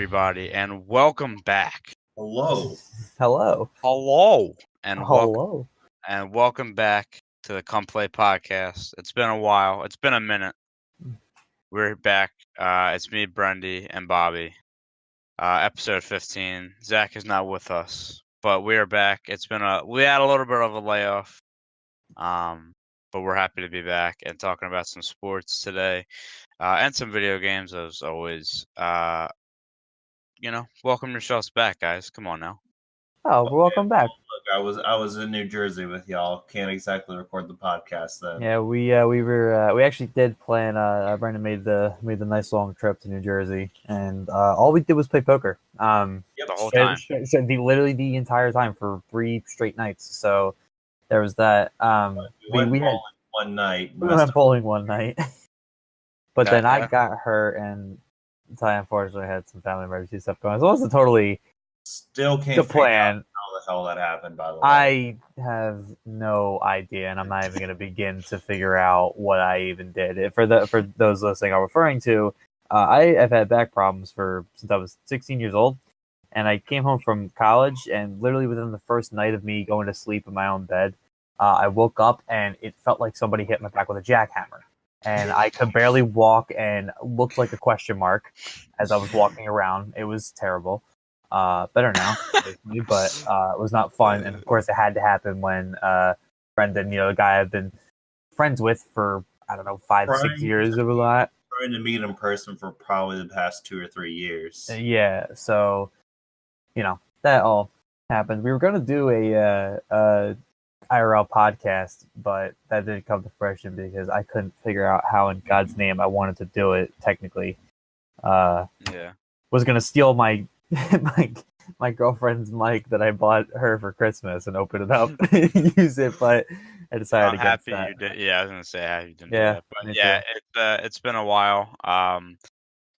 everybody, and welcome back. Hello. Hello. Hello, and Hello. welcome back to the Come Play podcast. It's been a while. It's been a minute. We're back. It's me, Brendy, and Bobby. Episode 15. Zach is not with us, but we are back. We had a little bit of a layoff, but we're happy to be back and talking about some sports today, and some video games as always. Welcome yourselves back, guys. Come on now. Oh, welcome back. Look, I was in New Jersey with y'all. Can't exactly record the podcast then. Yeah, we actually did plan. Brendon made the nice long trip to New Jersey, and all we did was play poker. The whole time. Literally the entire time for 3 straight nights. So there was that. We went bowling one night. We went bowling one night, but then I got hurt, and I unfortunately had some family emergency stuff going on. So it wasn't totally still can't the plan. How the hell that happened, by the way. I have no idea, and I'm not even going to begin to figure out what I even did. For those listening, I'm referring to, I have had back problems since I was 16 years old, and I came home from college, and literally within the first night of me going to sleep in my own bed, I woke up, and it felt like somebody hit my back with a jackhammer. And I could barely walk and looked like a question mark as I was walking around. It was terrible. Better now, but it was not fun. And of course, it had to happen when Brendon, the guy I've been friends with for, 5-6 years of a lot. Trying to meet in person for probably the past 2 or 3 years. Yeah, so, that all happened. We were going to do a IRL podcast, but that didn't come to fruition because I couldn't figure out how in God's name I wanted to do it technically. Was going to steal my girlfriend's mic that I bought her for Christmas and open it up and use it, but I decided against that. I'm happy you did. Yeah, I was gonna say happy you didn't do that. But it's been a while.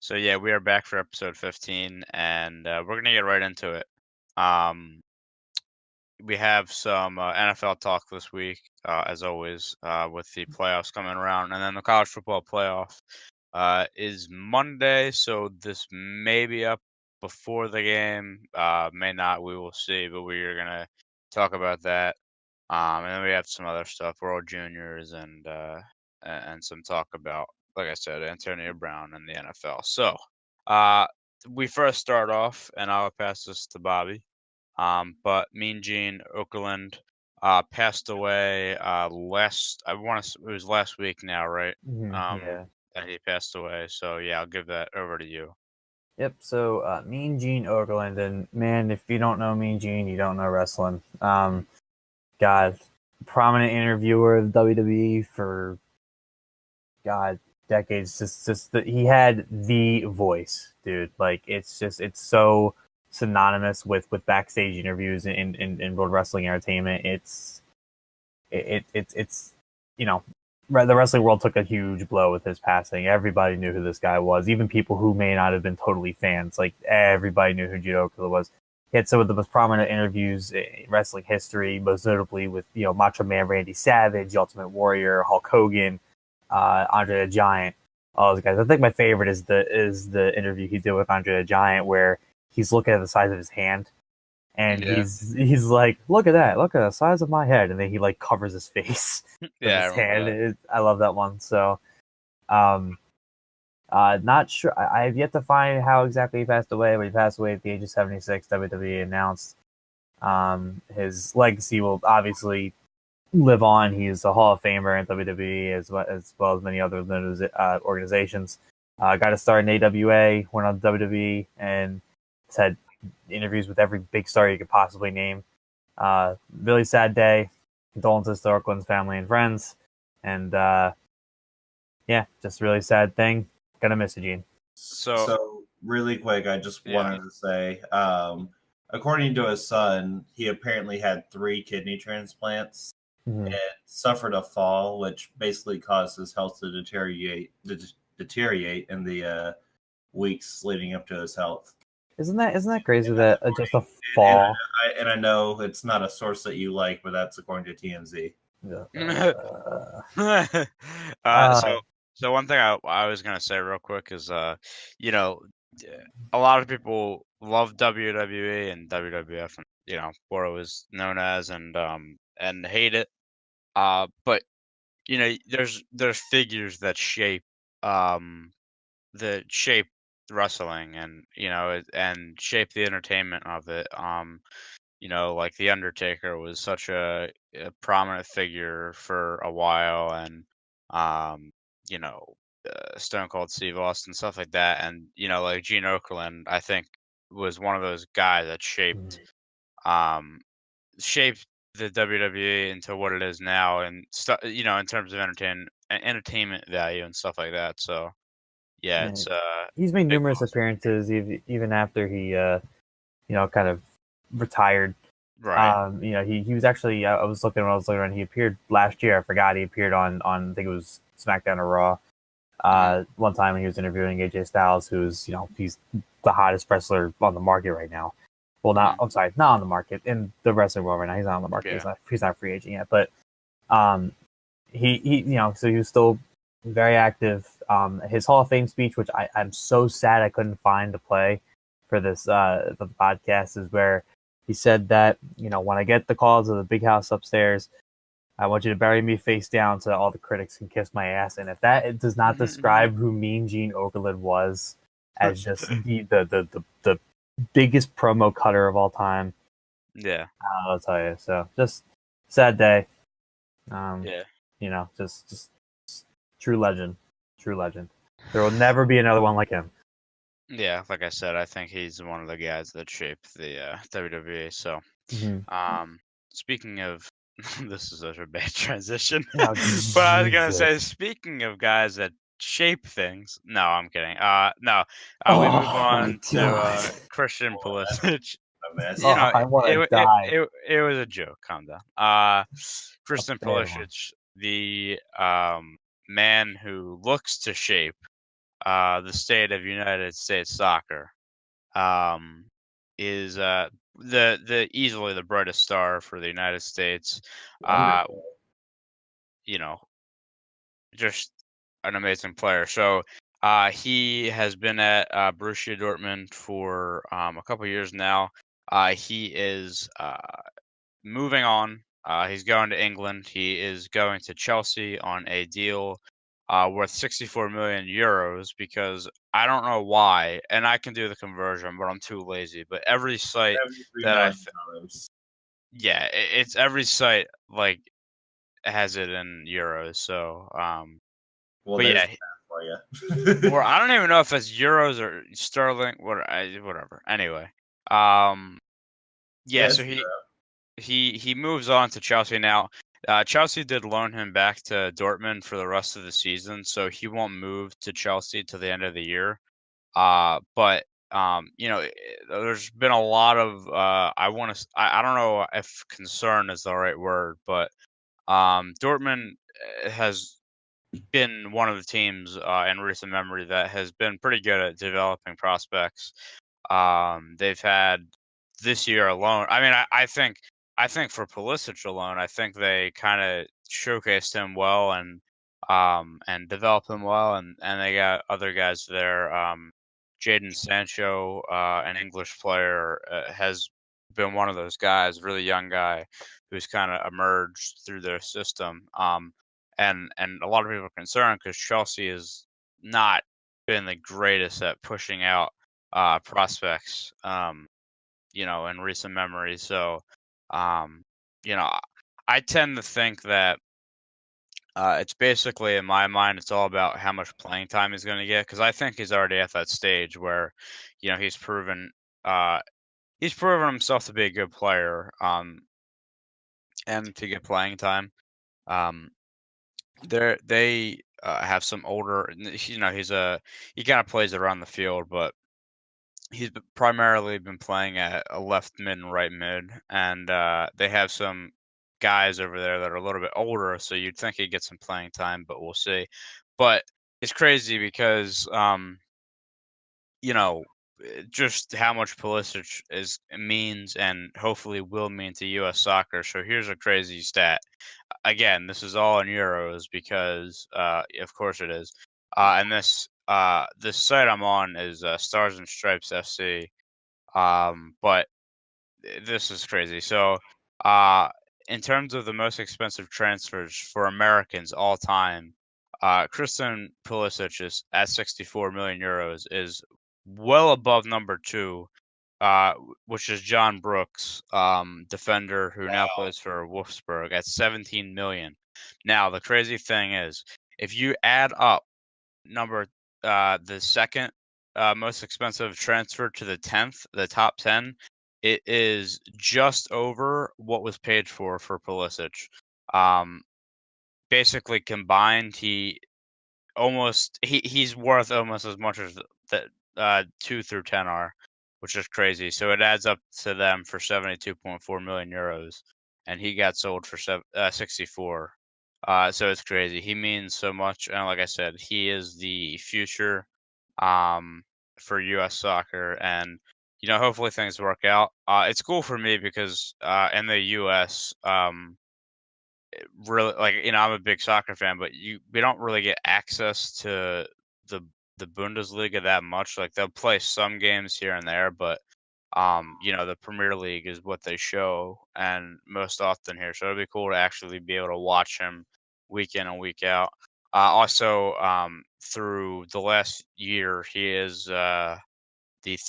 So we are back for episode 15, and we're gonna get right into it. We have some NFL talk this week, as always, with the playoffs coming around, and then the college football playoff is Monday, so this may be up before the game, may not. We will see, but we are gonna talk about that, and then we have some other stuff, World Juniors, and some talk about, like I said, Antonio Brown and the NFL. So, we first start off, and I'll pass this to Bobby. But Mean Gene Okerlund passed away it was last week now, right? That he passed away. So I'll give that over to you. Yep. So Mean Gene Okerlund, and man, if you don't know Mean Gene, you don't know wrestling. God, prominent interviewer of WWE for decades. Just he had the voice, dude. Like it's so synonymous with backstage interviews in World Wrestling Entertainment. It's the wrestling world took a huge blow with his passing. Everybody knew who this guy was, even people who may not have been totally fans. Like everybody knew who Gene Okerlund was. He had some of the most prominent interviews in wrestling history, most notably with Macho Man Randy Savage, the Ultimate Warrior, Hulk Hogan, Andre the Giant, all those guys. I think my favorite is the interview he did with Andre the Giant, where he's looking at the size of his hand, and he's like, "Look at that! Look at the size of my head!" And then he like covers his face with his hand. I love that one. So, not sure. I have yet to find how exactly he passed away, but he passed away at the age of 76. WWE announced. His legacy will obviously live on. He is a Hall of Famer in WWE as well as many other organizations. Got to start in AWA, went on to WWE, and had interviews with every big star you could possibly name. Really sad day. Condolences to Okerlund's family and friends. And just really sad thing. Gonna miss you, Gene. So really quick, I just wanted to say, according to his son, he apparently had 3 kidney transplants and suffered a fall, which basically caused his health to deteriorate in the weeks leading up to his health. Isn't that crazy that just a fall? And I know it's not a source that you like, but that's according to TMZ. So one thing I was gonna say real quick is a lot of people love WWE and WWF, and what it was known as, and hate it. But there's figures that shape wrestling, and and shape the entertainment of it. Like The Undertaker was such a prominent figure for a while, and um, you know, Stone Cold Steve Austin, stuff like that, and like Gene Okerlund, I think was one of those guys that um shaped the WWE into what it is now, and stuff, in terms of entertainment value and stuff like that. So yeah, Yeah. it's He's made big numerous loss. appearances even after he kind of retired. Right. He was actually, I was looking around, he appeared last year. I forgot he appeared on I think it was SmackDown or Raw. One time when he was interviewing AJ Styles, who's he's the hottest wrestler on the market right now. Well, I'm sorry, not on the market in the wrestling world right now. He's not on the market. Yeah. He's not a free agent yet. But he so he was still very active. His Hall of Fame speech, which I'm so sad I couldn't find to play for this for the podcast, is where he said that when I get the calls of the big house upstairs, I want you to bury me face down so that all the critics can kiss my ass. And if that does not describe who Mean Gene Okerlund was, as just the biggest promo cutter of all time, Yeah. I'll tell you. So just sad day. Yeah. Just true legend. There will never be another one like him. Yeah, like I said, I think he's one of the guys that shaped the WWE. So, speaking of, this is such a bad transition. Oh, but I was gonna say, Jesus. speaking of guys that shape things. No, I'm kidding. No, we Oh, move my on to God. Christian Pulisic. A mess. I want to die. It was a joke. Calm down. Christian bad one. Pulisic, the man who looks to shape the state of United States soccer, is the easily the brightest star for the United States. Wonderful. Just an amazing player. So he has been at Borussia Dortmund for a couple years now. He is moving on. He's going to England. He is going to Chelsea on a deal worth 64 million euros, because I don't know why, and I can do the conversion, but I'm too lazy. But every site $73 that million. yeah, it's every site like has it in euros. So Well, but there's yeah, that for you. or I don't even know if it's euros or sterling. Whatever. Anyway, yeah. So he moves on to Chelsea now. Chelsea did loan him back to Dortmund for the rest of the season, so he won't move to Chelsea till the end of the year. But there's been a lot of I don't know if concern is the right word, but Dortmund has been one of the teams in recent memory that has been pretty good at developing prospects. They've had this year alone. I mean, I think for Pulisic alone, I think they kind of showcased him well, and developed him well, and they got other guys there. Jadon Sancho, an English player, has been one of those guys, really young guy, who's kind of emerged through their system. And a lot of people are concerned because Chelsea has not been the greatest at pushing out prospects, in recent memory. So, you know, I tend to think that it's basically, in my mind, it's all about how much playing time he's going to get, because I think he's already at that stage where, he's proven himself to be a good player, and to get playing time. Um, they have some older, he kind of plays around the field, but he's primarily been playing at a left mid and right mid, and they have some guys over there that are a little bit older, so you'd think he'd get some playing time, but we'll see. But it's crazy because just how much Pulisic means and hopefully will mean to U.S. soccer. So here's a crazy stat. Again, this is all in euros because, of course, it is. And this the site I'm on is Stars and Stripes FC. But this is crazy. So, in terms of the most expensive transfers for Americans all time, Christian Pulisic is at 64 million euros, is well above number 2, which is John Brooks, defender who now plays for Wolfsburg at 17 million. Now, the crazy thing is, if you add up the second most expensive transfer to the 10th, the top 10, it is just over what was paid for Pulisic. Basically combined, he's worth almost as much as the 2 through 10 are, which is crazy. So it adds up to them for 72.4 million euros, and he got sold for 64. So it's crazy. He means so much, and like I said, he is the future for U.S. soccer, and hopefully things work out. It's cool for me because in the U.S., really, like, I'm a big soccer fan, but we don't really get access to the Bundesliga that much. Like, they'll play some games here and there, but the Premier League is what they show and most often here. So it'd be cool to actually be able to watch him week in and week out. Also, through the last year, he is the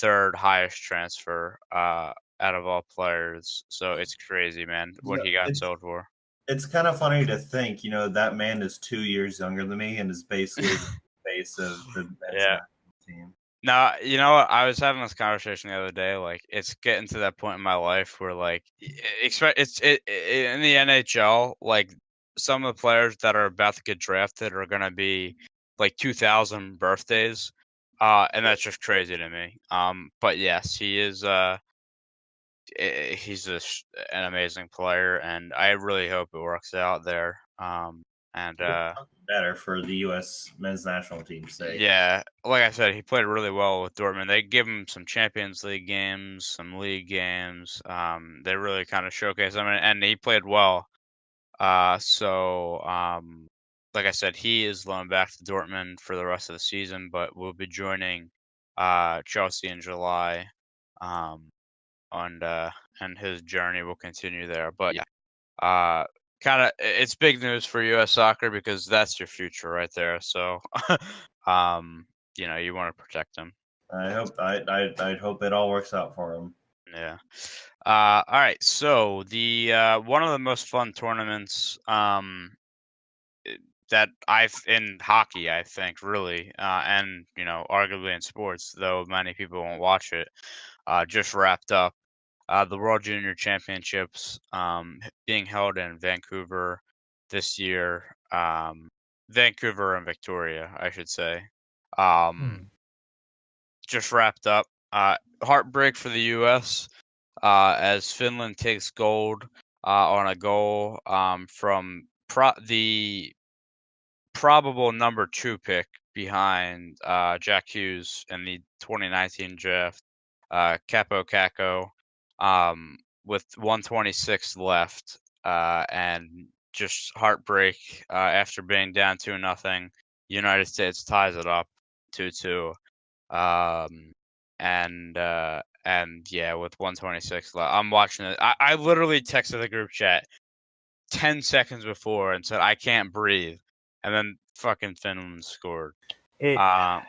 third highest transfer out of all players. So it's crazy, man, what he got sold for. It's kind of funny to think, that man is 2 years younger than me and is basically the face of the men's national team. Now, you know what? I was having this conversation the other day. Like, it's getting to that point in my life where, like, in the NHL, like, some of the players that are about to get drafted are gonna be like 2000 birthdays, and that's just crazy to me. But yes, he is. He's an amazing player, and I really hope it works out there. And better for the U.S. men's national team's sake. Yeah, like I said, he played really well with Dortmund. They give him some Champions League games, some league games. They really kind of showcased him, and he played well. So, like I said, he is loaned back to Dortmund for the rest of the season, but will be joining Chelsea in July. And his journey will continue there. But yeah, it's big news for U.S. soccer because that's your future right there. So, you want to protect him. I'd hope it all works out for him. Yeah. All right. So the one of the most fun tournaments that in hockey, I think, really, and arguably in sports, though many people won't watch it, just wrapped up. The World Junior Championships being held in Vancouver this year. Vancouver and Victoria, I should say. Just wrapped up. Heartbreak for the U.S. As Finland takes gold on a goal from the probable number 2 pick behind Jack Hughes in the 2019 draft, Capo Caco. With 126 left, and just heartbreak after being down 2-0. United States ties it up 2-2. And yeah, with 126 left, I'm watching it. I literally texted the group chat 10 seconds before and said I can't breathe, and then fucking Finland scored. It was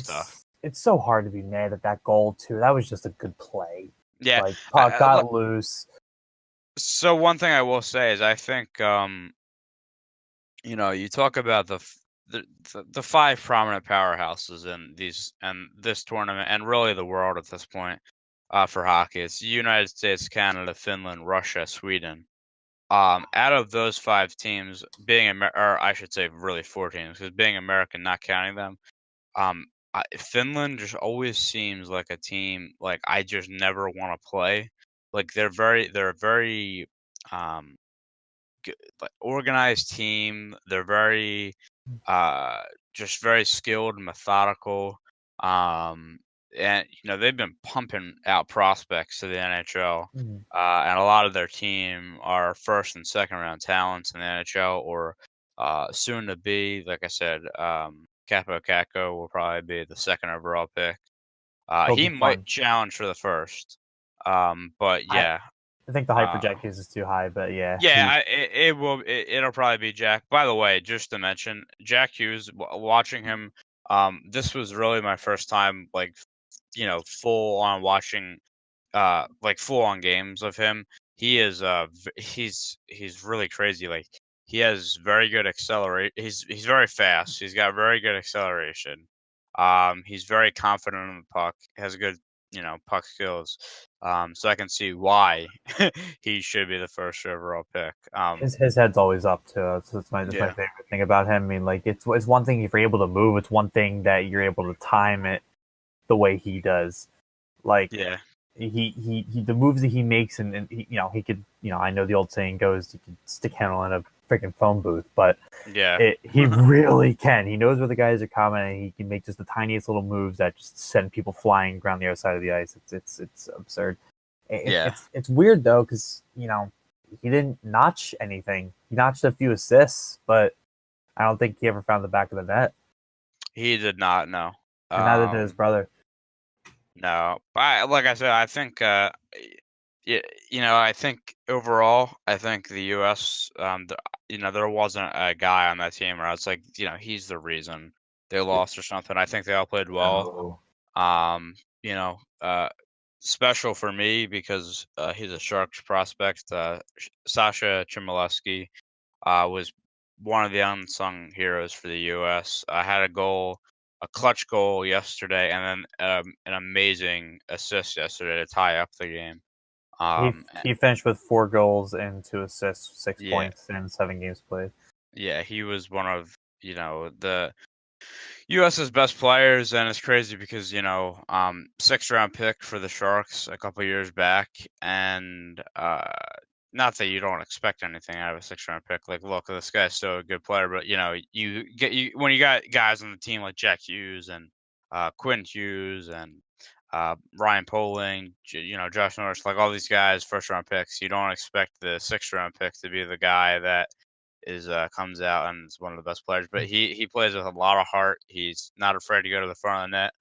tough. It's so hard to be mad at that goal too. That was just a good play. Yeah, like puck got loose. So one thing I will say is I think you talk about the 5 prominent powerhouses in this tournament and really the world at this point for hockey. It's the United States, Canada, Finland, Russia, Sweden. Out of those 5 teams, or I should say really 4 teams, because being American, not counting them, Finland just always seems like a team like I just never want to play. Like they're a very organized team. They're very just very skilled and methodical. And they've been pumping out prospects to the NHL, and a lot of their team are first and second round talents in the NHL or soon to be. Like I said, Capo Caco will probably be the second overall pick. He might challenge for the first. But yeah. I think the hype for Jack Hughes is too high, but yeah. Yeah, it'll probably be Jack. By the way, just to mention, Jack Hughes, watching him, this was really my first time, like, full on watching, like full on games of him. He is, he's really crazy. Like, he has very good acceleration. He's very fast. He's got very good acceleration. He's very confident on the puck. Has good, puck skills. So I can see why he should be the first overall pick. His head's always up too. So that's my favorite thing about him. I mean, like it's one thing if you're able to move. It's one thing that you're able to time it the way he does. Like he the moves that he makes, and he, he could, I know the old saying goes, you could stick handle in a freaking phone booth, but he really can. He knows where the guys are coming, and he can make just the tiniest little moves that just send people flying around the other side of the ice. It's absurd. It's weird though, because he didn't notch anything. He notched a few assists, but I don't think he ever found the back of the net. He did not. No, and neither did his brother. No, like I said, I think I think overall, I think the U.S. There wasn't a guy on that team where I was like, he's the reason they lost or something. I think they all played well. Special for me because he's a Sharks prospect. Sasha Chmielewski was one of the unsung heroes for the U.S. Had a clutch goal yesterday, and then an amazing assist yesterday to tie up the game. He finished with 4 goals and 2 assists, 6 points in 7 games played. Yeah, he was one of the U.S.'s best players, and it's crazy because 6th round pick for the Sharks a couple years back, and not that you don't expect anything out of a 6th round pick. Like, look, this guy's still a good player, but when you got guys on the team like Jack Hughes and Quinn Hughes and Ryan Poling, Josh Norris, like all these guys, 1st round picks, you don't expect the 6th round pick to be the guy that comes out and is one of the best players. But he plays with a lot of heart. He's not afraid to go to the front of the net,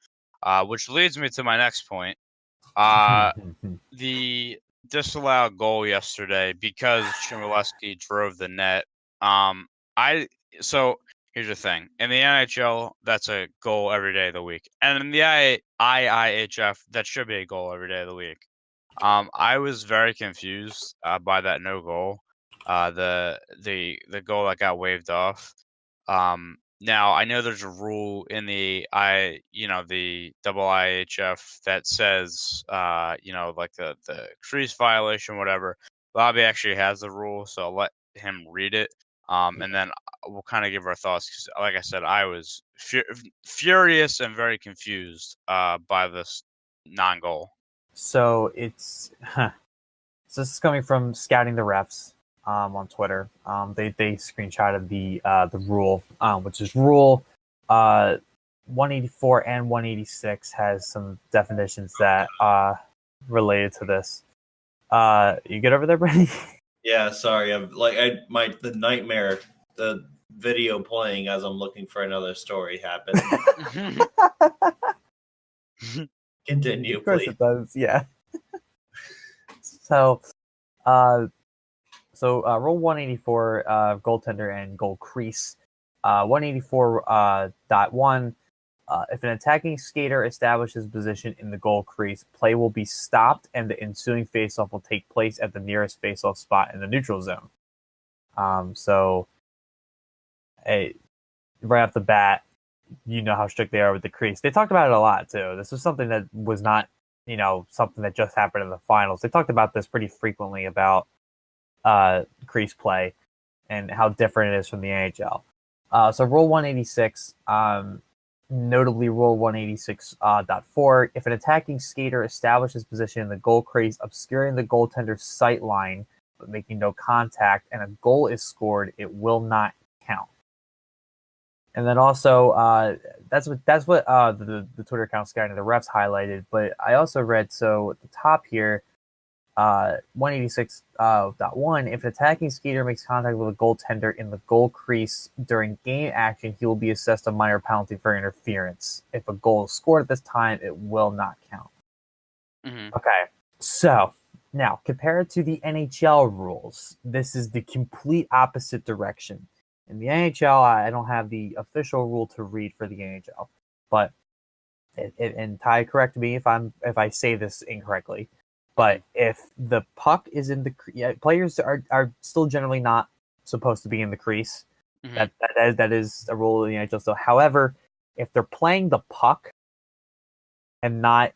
which leads me to my next point. The disallowed goal yesterday because Chmielewski drove the net. So here's the thing. In the NHL, that's a goal every day of the week. And in the IIHF, that should be a goal every day of the week. I was very confused by that no goal. The goal that got waved off. Now I know there's a rule in the IIHF that says like the crease violation, whatever. Bobby actually has the rule, so I'll let him read it. And then we'll kind of give our thoughts because, like I said, I was furious and very confused by this non-goal. So it's so this is coming from Scouting the Refs on Twitter. They screenshotted the rule, which is rule 184 and 186 has some definitions that related to this. You get over there, Brendy? Yeah, sorry. I'm like the nightmare, the video playing as I'm looking for another story happened. Continue, of course please. it does, yeah. So rule 184, goaltender and goal crease. 184.1, if an attacking skater establishes position in the goal crease, play will be stopped and the ensuing faceoff will take place at the nearest faceoff spot in the neutral zone. So right off the bat, you know how strict they are with the crease. They talked about it a lot too. This was something that was not, something that just happened in the finals. They talked about this pretty frequently about crease play and how different it is from the NHL. So Rule 186, notably Rule 186.4, if an attacking skater establishes position in the goal crease, obscuring the goaltender's sight line but making no contact, and a goal is scored, it will not count. And then also, that's what the Twitter account Scouting the Refs highlighted. But I also read, so at the top here, 186.1, if an attacking skater makes contact with a goaltender in the goal crease during game action, he will be assessed a minor penalty for interference. If a goal is scored at this time, it will not count. Mm-hmm. Okay, so now compare it to the NHL rules. This is the complete opposite direction. In the NHL, I don't have the official rule to read for the NHL, but and Ty, correct me if I say this incorrectly. But if the puck is in the players are still generally not supposed to be in the crease. Mm-hmm. That is a rule in the NHL still. However, if they're playing the puck and not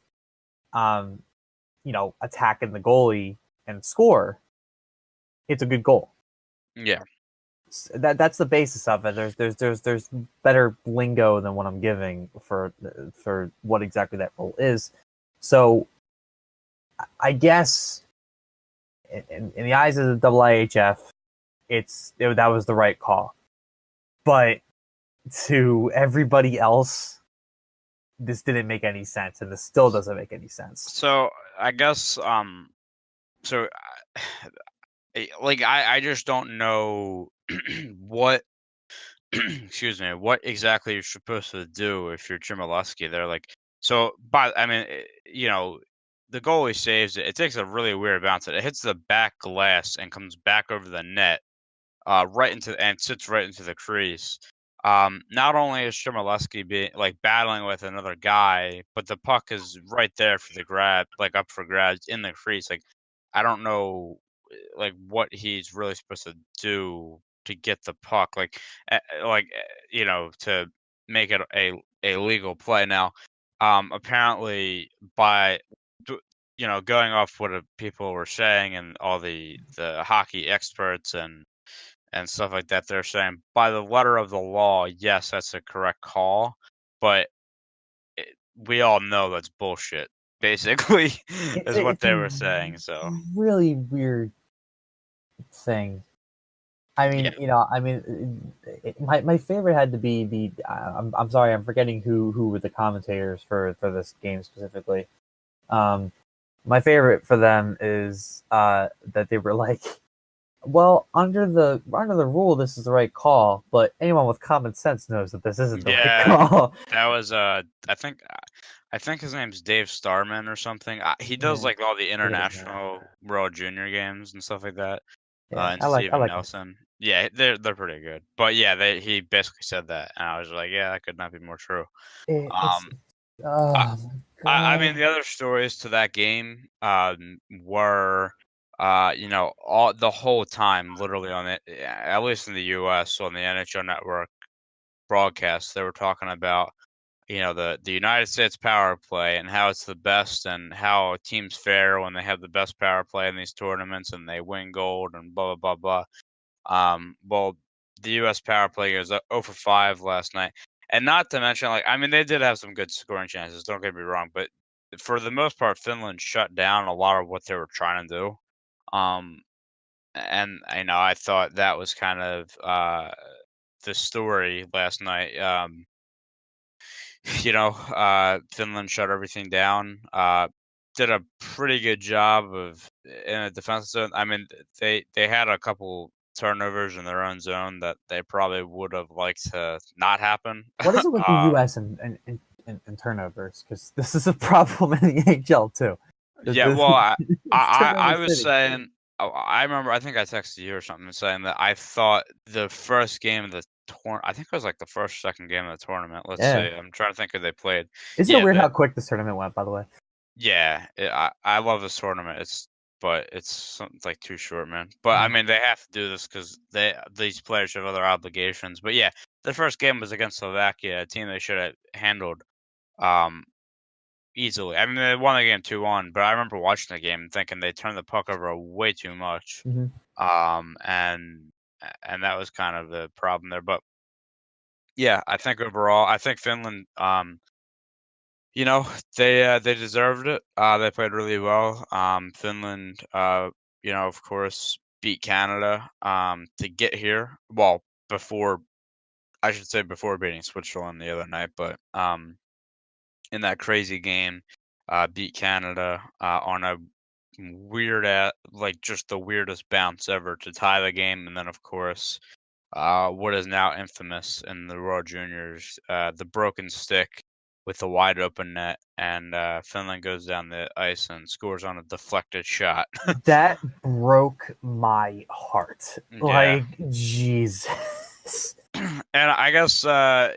attacking the goalie and score, it's a good goal. Yeah. That's the basis of it. There's better lingo than what I'm giving for what exactly that rule is. So I guess in the eyes of the IIHF, that was the right call. But to everybody else, this didn't make any sense, and this still doesn't make any sense. So I guess I just don't know what excuse me, what exactly you're supposed to do if you're Chmielewski. They're like, so, but I mean, the goalie saves it. It takes a really weird bounce. It hits the back glass and comes back over the net, and sits right into the crease. Not only is Chmielewski battling with another guy, but the puck is right there for the grab, like up for grabs in the crease. Like, I don't know, what he's really supposed to do to get the puck, to make it a legal play. Now, apparently going off what people were saying and all the hockey experts and stuff like that, they're saying by the letter of the law, yes, that's a correct call, but we all know that's bullshit. Basically, is what they were saying. So really weird thing. I mean, my favorite had to be the. I'm sorry, I'm forgetting who were the commentators for this game specifically. My favorite for them is that they were like, well, under the rule, this is the right call, but anyone with common sense knows that this isn't the right call. That was I think his name's Dave Starman or something. He does all the international World Junior games and stuff like that. Yeah, and I like Nelson. Him. Yeah, they're pretty good. But yeah, he basically said that, and I was like, yeah, that could not be more true. I mean, the other stories to that game were, all the whole time, literally on it, at least in the U.S. on the NHL Network broadcast, they were talking about, the United States power play and how it's the best and how teams fare when they have the best power play in these tournaments and they win gold and blah blah blah blah. Well, the U.S. power play goes 0 for 5 last night, and not to mention, they did have some good scoring chances. Don't get me wrong, but for the most part, Finland shut down a lot of what they were trying to do. And I thought that was kind of the story last night. Finland shut everything down. Did a pretty good job of in a defensive zone. I mean, they had a couple turnovers in their own zone that they probably would have liked to not happen. What is it with the U.S. and turnovers? Because this is a problem in the NHL too. I was saying. I remember. I think I texted you or something saying that I thought the first game of the I think it was the first, second game of the tournament. Let's see. I'm trying to think who they played. Isn't it weird how quick this tournament went? By the way. Yeah, I love this tournament. It's something too short, man. But I mean, they have to do this because these players have other obligations. But yeah, the first game was against Slovakia, a team they should have handled easily. I mean, they won the game 2-1, but I remember watching the game and thinking they turned the puck over way too much. And that was kind of the problem there. But yeah, I think overall, I think Finland, they deserved it. They played really well. Finland, of course, beat Canada to get here. Well, before beating Switzerland the other night, but in that crazy game, beat Canada on a weird just the weirdest bounce ever to tie the game, and then of course, what is now infamous in the World Juniors, the broken stick with the wide open net, and Finland goes down the ice and scores on a deflected shot. That broke my heart. Yeah. Like, Jesus. And I guess, I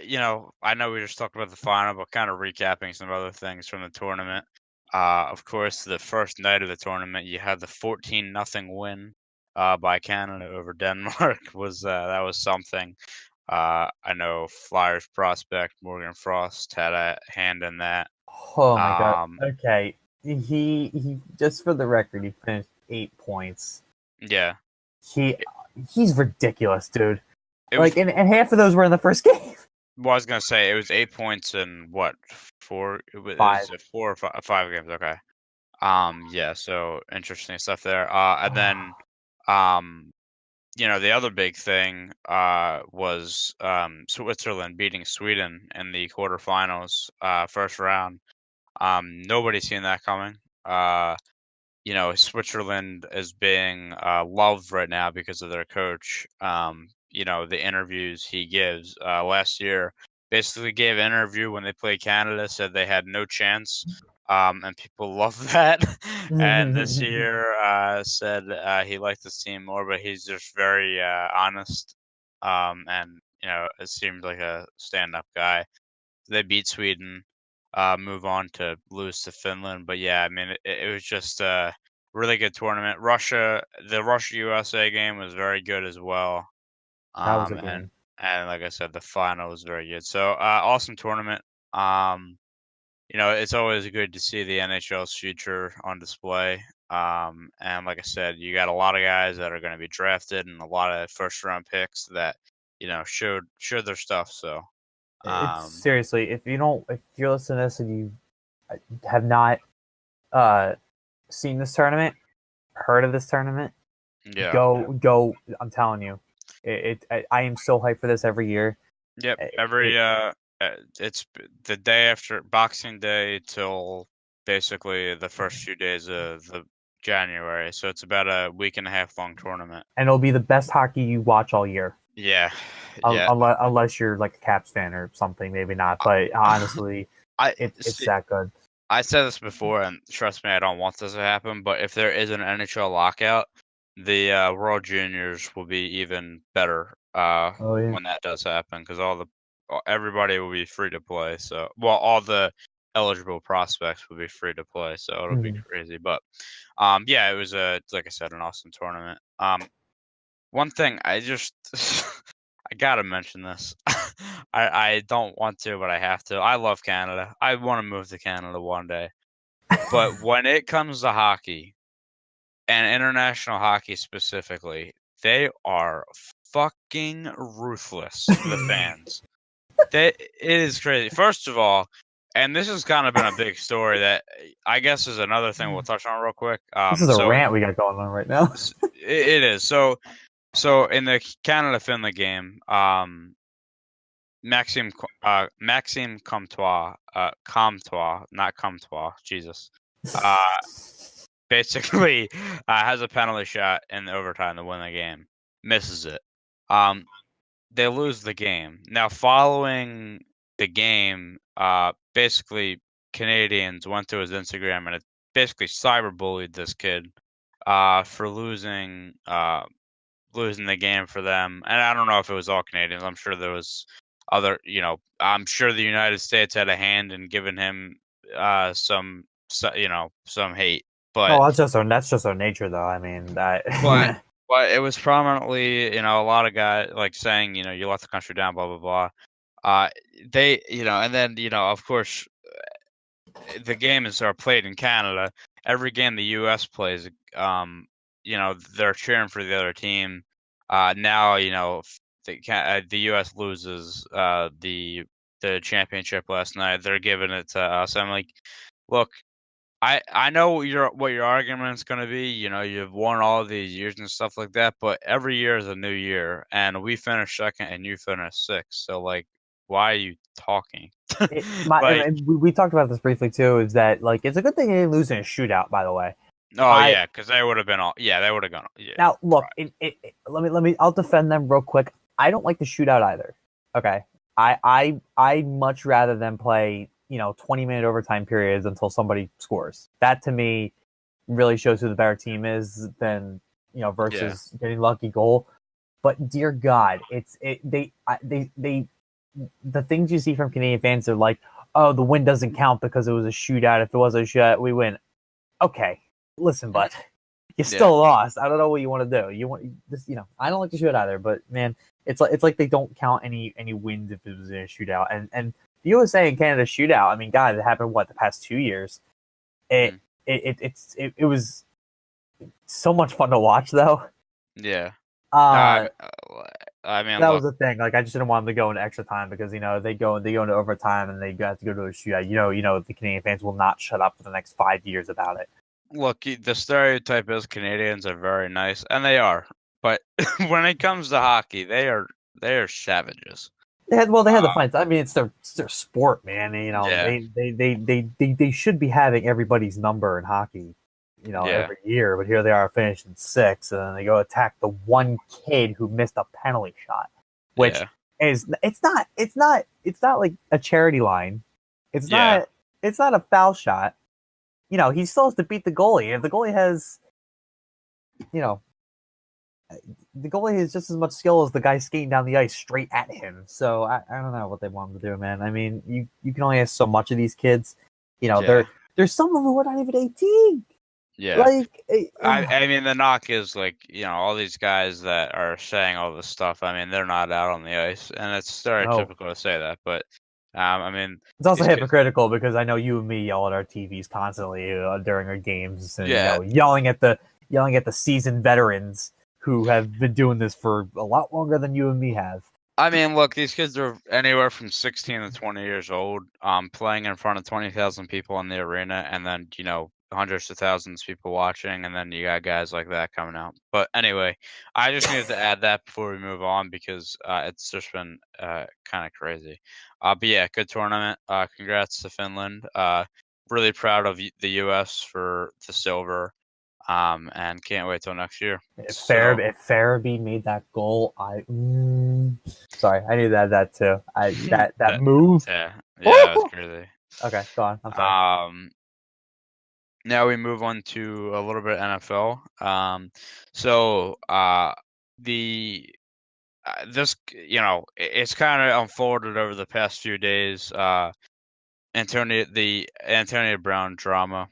know we just talked about the final, but kind of recapping some other things from the tournament. Of course, the first night of the tournament, you had the 14-0 win by Canada over Denmark. That was something. I know Flyers prospect Morgan Frost had a hand in that. Oh my god. Okay. He just for the record, he finished 8 points. Yeah. He's ridiculous, dude. And half of those were in the first game. Well, I was gonna say it was 8 points in what, 4? Five. 4 or 5 games. Okay. Yeah. So interesting stuff there. And then, the other big thing was Switzerland beating Sweden in the quarterfinals, first round. Nobody's seen that coming. Switzerland is being loved right now because of their coach. The interviews he gives last year, basically gave an interview when they played Canada, said they had no chance, and people love that. And this year said he liked his team more, but he's just very honest, and it seemed like a stand-up guy. They beat Sweden. Move on to lose to Finland. But yeah, I mean, it was just a really good tournament. The Russia-USA game was very good as well. That was a game. And like I said, the final was very good. So awesome tournament. It's always good to see the NHL's future on display. And like I said, you got a lot of guys that are going to be drafted and a lot of first-round picks that showed their stuff. So. Seriously, if you're listening to this and you have not seen this tournament, heard of this tournament, yeah, go! I'm telling you, I am so hyped for this every year. Yep, it's the day after Boxing Day till basically the first few days of the January, so it's about a week and a half long tournament, and it'll be the best hockey you watch all year. Yeah. Unless you're like a Caps fan or something, maybe not. But honestly, it's that good. I said this before, and trust me, I don't want this to happen. But if there is an NHL lockout, the World Juniors will be even better when that does happen, because everybody will be free to play. So, all the eligible prospects will be free to play. So it'll be crazy. But it was like I said, an awesome tournament. One thing I gotta mention this. I don't want to, but I have to. I love Canada. I want to move to Canada one day. But when it comes to hockey, and international hockey specifically, they are fucking ruthless to the fans. It is crazy. First of all, and this has kind of been a big story that I guess is another thing we'll touch on real quick. This is a rant we got going on right now. It is. So in the Canada-Finland game, Maxime Comtois, not Comtois, Jesus, basically has a penalty shot in the overtime to win the game, misses it. They lose the game. Now, following the game, basically Canadians went to his Instagram and it basically cyberbullied this kid for losing the game for them. And I don't know if it was all Canadians. I'm sure there was other, I'm sure the United States had a hand in giving him some hate. But that's just our nature, though. I mean, that. But it was prominently, a lot of guys like saying, you let the country down, blah blah blah. They, and then, of course, the games are played in Canada. Every game the U.S. plays, they're cheering for the other team. Now, the U.S. loses the championship last night. They're giving it to us. I'm like, look, I know what your argument's going to be. You've won all of these years and stuff like that, but every year is a new year, and we finished second and you finished sixth. So, like, why are you talking? We talked about this briefly too. Is that like it's a good thing they didn't lose in a shootout? By the way, Oh yeah, because they would have been all. Yeah, they would have gone. Yeah. Now look, let me. I'll defend them real quick. I don't like the shootout either. Okay, I much rather than play 20-minute overtime periods until somebody scores. That to me really shows who the better team is than versus getting lucky goal. But dear God, the things you see from Canadian fans are like, oh, the win doesn't count because it was a shootout. If it was a shootout, we win. Okay, listen, bud, you still lost. I don't know what you want to do. You want this, I don't like to shoot either, but man, it's like they don't count any wins if it was in a shootout. And the USA and Canada shootout, I mean, God, it happened the past 2 years. It was so much fun to watch, though. Yeah. I mean, that was the thing. Like, I just didn't want them to go into extra time because they go into overtime and they have to go to a shootout. The Canadian fans will not shut up for the next 5 years about it. Look, the stereotype is Canadians are very nice, and they are. But when it comes to hockey, they are savages. They had the fights. I mean, it's their sport, man. They should be having everybody's number in hockey, every year. But here they are finishing 6th, and then they go attack the one kid who missed a penalty shot, which is it's not like a charity line. It's not a foul shot. He still has to beat the goalie. If the goalie has, the goalie has just as much skill as the guy skating down the ice straight at him. So I don't know what they want him to do, man. I mean, you can only have so much of these kids. There's some of them who are not even 18. Yeah. I mean, the knock is all these guys that are saying all this stuff. I mean, they're not out on the ice, and it's stereotypical to say that, but. I mean, it's also hypocritical because I know you and me yell at our TVs constantly during our games, and yelling at the seasoned veterans who have been doing this for a lot longer than you and me have. I mean, look, these kids are anywhere from 16 to 20 years old, playing in front of 20,000 people in the arena, and then hundreds of thousands of people watching, and then you got guys like that coming out. But anyway, I just needed to add that before we move on because it's just been kind of crazy. But yeah, good tournament. Congrats to Finland. Really proud of the U.S. for the silver. And can't wait till next year. If Farabee made that goal, sorry, I need to add that too. That move. Yeah, that's crazy. Okay, go on. I'm sorry. Now we move on to a little bit of NFL. This it's kind of unfolded over the past few days. Antonio Brown drama.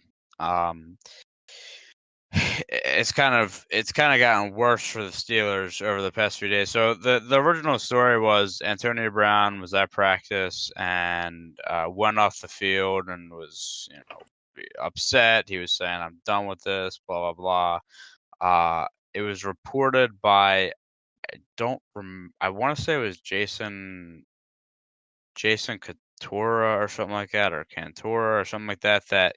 It's kind of gotten worse for the Steelers over the past few days. So the original story was Antonio Brown was at practice and went off the field and was upset. He was saying, "I'm done with this." Blah blah blah. It was reported by I want to say it was Jason Cantora or something like that, or Cantora or something like that. That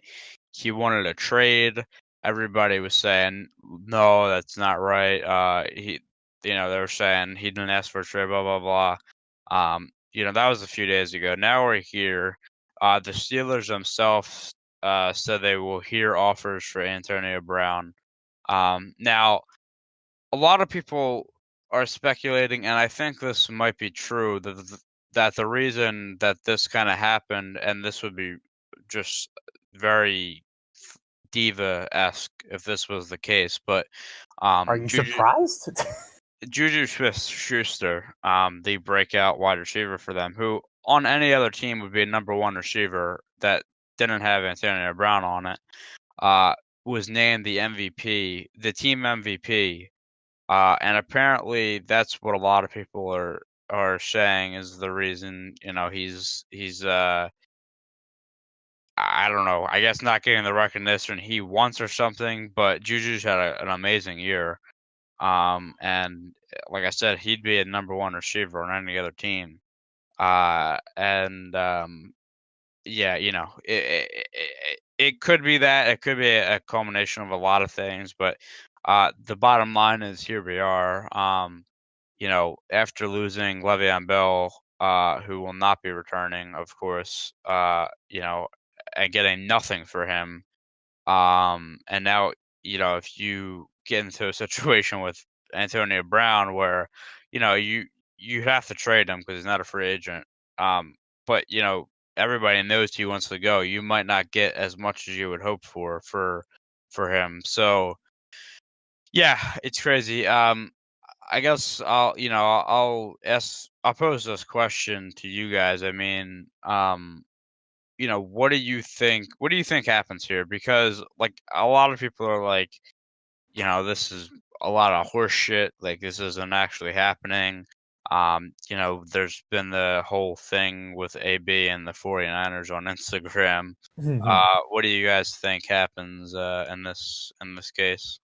he wanted a trade. Everybody was saying, no, that's not right. They were saying he didn't ask for a trade, blah, blah, blah. That was a few days ago. Now we're here. The Steelers themselves said they will hear offers for Antonio Brown. Now, a lot of people are speculating, and I think this might be true, that the reason that this kind of happened, and this would be just very diva-esque if this was the case, but are you surprised? Juju Smith-Schuster, the breakout wide receiver for them, who on any other team would be a number one receiver that didn't have Antonio Brown on it, was named the MVP, the team MVP, and apparently that's what a lot of people are saying is the reason he's I don't know. I guess not getting the recognition he wants or something, but Juju's had an amazing year. And like I said, he'd be a number one receiver on any other team. Yeah, it could be that. It could be a culmination of a lot of things, but the bottom line is here we are. After losing Le'Veon Bell, who will not be returning, of course, and getting nothing for him. And now if you get into a situation with Antonio Brown where, you have to trade him because he's not a free agent. But everybody knows he wants to go. You might not get as much as you would hope for him. So yeah, it's crazy. I guess I'll pose this question to you guys. I mean, what do you think? What do you think happens here? Because like a lot of people are like, this is a lot of horse shit. Like this isn't actually happening. There's been the whole thing with AB and the 49ers on Instagram. What do you guys think happens in this case?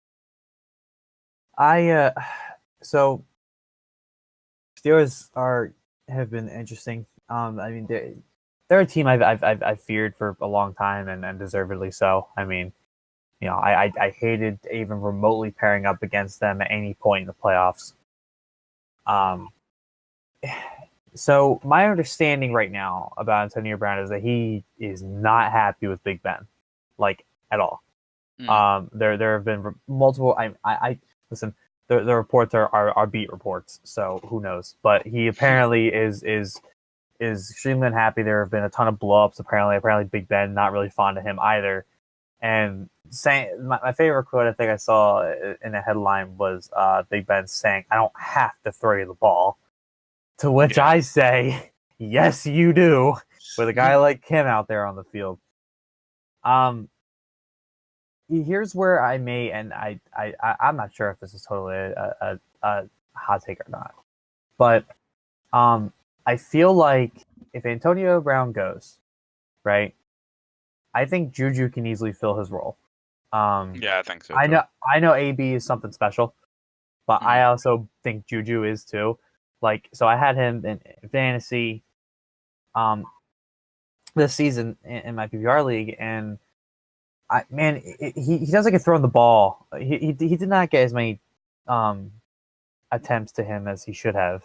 So Steelers have been interesting. I mean, they're a team I've feared for a long time, and deservedly so. I mean, I hated even remotely pairing up against them at any point in the playoffs. So my understanding right now about Antonio Brown is that he is not happy with Big Ben, like at all. There have been multiple. I listen. The reports are beat reports, so who knows? But he apparently is extremely unhappy. There have been a ton of blowups. Apparently Big Ben not really fond of him either. And saying my favorite quote I think I saw in a headline was Big Ben saying, "I don't have to throw you the ball." To which I say, "Yes, you do." With a guy like him out there on the field. Here's where I may, and I'm not sure if this is totally a hot take or not, but I feel like if Antonio Brown goes, right, I think Juju can easily fill his role. Yeah, I think so. I know AB is something special, but I also think Juju is too. Like, so I had him in fantasy this season in my PPR league, and he doesn't get thrown the ball. He did not get as many attempts to him as he should have.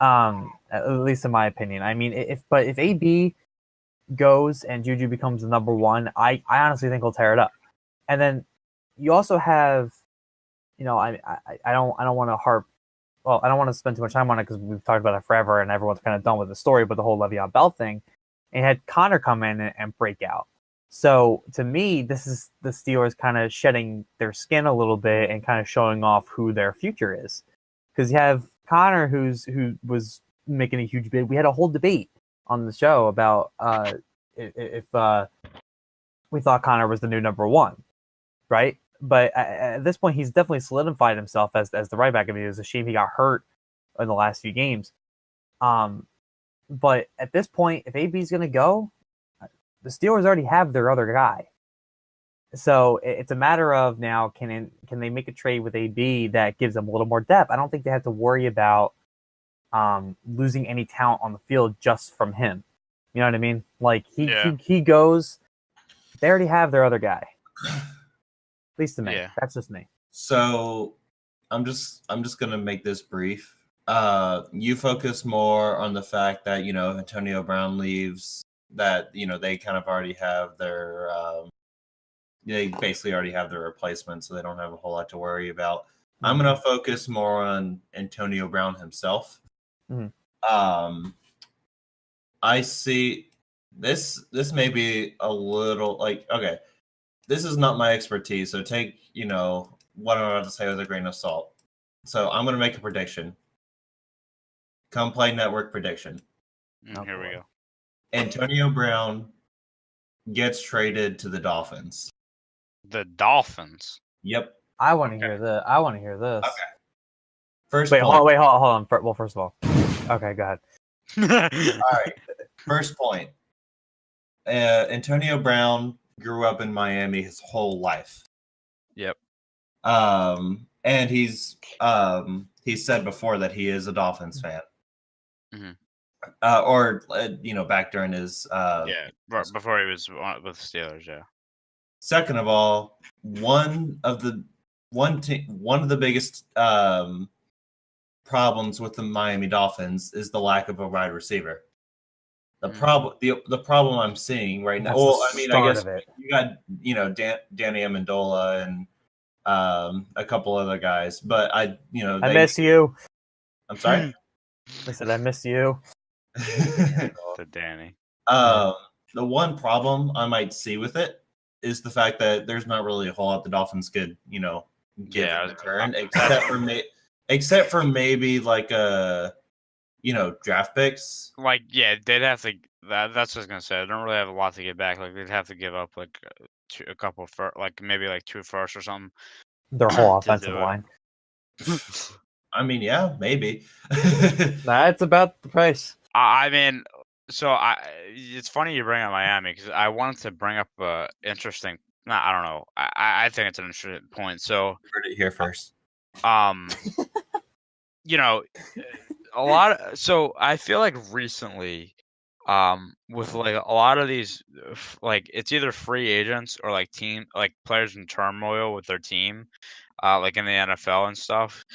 At least in my opinion. I mean, if AB goes and Juju becomes the number one, I honestly think he'll tear it up. And then you also have, I don't want to harp. Well, I don't want to spend too much time on it because we've talked about it forever and everyone's kind of done with the story. But the whole Le'Veon Bell thing, and had Connor come in and break out. So to me, this is the Steelers kind of shedding their skin a little bit and kind of showing off who their future is. Because you have Connor, who was making a huge bid. We had a whole debate on the show about if we thought Connor was the new number one, right? But at this point, he's definitely solidified himself as the right back. I mean, it was a shame he got hurt in the last few games. But at this point, if AB's going to go, the Steelers already have their other guy. So it's a matter of now, can they make a trade with AB that gives them a little more depth? I don't think they have to worry about losing any talent on the field just from him. You know what I mean? Like he goes, they already have their other guy. At least to me. Yeah. That's just me. So I'm just gonna make this brief. You focus more on the fact that, if Antonio Brown leaves, that, they kind of already have their they basically already have their replacement, so they don't have a whole lot to worry about. Mm-hmm. I'm gonna focus more on Antonio Brown himself. Mm-hmm. I see this may be a little like, okay, this is not my expertise, so take, what I'm about to say with a grain of salt. So I'm going to make a prediction. Come play network prediction. Here we go. Antonio Brown gets traded to the Dolphins. The Dolphins? Yep. I want to hear this. Okay. First point. Hold on. Well, first of all. Okay, go ahead. All right. First point. Antonio Brown grew up in Miami his whole life. Yep. And he's said before that he is a Dolphins fan. Mm-hmm. Back during his before he was with Steelers. Yeah. Second of all, one of the biggest problems with the Miami Dolphins is the lack of a wide receiver. The problem I'm seeing right now. That's Well, the I mean, I start guess of it. you got Danny Amendola and a couple other guys, but I miss you. I'm sorry. I said I miss you. To Danny. The one problem I might see with it is the fact that there's not really a whole lot the Dolphins could, give in return, except for maybe like draft picks. Like, yeah, they'd have to. That's what I was gonna say. They don't really have a lot to get back. Like, they'd have to give up like a couple for like maybe like 2 firsts or something. Their whole to offensive do it. line. I mean, yeah, maybe. That's about the price. I mean, so it's funny you bring up Miami because I wanted to bring up interesting. I don't know. I think it's an interesting point. So You heard it here first. So I feel like recently, with like a lot of these, like it's either free agents or like players in turmoil with their team, like in the NFL and stuff.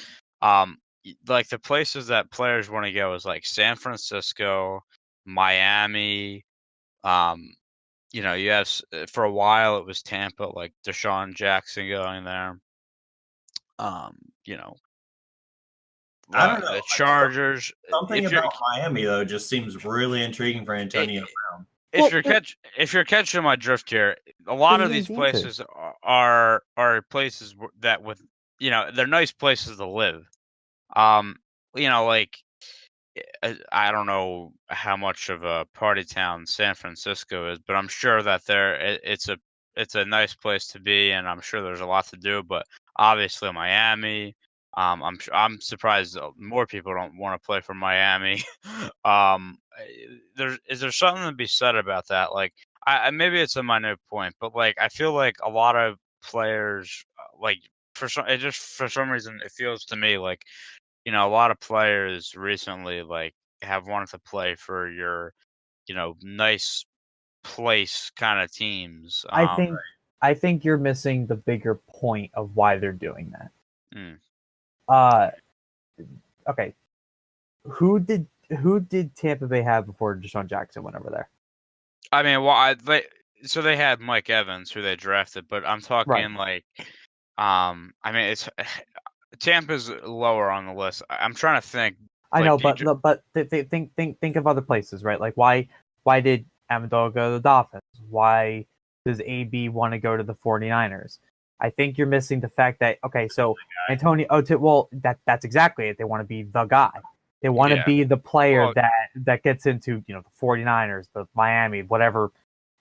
Like the places that players want to go is like San Francisco, Miami. You have for a while it was Tampa, like Deshaun Jackson going there. I don't know. The Chargers. Something about Miami though just seems really intriguing for Antonio Brown. If you're catching my drift here, a lot of these places are places that with they're nice places to live. Like I don't know how much of a party town San Francisco is, but I'm sure that it's a nice place to be, and I'm sure there's a lot to do. But obviously Miami, I'm surprised more people don't want to play for Miami. Is there something to be said about that? Like, maybe it's a minute point, but like I feel like a lot of players, like for some reason, it feels to me like a lot of players recently like have wanted to play for your nice place kind of teams. I think you're missing the bigger point of why they're doing that. Okay. Who did Tampa Bay have before Deshaun Jackson went over there? I mean, so they had Mike Evans, who they drafted, but I'm talking like, I mean, it's Tampa's lower on the list. I'm trying to think. I know, but think of other places, right? Like why did Amendola go to the Dolphins? Why does AB want to go to the 49ers? I think you're missing the fact that so Antonio. That's exactly it. They want to be the guy. They want to be the player that gets into the 49ers, the Miami, whatever,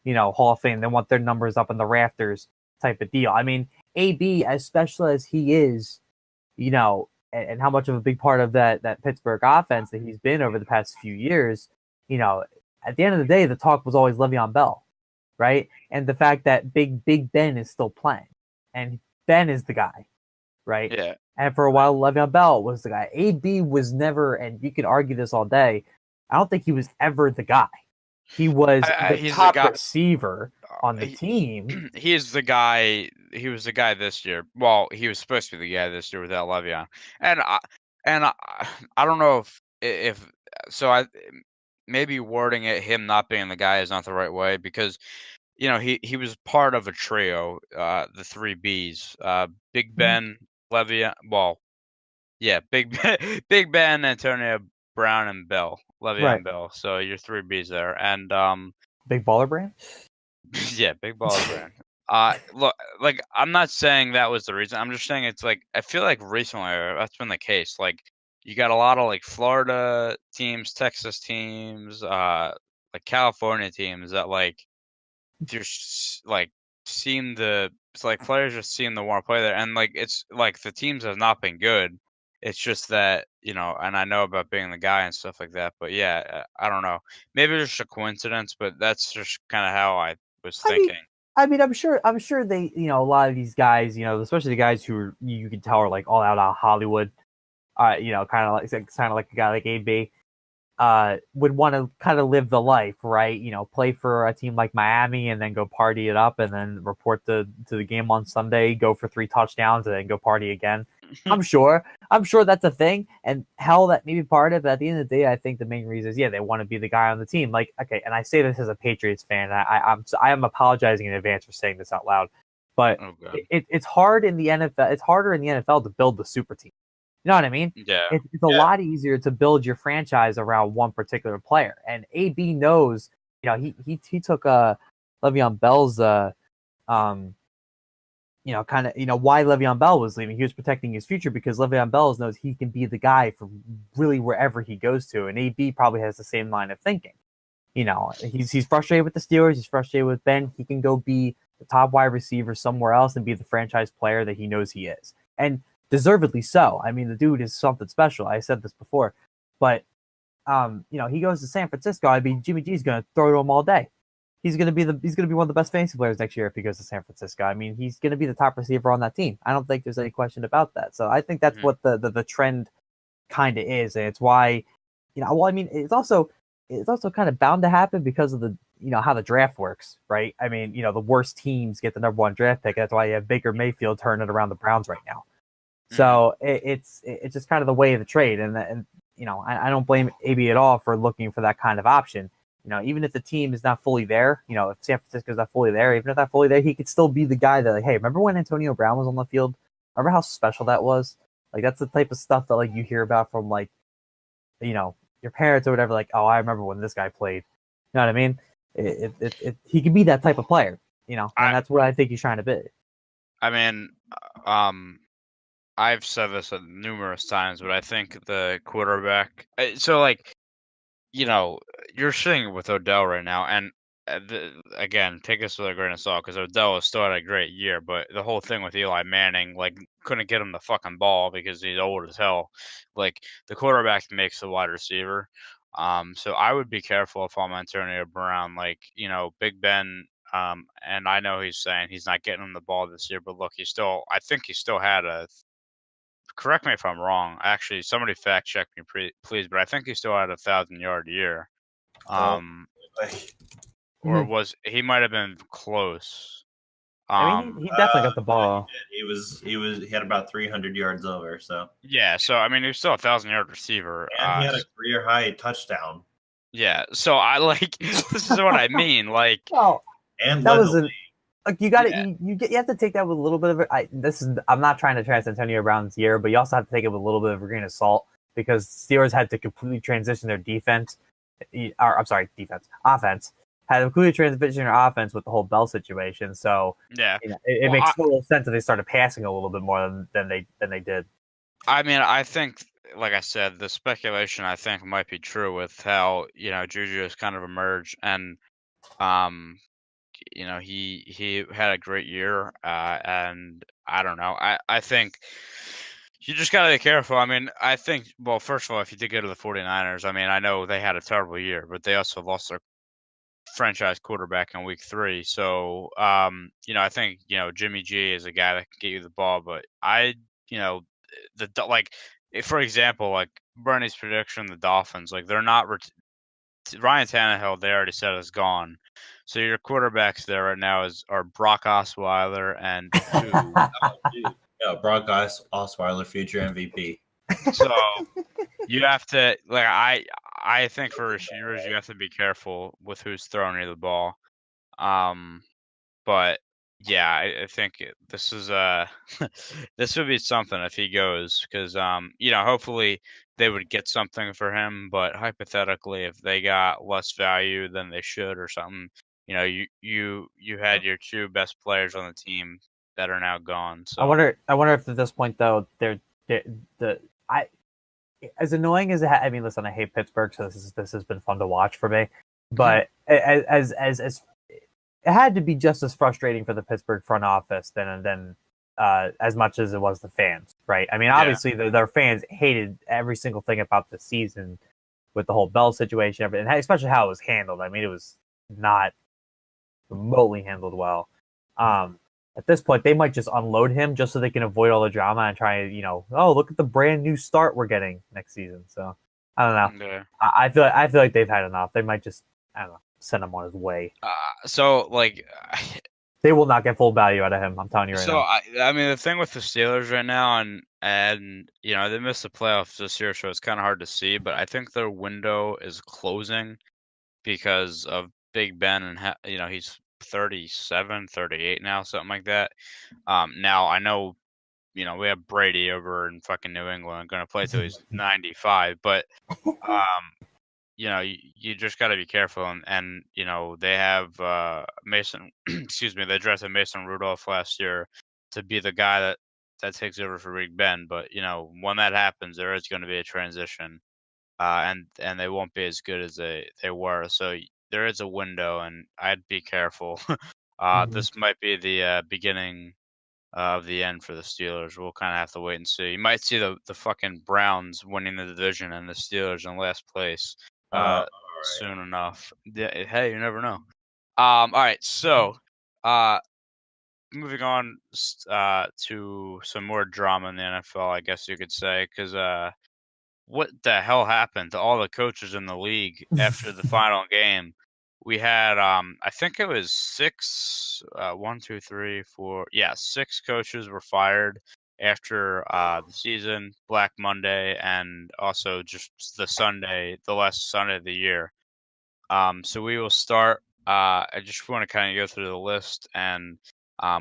Hall of Fame. They want their numbers up in the rafters type of deal. I mean, AB, as special as he is, and how much of a big part of that Pittsburgh offense that he's been over the past few years, at the end of the day, the talk was always Le'Veon Bell, right? And the fact that Big Ben is still playing, and Ben is the guy, right? Yeah. And for a while, Le'Veon Bell was the guy. AB was never, and you can argue this all day, I don't think he was ever the guy. He was the top receiver on the team. He is the guy. He was the guy this year. Well, he was supposed to be the guy this year without Le'Veon. And I don't know if so. Maybe wording it, him not being the guy, is not the right way because he was part of a trio, the 3 Bs, Big Ben, Le'Veon. Well, yeah, Big Ben, Antonio Brown, and Bell, Le'Veon Bell. So your 3 Bs there, and Big Baller Brand. Yeah, Big Baller Brand. Look, like I'm not saying that was the reason. I'm just saying it's like I feel like recently that's been the case. Like you got a lot of like Florida teams, Texas teams, like California teams that like just like it's like players just seem to want to play there, and like it's like the teams have not been good. It's just that and I know about being the guy and stuff like that, but yeah, I don't know. Maybe it's just a coincidence, but that's just kind of how I was thinking. I mean, I'm sure they, a lot of these guys, especially the guys who are, you can tell are like all out Hollywood, kind of like a guy like AB, would want to kind of live the life, right? Play for a team like Miami and then go party it up and then report to the game on Sunday, go for 3 touchdowns and then go party again. I'm sure. I'm sure that's a thing, and hell, that may be part of it. But at the end of the day, I think the main reason is, they want to be the guy on the team. Like, okay, and I say this as a Patriots fan. I am apologizing in advance for saying this out loud, but it's hard in the NFL. It's harder in the NFL to build the super team. You know what I mean? Yeah. It's a lot easier to build your franchise around one particular player. And AB knows, he took Le'Veon Bell's why Le'Veon Bell was leaving. He was protecting his future because Le'Veon Bell knows he can be the guy for really wherever he goes to. And AB probably has the same line of thinking. He's frustrated with the Steelers. He's frustrated with Ben. He can go be the top wide receiver somewhere else and be the franchise player that he knows he is. And deservedly so. I mean, the dude is something special. I said this before. But, he goes to San Francisco. I mean, Jimmy G's going to throw to him all day. He's going to be one of the best fantasy players next year if he goes to San Francisco. I mean, he's going to be the top receiver on that team. I don't think there's any question about that. So I think that's what the trend kind of is. And it's why, it's also kind of bound to happen because of the, how the draft works, right? I mean, the worst teams get the number one draft pick. That's why you have Baker Mayfield turning around the Browns right now. So it's just kind of the way of the trade. And I don't blame AB at all for looking for that kind of option. Even if the team is not fully there, if San Francisco is not fully there, even if not fully there, he could still be the guy that, like, hey, remember when Antonio Brown was on the field? Remember how special that was? Like, that's the type of stuff that, like, you hear about from, like, your parents or whatever. Like, oh, I remember when this guy played. You know what I mean? He could be that type of player, and that's what I think he's trying to be. I mean, I've said this numerous times, but I think the quarterback. So, like, you're seeing with Odell right now, and again, take this with a grain of salt because Odell has still had a great year, but the whole thing with Eli Manning, like, couldn't get him the fucking ball because he's old as hell. Like, the quarterback makes the wide receiver. So I would be careful if I'm Antonio Brown. Like, Big Ben. And I know he's saying he's not getting him the ball this year, but look, I think he still had correct me if I'm wrong. Actually, somebody fact check me, please. But I think he still had 1,000-yard year. Or he might have been close. I mean, he definitely got the ball. He had about 300 yards over. So yeah. So I mean, he was still 1,000-yard receiver. And he had a career high touchdown. Yeah. So I like this is what I mean. Like, and that was you got it. You have to take that with a little bit of I'm not trying to trash Antonio Brown's year, but you also have to take it with a little bit of a grain of salt because Steelers had to completely transition their offense. Had a completely transition their offense with the whole Bell situation. So yeah, it makes total sense that they started passing a little bit more than they did. I mean, I think, like I said, the speculation I think might be true with how Juju has kind of emerged and he had a great year, and I don't know. I think you just got to be careful. I mean, I think, well, first of all, if you did go to the 49ers, I mean, I know they had a terrible year, but they also lost their franchise quarterback in week 3. So, I think, Jimmy G is a guy that can get you the ball, but for example, like Bernie's prediction, the Dolphins, like they're not Ryan Tannehill, they already said is gone. So your quarterbacks there right now are Brock Osweiler and Brock Osweiler, future MVP. So you have to I think for receivers you have to be careful with who's throwing you the ball. But yeah, I think this is this would be something if he goes because hopefully they would get something for him, but hypothetically if they got less value than they should or something, you had your 2 best players on the team that are now gone. So I wonder if at this point though as annoying as I mean, listen, I hate Pittsburgh, so this has been fun to watch for me. But as it had to be just as frustrating for the Pittsburgh front office than as much as it was the fans, right? I mean, obviously their fans hated every single thing about the season with the whole Bell situation, and especially how it was handled. I mean, it was not remotely handled well. At this point, they might just unload him just so they can avoid all the drama and try, look at the brand new start we're getting next season. So I don't know. Yeah. I feel like they've had enough. They might just, I don't know, send him on his way. So like, They will not get full value out of him. I'm telling you right So now. I mean, the thing with the Steelers right now, and you know they missed the playoffs this year, so it's kind of hard to see. But I think their window is closing because of Big Ben, and you know he's 37, 38 now, something like that. Now I know you know we have Brady over in fucking New England, going to play till he's 95, but you know, you just got to be careful. And, you know, they have Mason, excuse me, they drafted Mason Rudolph last year to be the guy that takes over for Big Ben. But, you know, when that happens, there is going to be a transition and they won't be as good as they were. So there is a window, and I'd be careful. This might be the beginning of the end for the Steelers. We'll kind of have to wait and see. You might see the fucking Browns winning the division and the Steelers in last place Right. soon enough. Yeah, hey, you never know. All right, so moving on to some more drama in the NFL, I guess you could say, because what the hell happened to all the coaches in the league after the final game? We had I think it was six, 6 coaches were fired after the season, Black Monday, and also just the last Sunday of the year. So we will start. I just want to kind of go through the list, and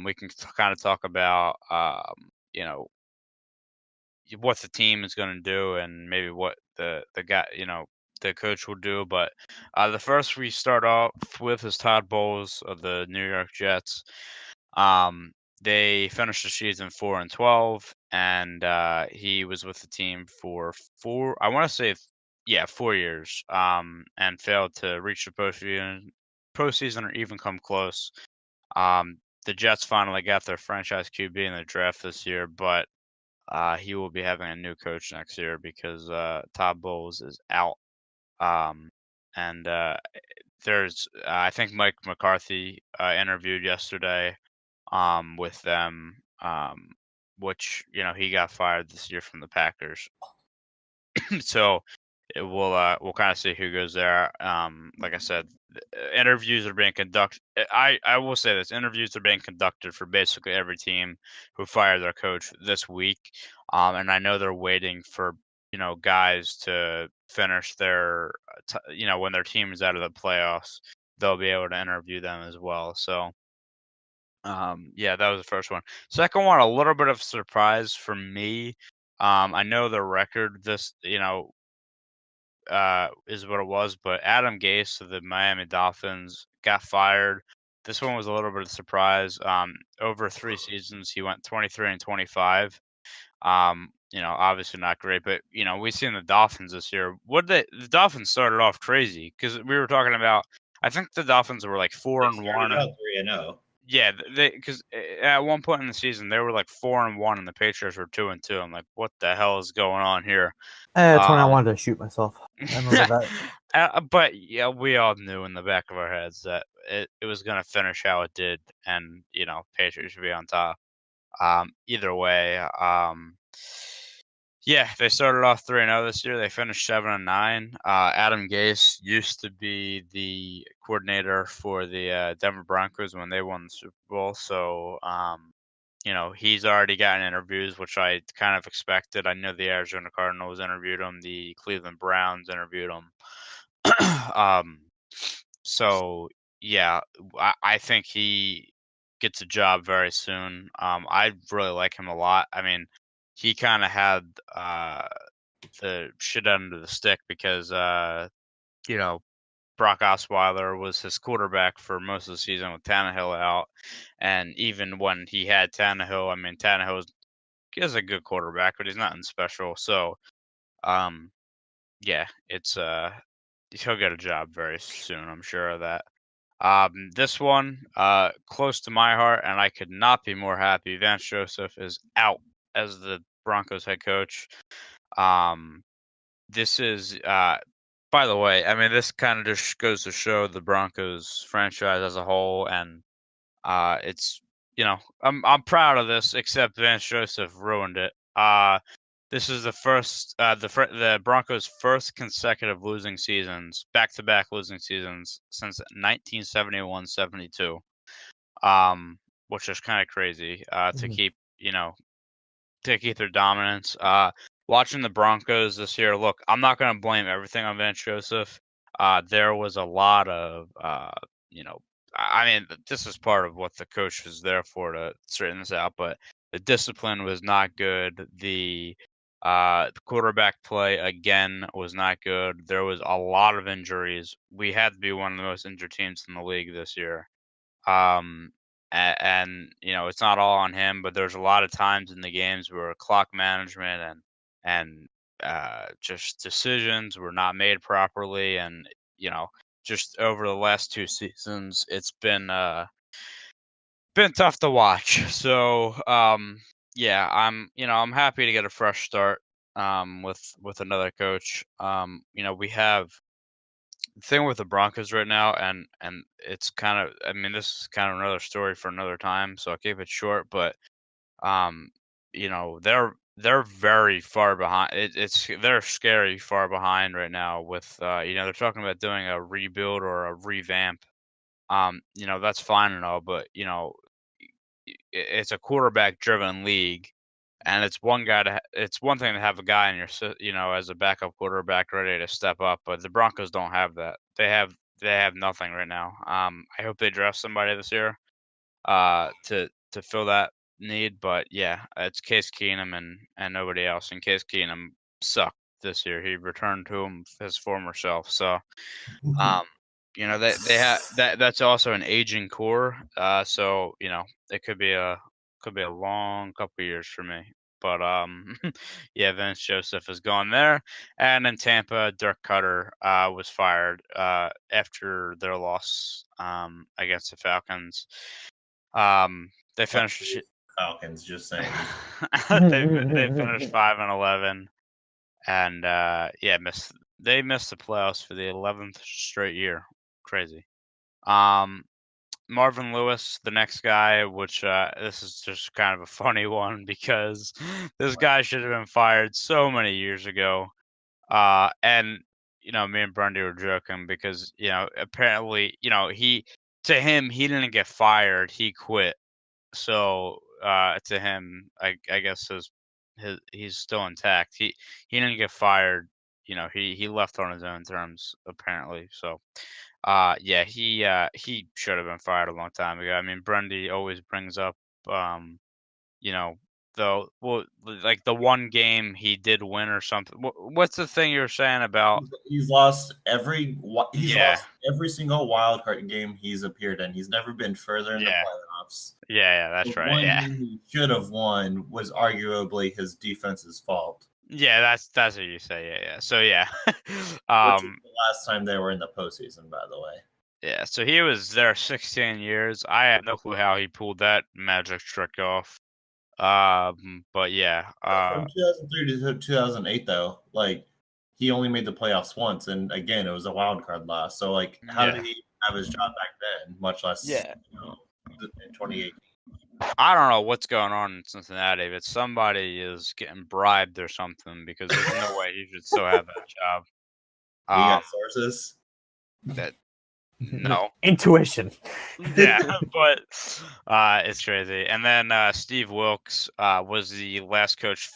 we can kind of talk about you know what the team is going to do and maybe what the guy, you know, the coach will do. But the first we start off with is Todd Bowles of the New York Jets. They finished the season 4-12, and he was with the team for I want to say, 4 years. And failed to reach the postseason or even come close. The Jets finally got their franchise QB in the draft this year, but he will be having a new coach next year because Todd Bowles is out. And there's, I think Mike McCarthy interviewed yesterday with them, which, you know, he got fired this year from the Packers. So we'll kind of see who goes there. Like I said, interviews are being conducted. I will say this: interviews are being conducted for basically every team who fired their coach this week. And I know they're waiting for guys to finish their when their team is out of the playoffs, they'll be able to interview them as well. So. Yeah, that was the first one. Second one, a little bit of surprise for me. I know the record is what it was, but Adam Gase of the Miami Dolphins got fired. This one was a little bit of a surprise. Over 3 seasons, he went 23-25. Obviously not great, but we've seen the Dolphins this year. The Dolphins started off crazy because we were talking about. I think the Dolphins were like 4-1. 3-0. Yeah, because at one point in the season they were like 4-1, and the Patriots were 2-2. I'm like, what the hell is going on here? That's when I wanted to shoot myself. I remember that. But yeah, we all knew in the back of our heads that it was going to finish how it did, and Patriots should be on top. Either way, yeah, they started off 3-0 this year. They finished 7-9. Adam Gase used to be the coordinator for the Denver Broncos when they won the Super Bowl. So, he's already gotten interviews, which I kind of expected. I know the Arizona Cardinals interviewed him. The Cleveland Browns interviewed him. So, yeah, I think he gets a job very soon. I really like him a lot. I mean, he kind of had the shit under the stick because Brock Osweiler was his quarterback for most of the season with Tannehill out, and even when he had Tannehill, I mean Tannehill is a good quarterback, but he's nothing special. So, yeah, it's he'll get a job very soon. I'm sure of that. This one, close to my heart, and I could not be more happy. Vance Joseph is out as the Broncos head coach. This is, by the way, I mean, this kind of just goes to show the Broncos franchise as a whole, and it's, I'm proud of this, except Vance Joseph ruined it. This is the Broncos' first consecutive losing seasons, back-to-back losing seasons since 1971-72. which is kind of crazy to keep their dominance. Watching the Broncos this year, look, I'm not going to blame everything on Vance Joseph. There was a lot of, I mean, this is part of what the coach was there for, to straighten this out, but the discipline was not good. The quarterback play, again, was not good. There was a lot of injuries. We had to be one of the most injured teams in the league this year. And it's not all on him, but there's a lot of times in the games where clock management and just decisions were not made properly, and just over the last 2 seasons, it's been tough to watch. So yeah, I'm happy to get a fresh start with another coach. We have the thing with the Broncos right now, and it's kind of, I mean, this is kind of another story for another time, so I'll keep it short. But um, they're very far behind. They're scary far behind right now. With they're talking about doing a rebuild or a revamp. That's fine and all, but it's a quarterback-driven league. And it's one thing to have a guy in your, as a backup quarterback ready to step up, but the Broncos don't have that. They have nothing right now. I hope they draft somebody this year, to fill that need. But yeah, it's Case Keenum and nobody else. And Case Keenum sucked this year. He returned to his former self. So, they have that's also an aging core. So it could be a long couple years for me. But yeah, Vince Joseph is gone there, and in Tampa, Dirk Cutter was fired after their loss against the Falcons. They finished Falcons, just saying. they finished 5-11, and they missed the playoffs for the 11th straight year. Crazy. Marvin Lewis, the next guy, which this is just kind of a funny one because this guy should have been fired so many years ago. And me and Brendy were joking because apparently he didn't get fired, he quit. So to him, I guess he's still intact. He didn't get fired. He left on his own terms apparently. So yeah, he should have been fired a long time ago. I mean, Brendy always brings up, you know, like the one game he did win or something. What's the thing you were saying about? He's lost every single wild card game he's appeared in. He's never been further in the playoffs. Yeah, that's right. One Yeah, game he should have won was arguably his defense's fault. Yeah, that's what you say. Yeah. So yeah, Which is the last time they were in the postseason, by the way. Yeah, so he was there 16 years. I have no clue how he pulled that magic trick off. But yeah. From 2003 to 2008, though, like he only made the playoffs once, and again, it was a wild card loss. So, like, how did he have his job back then? Much less, in 2018. I don't know what's going on in Cincinnati, but somebody is getting bribed or something because there's no way he should still have that job. You got sources? No. Intuition. Yeah, but it's crazy. And then Steve Wilkes was the last coach.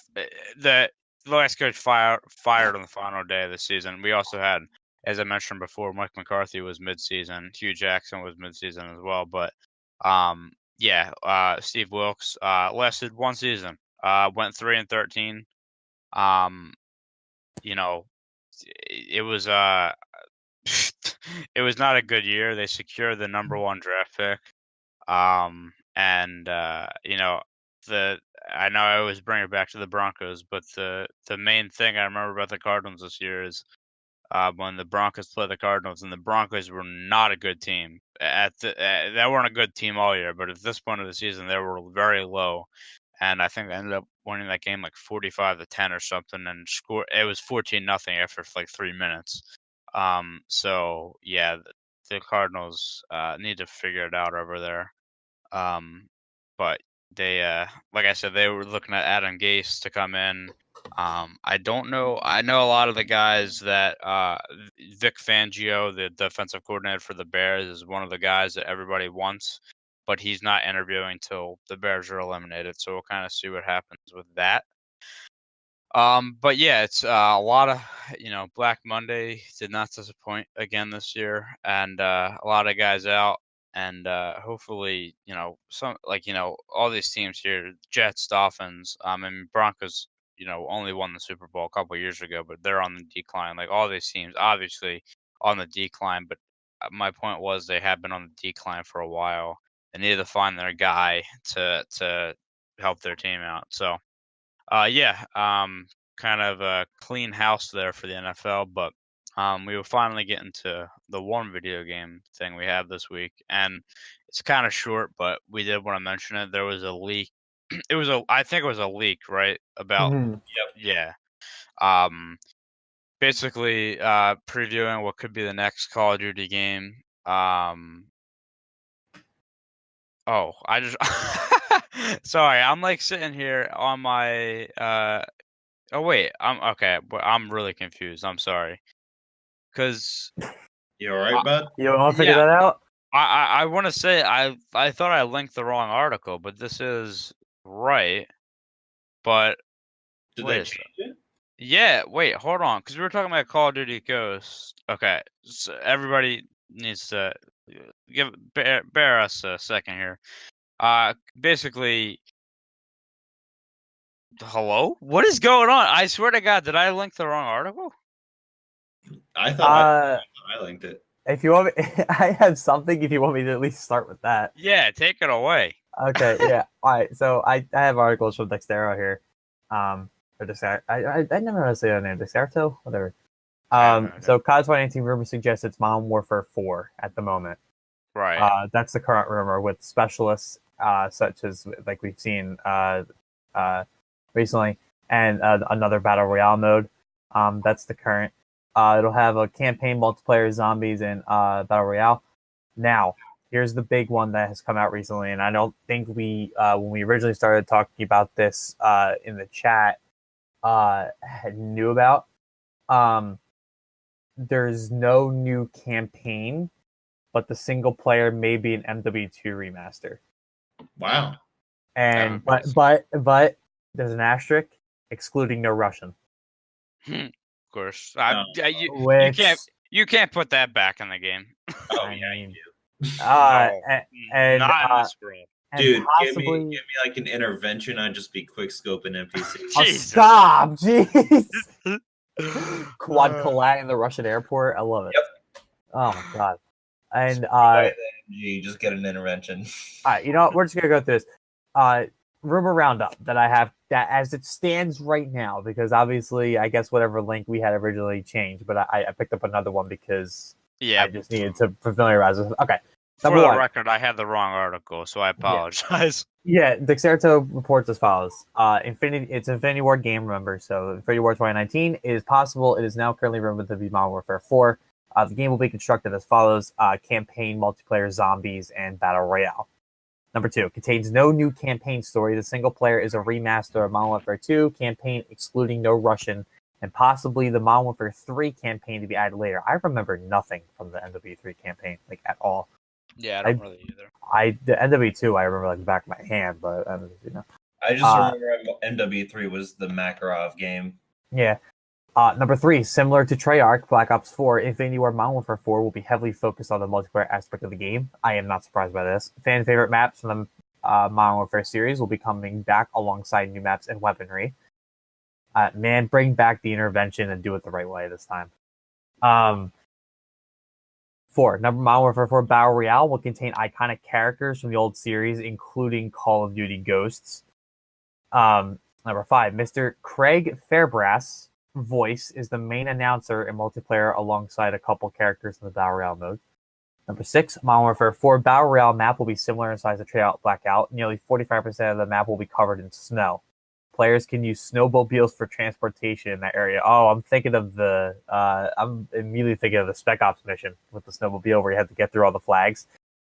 The last coach fired on the final day of the season. We also had, as I mentioned before, Mike McCarthy was midseason. Hugh Jackson was midseason as well. But Steve Wilkes lasted one season. Went 3-13. It was it was not a good year. They secured the number 1 draft pick. I know I always bring it back to the Broncos, but the main thing I remember about the Cardinals this year is when the Broncos played the Cardinals, and the Broncos were not a good team. They weren't a good team all year, but at this point of the season, they were very low. And I think they ended up winning that game like 45-10 or something, and it was 14-0 after like 3 minutes. So yeah, the Cardinals need to figure it out over there. But they, like I said, they were looking at Adam Gase to come in. I don't know. I know a lot of the guys that Vic Fangio, the defensive coordinator for the Bears, is one of the guys that everybody wants. but he's not interviewing till the Bears are eliminated. So we'll kind of see what happens with that. But yeah, it's a lot of, Black Monday did not disappoint again this year, and a lot of guys out, and hopefully, some all these teams here, Jets, Dolphins, and Broncos, only won the Super Bowl a couple years ago, but they're on the decline. Like all these teams, obviously on the decline, but my point was they have been on the decline for a while. They need to find their guy to help their team out. So. Kind of a clean house there for the NFL, but we will finally get into the one video game thing we have this week, and it's kind of short, but we did want to mention it. There was a leak. I think it was a leak, right? About, yeah. Basically, previewing what could be the next Call of Duty game. Oh, I just sorry, I'm like sitting here on my oh wait, I'm really confused. I'm sorry. Cuz You all right, bud? You want to figure that out? I want to say I thought I linked the wrong article, but this is right. But did they change it? Yeah, wait, hold on, cuz we were talking about Call of Duty Ghosts. Okay, so everybody needs to bear us a second here. Basically, hello? What is going on? I swear to God, did I link the wrong article? I thought I linked it. If you want me, I have something. If you want me to at least start with that. Yeah, take it away. Okay, yeah. All right. So I have articles from Dexterra here. Or Dexterra. I never know how to say that name. Dexerto, whatever. So COD 2019 rumor suggests it's Modern Warfare 4 at the moment. Right. That's the current rumor with specialists such as like we've seen recently, and another battle royale mode. That's the current. It'll have a campaign, multiplayer, zombies, and battle royale. Now, here's the big one that has come out recently, and I don't think we, when we originally started talking about this in the chat, knew about. There's no new campaign, but the single player may be an MW2 remaster. Wow. And but there's an asterisk excluding no Russian. Of course, you can't put that back in the game. Oh yeah, you do. And not in this world. Dude, possibly... give me like an intervention. I'd just be quick scoping NPCs. Oh, stop, jeez. Quad collat in the Russian airport. I love it. Yep. Oh my god. And you just get an intervention. All right, you know what? We're just gonna go through this. Rumor roundup that I have that as it stands right now, because obviously I guess whatever link we had originally changed, but I picked up another one because I just needed to familiarize with. Okay. For the record, I had the wrong article, so I apologize. Yeah, Dexerto reports as follows. It's an Infinity Ward game, remember, so Infinity Ward 2019 is possible. It is now currently rumored to be Modern Warfare 4. The game will be constructed as follows: campaign, multiplayer, zombies, and battle royale. Number 2, contains no new campaign story. The single player is a remaster of Modern Warfare 2 campaign, excluding no Russian, and possibly the Modern Warfare 3 campaign to be added later. I remember nothing from the NW3 campaign, like at all. Yeah, I don't really either. The NW2 I remember like the back of my hand, but I just remember NW3 was the Makarov game. Yeah. Number 3, similar to Treyarch, Black Ops 4, Infinity Ward Modern Warfare 4 will be heavily focused on the multiplayer aspect of the game. I am not surprised by this. Fan favorite maps from the Modern Warfare series will be coming back alongside new maps and weaponry. Bring back the intervention and do it the right way this time. 4, Modern Warfare 4 Battle Royale will contain iconic characters from the old series, including Call of Duty Ghosts. Number 5, Mr. Craig Fairbrass voice is the main announcer in multiplayer alongside a couple characters in the Battle Royale mode. Number 6, Modern Warfare 4 Battle Royale map will be similar in size to Treyarch Blackout. Nearly 45% of the map will be covered in snow. Players can use snowmobiles for transportation in that area. Oh, I'm immediately thinking of the Spec Ops mission with the snowmobile where you had to get through all the flags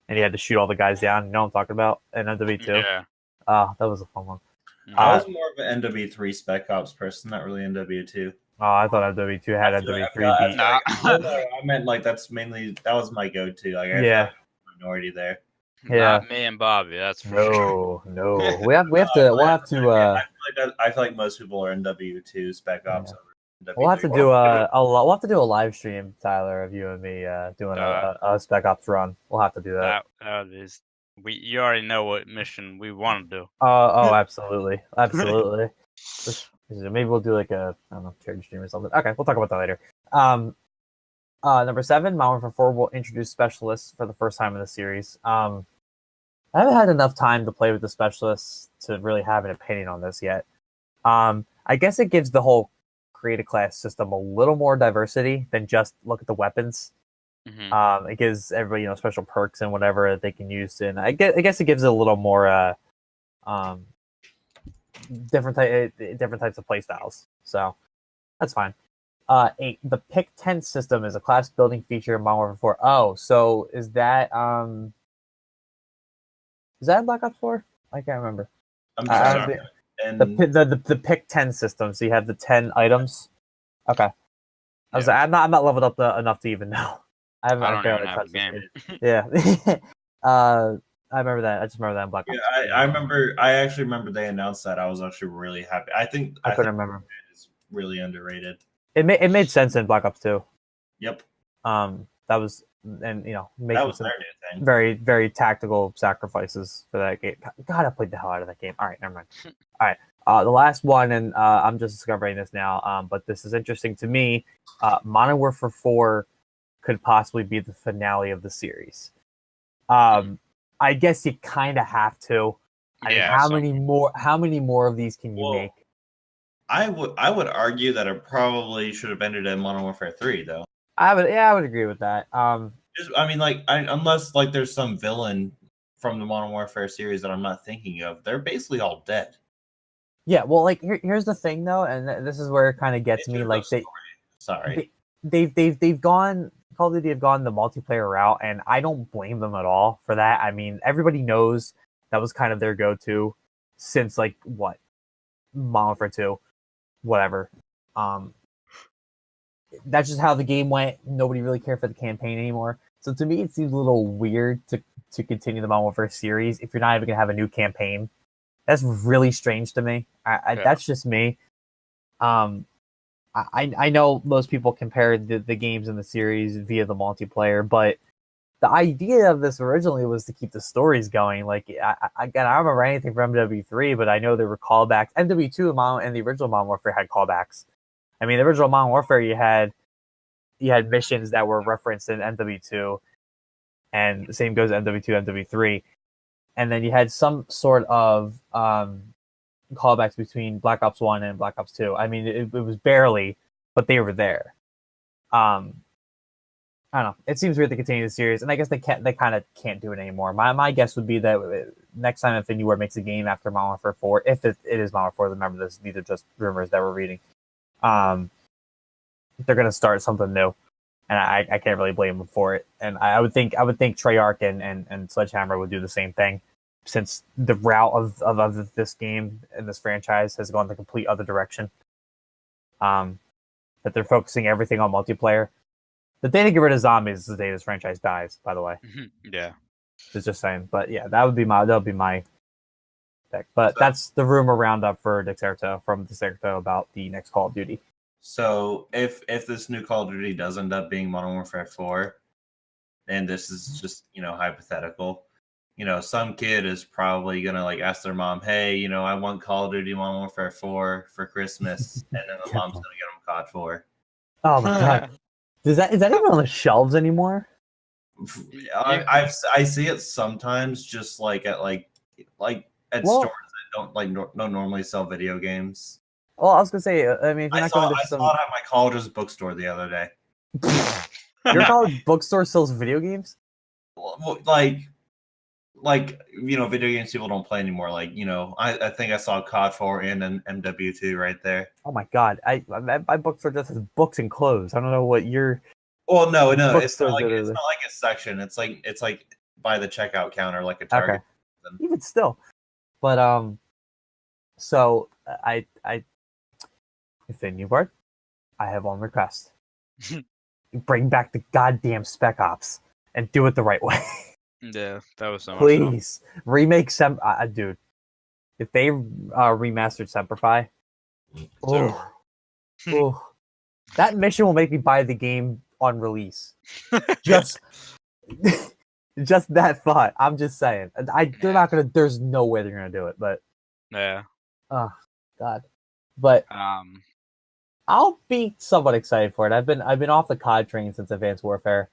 and you had to shoot all the guys down. You know what I'm talking about? In NW2. Yeah. That was a fun one. I was more of an NW3 Spec Ops person, not really NW2. Oh, I thought NW2 had NW3 beat. I meant like that was my go-to. Like, I yeah. minority there. Yeah. Not me and Bobby. That's for sure. No. We have to. We'll have to. I feel like most people are NW2 Spec Ops over NW3. We'll have to do we'll have to do a live stream, Tyler, of you and me doing a Spec Ops run. We'll have to do that. That is. You already know what mission we want to do. Oh, absolutely. Maybe we'll do like a charity stream or something. Okay, we'll talk about that later. Number 7, Modern Warfare 4 will introduce specialists for the first time in the series. I haven't had enough time to play with the specialists to really have an opinion on this yet. I guess it gives the whole create a class system a little more diversity than just look at the weapons. Mm-hmm. It gives everybody special perks and whatever that they can use, and I guess it gives it a little more different types of play styles. So that's fine. 8. The Pick 10 system is a class building feature in Modern Warfare 4. Oh, so is that in Black Ops 4? I can't remember. I'm sorry. The Pick 10 system. So you have the 10 items. Okay. I'm not leveled up enough to even know. I don't even have the game. Yeah. I remember that. I just remember that in Black Ops. Yeah, I actually remember they announced that. I was actually really happy. I couldn't remember. It's really underrated. It made sense in Black Ops 2. Yep. That was making that was some very, very tactical sacrifices for that game. God, I played the hell out of that game. All right, never mind. All right. The last one, and I'm just discovering this now, but this is interesting to me. Modern Warfare 4 could possibly be the finale of the series. I guess you kind of have to. How many more of these can you make? I would argue that it probably should have ended in Modern Warfare 3, though. I would agree with that. Unless there's some villain from the Modern Warfare series that I'm not thinking of, they're basically all dead. Yeah, well, here's the thing though, and this is where it kind of gets me. They've gone. Call of Duty have gone the multiplayer route, and I don't blame them at all for that. I mean, everybody knows that was kind of their go-to since Modern Warfare 2, whatever. That's just how the game went. Nobody really cared for the campaign anymore. So to me, it seems a little weird to continue the Modern Warfare series if you're not even gonna have a new campaign. That's really strange to me. That's just me. I know most people compare the games in the series via the multiplayer, but the idea of this originally was to keep the stories going. I don't remember anything from MW3, but I know there were callbacks. MW2 and the original Modern Warfare had callbacks. I mean, the original Modern Warfare, you had missions that were referenced in MW2, and the same goes to MW2, MW3. And then you had some sort of callbacks between Black Ops 1 and Black Ops 2. I mean, it was barely, but they were there. I don't know. It seems weird to continue the series, and I guess they kind of can't do it anymore. My guess would be that next time Infinity Ward makes a game after Modern Warfare 4, if it is Modern Warfare 4, remember these are just rumors that we're reading. They're gonna start something new, and I can't really blame them for it. And I would think Treyarch and Sledgehammer would do the same thing, since the route of this game and this franchise has gone the complete other direction. That they're focusing everything on multiplayer. The day to get rid of zombies is the day this franchise dies, by the way. Yeah. Just saying. But yeah, that would be my pick. But that's the rumor roundup for Dexerto from Dexerto about the next Call of Duty. So if this new Call of Duty does end up being Modern Warfare 4, and this is just, hypothetical, some kid is probably gonna ask their mom, hey, I want Call of Duty Modern Warfare 4 for Christmas, and then the mom's gonna get them COD 4. Oh my god. Is that even on the shelves anymore? I see it sometimes, just at stores that don't normally sell video games. Well, I was gonna say, I mean, if you're I saw it at my college's bookstore the other day. Your college bookstore sells video games? Video games people don't play anymore. I think I saw COD 4 and an MW2 right there. Oh my god! My bookstore just has books and clothes. I don't know what your. Well, no, it's not like a section. It's like by the checkout counter, like a Target. Okay. Even still, but so I Infinity Ward, I have one request. Bring back the goddamn Spec Ops and do it the right way. Yeah, that was so much fun. Please remake dude. If they remastered Semperfi, that mission will make me buy the game on release. Just that thought. I'm just saying. They're not gonna. There's no way they're gonna do it. But yeah. Oh God. But I'll be somewhat excited for it. I've been off the COD train since Advanced Warfare.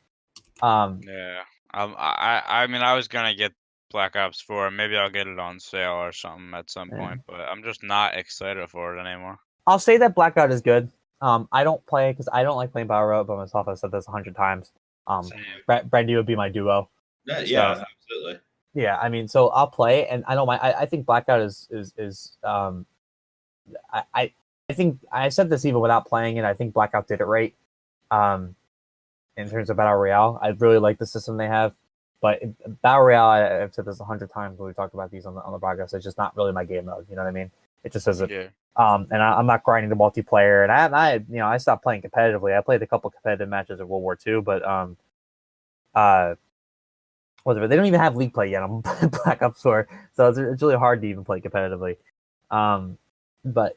Yeah. I mean, I was gonna get Black Ops 4. Maybe I'll get it on sale or something at some point, but I'm just not excited for it anymore. I'll say that Blackout is good. I don't play it because I don't like playing Battle Royale by myself. I've said this 100 times. Brendy would be my duo. Yeah, absolutely. Yeah, I mean, so I'll play, and I don't mind. I think Blackout is I think I said this even without playing it. I think Blackout did it right. In terms of Battle Royale, I really like the system they have. But Battle Royale, I've said this 100 times when we talked about these on the podcast. It's just not really my game mode. You know what I mean? It just doesn't. Yeah. And I'm not grinding the multiplayer. And I stopped playing competitively. I played a couple competitive matches of World War II, but whatever. They don't even have league play yet on Black Ops 4, so it's really hard to even play competitively. But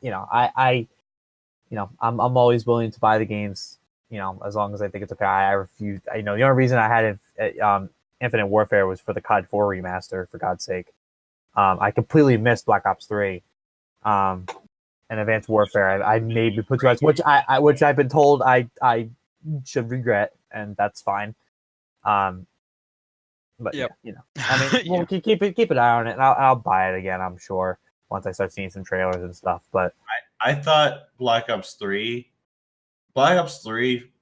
I'm always willing to buy the games, as long as I think it's okay. I refuse. The only reason I had Infinite Warfare was for the COD 4 remaster. For God's sake, I completely missed Black Ops 3. And Advanced Warfare, I maybe put to which I've been told I should regret, and that's fine. But yep. We'll keep an eye on it, and I'll buy it again, I'm sure, once I start seeing some trailers and stuff. But I thought Black Ops 3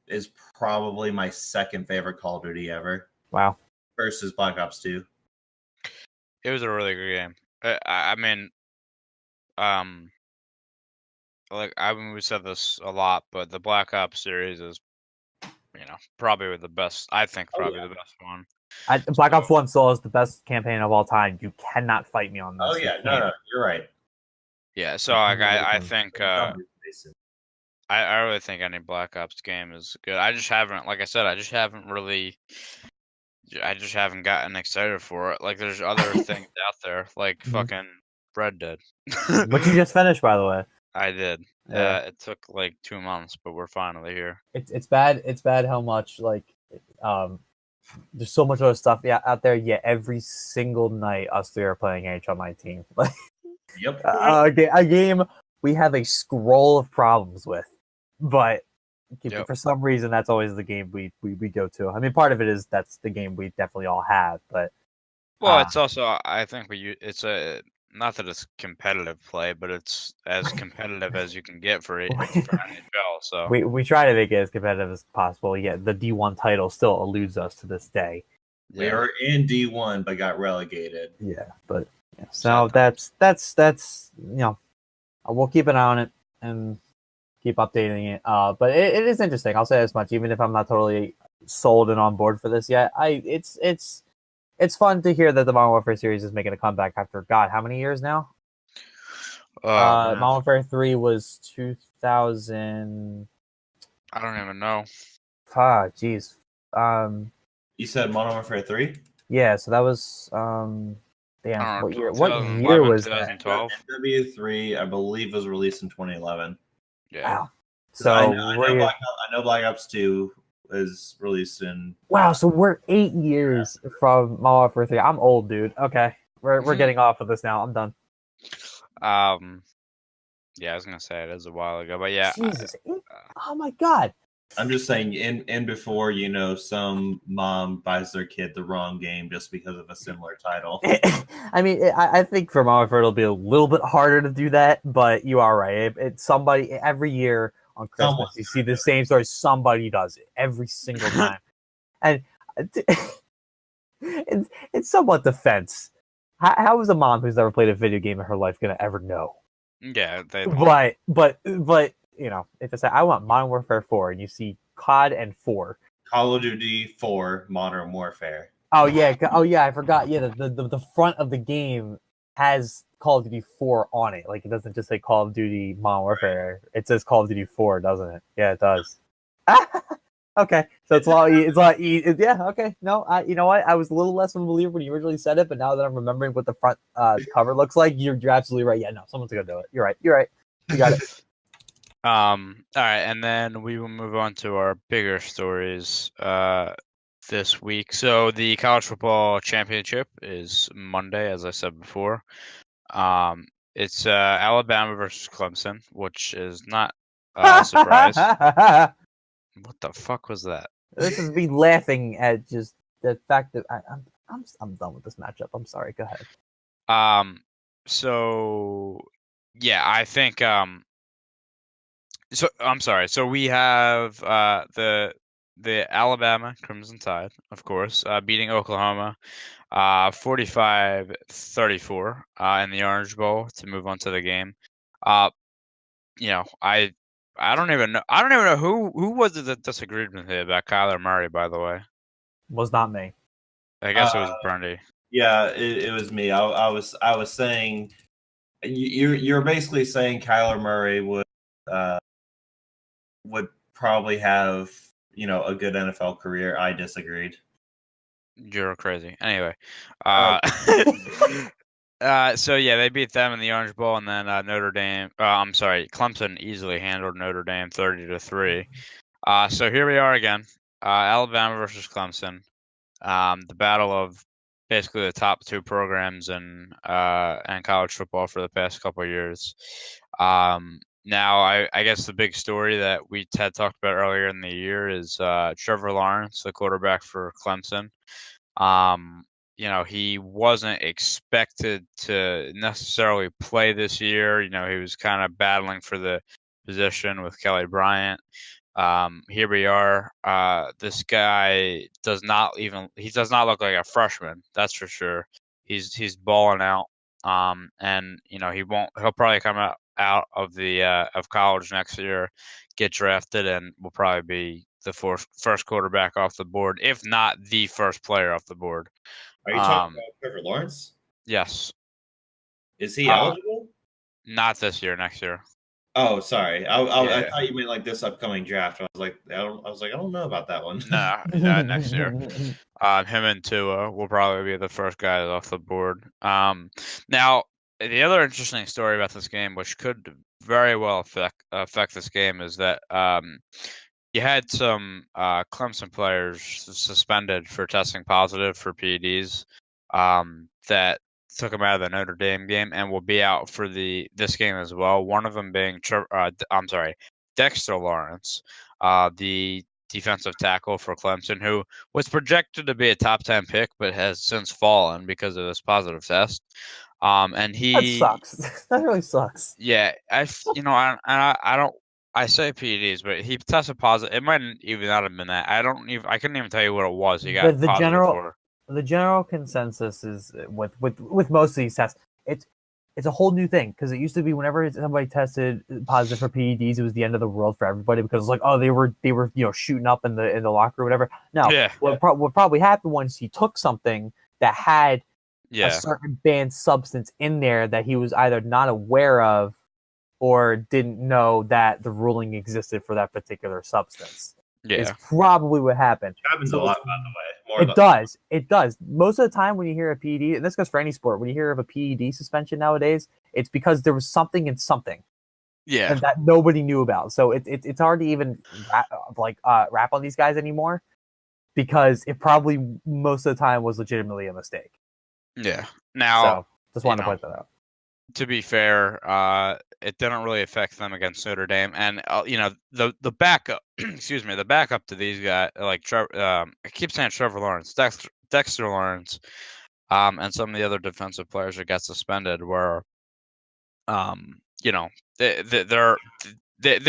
is probably my second favorite Call of Duty ever. Wow. Versus Black Ops 2. It was a really good game. I mean, we said this a lot, but the Black Ops series is, probably the best. I think probably the best one. Black Ops 1 still is the best campaign of all time. You cannot fight me on this. Oh yeah, no, you're right. Yeah, so I think I really think any Black Ops game is good. I just haven't, like I said, I just haven't gotten excited for it. Like, there's other things out there, like fucking Red Dead. Which you just finished, by the way. I did. Yeah. It took like 2 months, but we're finally here. It's bad. It's bad how much there's so much other stuff out there. Yet every single night, us three are playing HL19. Yep. A game we have a scroll of problems with, but for some reason that's always the game we go to. I mean, part of it is that's the game we definitely all have, but it's also, I think it's a, not that it's competitive play, but it's as competitive as you can get for NHL. So we try to make it as competitive as possible. Yet the D1 title still eludes us to this day. We are in D1 but got relegated. Yeah, but so that's we'll keep an eye on it and keep updating it. But it is interesting. I'll say as much, even if I'm not totally sold and on board for this yet. It's fun to hear that the Modern Warfare series is making a comeback after God, how many years now? Modern Warfare 3 was 2000. I don't even know. Jeez. You said Modern Warfare 3? Yeah, so that was damn. What year was that? 2012. MW3, I believe, was released in 2011. Yeah. Wow. So I know Black Ops 2 was released in. Wow, so we're 8 years from Modern Warfare 3. I'm old, dude. Okay, we're getting off of this now. I'm done. Yeah, I was gonna say it is a while ago, but yeah. Jesus. Oh my God. I'm just saying, in before, some mom buys their kid the wrong game just because of a similar title. I mean, I think for Modern Warfare it'll be a little bit harder to do that, but you are right. It's somebody every year on Christmas you see the same story. Somebody does it every single time, and it's somewhat defense. How is a mom who's never played a video game in her life gonna ever know? Yeah, but if it's I want Modern Warfare 4 and you see COD and 4, Call of Duty 4 Modern Warfare. Oh yeah, I forgot. Yeah, the front of the game has Call of Duty 4 on it. Like, it doesn't just say Call of Duty Modern Warfare. It says Call of Duty 4, doesn't it? Yeah, it does. Okay, so it's a lot. Yeah. Okay. No, you know what? I was a little less of a believer when you originally said it, but now that I'm remembering what the front cover looks like, you're absolutely right. Yeah. No, someone's gonna do it. You're right. You got it. All right, and then we will move on to our bigger stories this week. So the college football championship is Monday, as I said before. It's Alabama versus Clemson, which is not a surprise. What the fuck was that? This is me laughing at just the fact that I'm done with this matchup. I'm sorry. Go ahead. So yeah, I think so I'm sorry. So we have the Alabama Crimson Tide, of course, beating Oklahoma 45-34 in the Orange Bowl to move on to the game. You know, I don't even know who was it that disagreed with me about Kyler Murray, by the way. Was not me. I guess it was Brendy. Yeah, it was me. I was saying you're basically saying Kyler Murray would probably have, a good NFL career. I disagreed. You're crazy. Anyway, Okay. so yeah, they beat them in the Orange Bowl, and then Notre Dame. I'm sorry, Clemson easily handled Notre Dame 30-3. So here we are again, Alabama versus Clemson. The battle of basically the top two programs in college football for the past couple of years. Now, I guess the big story that we had talked about earlier in the year is Trevor Lawrence, the quarterback for Clemson. He wasn't expected to necessarily play this year. He was kind of battling for the position with Kelly Bryant. Here we are. This guy does not look like a freshman. That's for sure. He's balling out. And he'll probably come out of the of college next year, get drafted, and will probably be the first quarterback off the board, if not the first player off the board. Are you talking about Trevor Lawrence? Yes. Is he eligible? Not this year, next year. Oh, sorry. I thought you meant like this upcoming draft. I don't know about that one. No, next year. Him and Tua will probably be the first guys off the board. Now, the other interesting story about this game, which could very well affect this game, is that you had some Clemson players suspended for testing positive for PEDs that took them out of the Notre Dame game and will be out for this game as well. One of them being Dexter Lawrence, the defensive tackle for Clemson, who was projected to be a top 10 pick but has since fallen because of this positive test. And he that sucks. That really sucks. Yeah, I don't. I say PEDs, but he tested positive. It might even not have been that. I couldn't even tell you what it was. He got the positive for. The general consensus is with most of these tests, it's a whole new thing, because it used to be whenever somebody tested positive for PEDs, it was the end of the world for everybody, because it's like, oh, they were shooting up in the locker room, whatever. No, yeah. What probably happened once he took something that had a certain banned substance in there that he was either not aware of or didn't know that the ruling existed for that particular substance. Yeah, is probably what happened. It happens a lot, by the way. It does. Most of the time when you hear a PED, and this goes for any sport, when you hear of a PED suspension nowadays, it's because there was something in something. Yeah. And that nobody knew about. So it's hard to even rap on these guys anymore, because it probably most of the time was legitimately a mistake. Yeah. Now, just wanted to point that out. To be fair, it didn't really affect them against Notre Dame, and the backup, the backup to these guys, like I keep saying Trevor Lawrence, Dexter Lawrence, and some of the other defensive players that got suspended were, they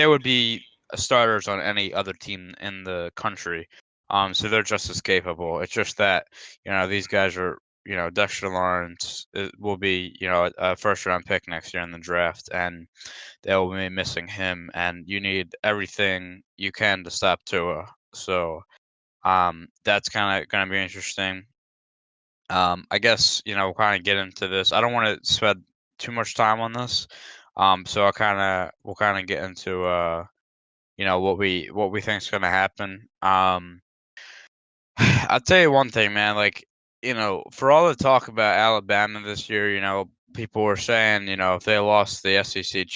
would be starters on any other team in the country, so they're just as capable. It's just that these guys are. Dexter Lawrence will be, a first-round pick next year in the draft, and they'll be missing him. And you need everything you can to stop Tua. So, that's kind of going to be interesting. I guess we'll kind of get into this. I don't want to spend too much time on this. So we'll kind of get into what we think is going to happen. I'll tell you one thing, man. Like, for all the talk about Alabama this year, people were saying, if they lost the SEC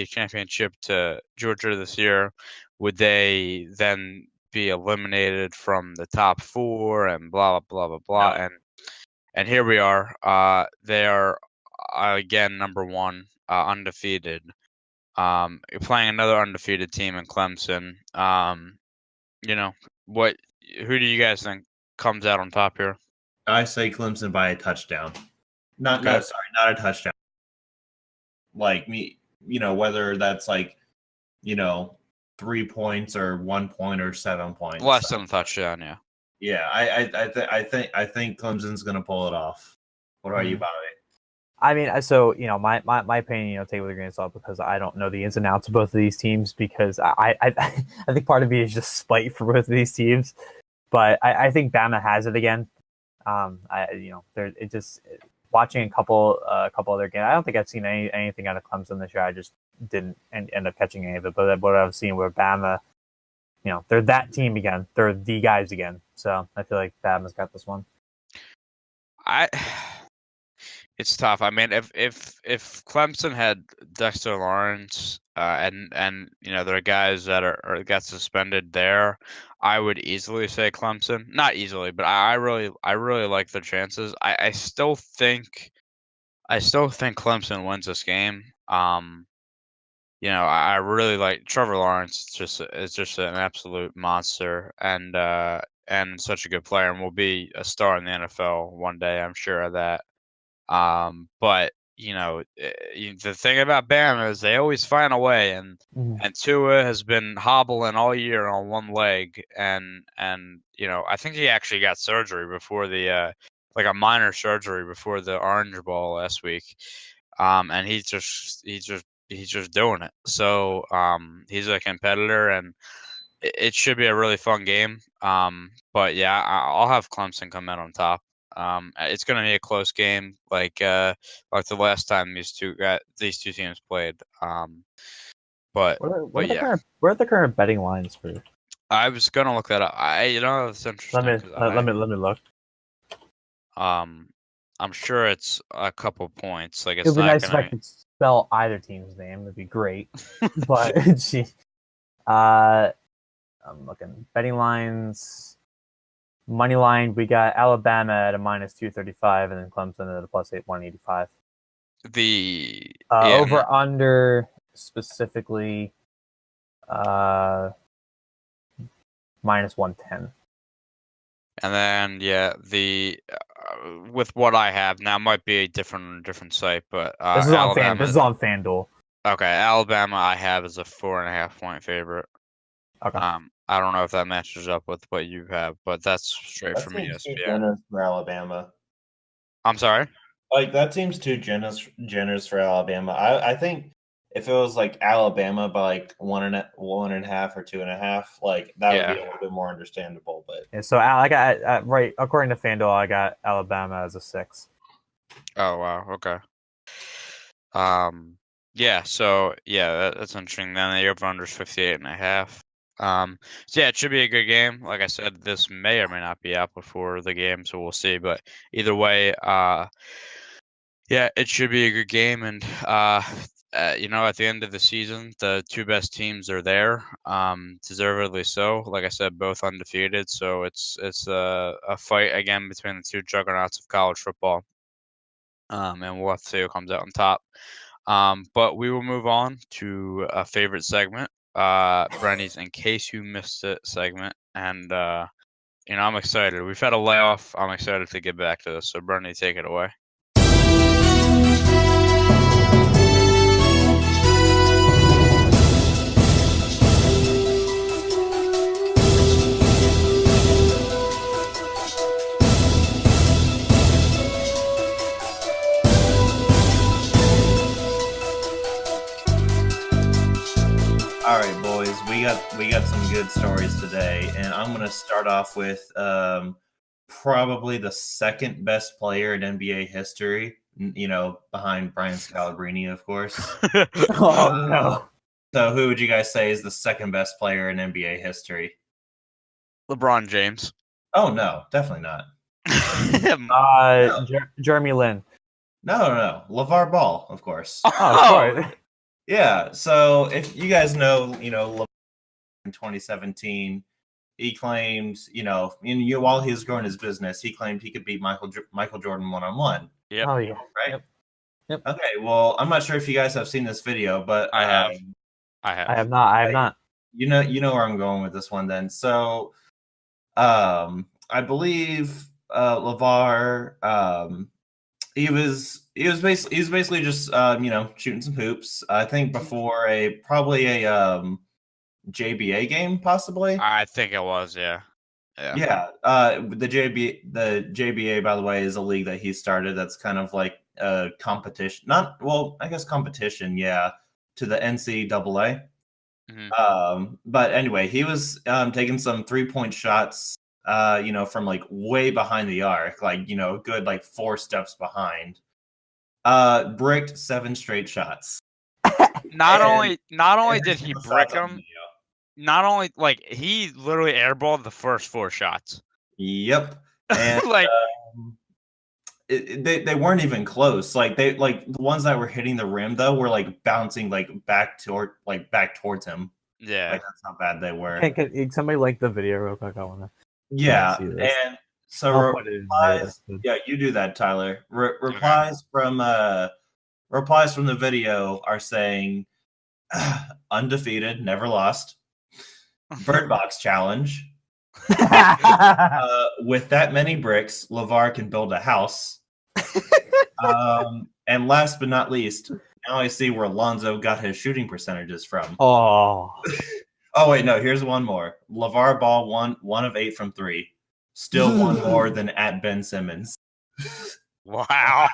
championship to Georgia this year, would they then be eliminated from the top 4 and blah blah blah blah blah. No. And here we are. They are again number 1, undefeated. Playing another undefeated team in Clemson. Who do you guys think comes out on top here? I say Clemson by a touchdown. Not a touchdown. Like me, whether that's 3 points or 1 point or 7 points. Less than a touchdown, yeah. Yeah, I think Clemson's gonna pull it off. What about you, Bobby? I mean, so my opinion, take it with a grain of salt because I don't know the ins and outs of both of these teams because I think part of me is just spite for both of these teams, but I think Bama has it again. Watching a couple other games. I don't think I've seen anything out of Clemson this year. I just didn't end up catching any of it. But what I've seen where Bama, they're that team again. They're the guys again. So I feel like Bama's got this one. It's tough. I mean, if Clemson had Dexter Lawrence and there are guys that are got suspended there, I would easily say Clemson. Not easily, but I really like their chances. I still think Clemson wins this game. I really like Trevor Lawrence. Is just an absolute monster and such a good player, and will be a star in the NFL one day. I'm sure of that. But the thing about Bama is they always find a way, and Tua has been hobbling all year on one leg, and I think he actually got surgery before the a minor surgery before the Orange Bowl last week, and he's just doing it. So he's a competitor, and it should be a really fun game. But yeah, I'll have Clemson come out on top. It's going to be a close game, like the last time these two teams played. But where are the current betting lines for? I was going to look that up. It's interesting. Let me look. I'm sure it's a couple points. Like it'd be nice if I could spell either team's name. It'd be great. But I'm looking betting lines. Money line, we got Alabama at a -235, and then Clemson at a +185. The over under specifically -110. And then the with what I have now might be a different site, but this is on FanDuel. Okay, Alabama I have as a 4.5 point favorite. Okay. I don't know if that matches up with what you have, but that's straight from ESPN. Generous for Alabama. I'm sorry? That seems too generous for Alabama. I think if it was Alabama by 1.5 or 2.5, that would be a little bit more understandable. But yeah, so I got right according to FanDuel, I got Alabama as a 6. Oh wow, okay. Yeah, so that's interesting. Then the over/under is 58.5. So yeah, it should be a good game. Like I said, this may or may not be out before the game, so we'll see. But either way, it should be a good game. And at the end of the season, the two best teams are there, deservedly so. Like I said, both undefeated, so it's a fight again between the two juggernauts of college football. And we'll have to see who comes out on top. But we will move on to a favorite segment. Brendy's In Case You Missed It segment, and I'm excited. We've had a layoff. I'm excited to get back to this. So, Brendy, take it away. All right, boys, we got some good stories today, and I'm going to start off with probably the second best player in NBA history. Behind Brian Scalabrine, of course. Oh no! So who would you guys say is the second best player in NBA history? LeBron James. Oh no, definitely not. Jeremy Lin. No. LeVar Ball, of course. Oh, of course. Yeah. So if you guys know, LeVar in 2017, he claimed, while he was growing his business, he claimed he could beat Michael Jordan one-on-one. Yep. Oh yeah. Right. Yep. Okay. Well, I'm not sure if you guys have seen this video, but I have. I have not. You know where I'm going with this one. Then, so, I believe LeVar, he was basically just shooting some hoops. I think before probably a JBA game, possibly. I think it was, yeah. Yeah. The JBA, by the way, is a league that he started. That's kind of like a competition. I guess competition, yeah, to the NCAA. Mm-hmm. But anyway, he was taking some 3-point shots, from like way behind the arc, like good like 4 steps behind. Bricked 7 straight shots. Not only did he brick them, not only like he literally airballed the first 4 shots. Yep. And like they weren't even close. Like the ones that were hitting the rim though were like bouncing like back towards him. Yeah. Like that's how bad they were. Can somebody link the video real quick? I wanna Yeah. see this. And so replies, yeah, you do that, Tyler. Replies from the video are saying undefeated, never lost. Bird Box challenge. With that many bricks, LeVar can build a house. And last but not least, now I see where Lonzo got his shooting percentages from. Oh. Oh wait, no. Here's one more. LeVar Ball 1 of 8 from 3. Still one more than at Ben Simmons. Wow.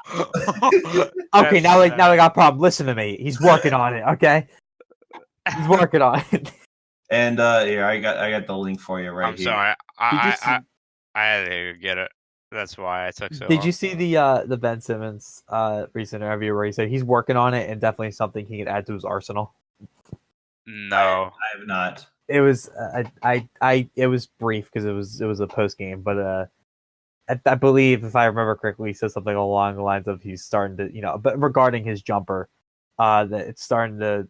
Okay, now I got a problem. Listen to me. He's working on it. Okay, he's working on it. And here I got the link for you right I'm here. sorry. I had to get it. That's why I took so long. Did you see the Ben Simmons recent interview where he said he's working on it and definitely something he can add to his arsenal? No, I have not. It was it was brief because it was a post game, but I believe if I remember correctly, he said something along the lines of he's starting to but regarding his jumper, that it's starting to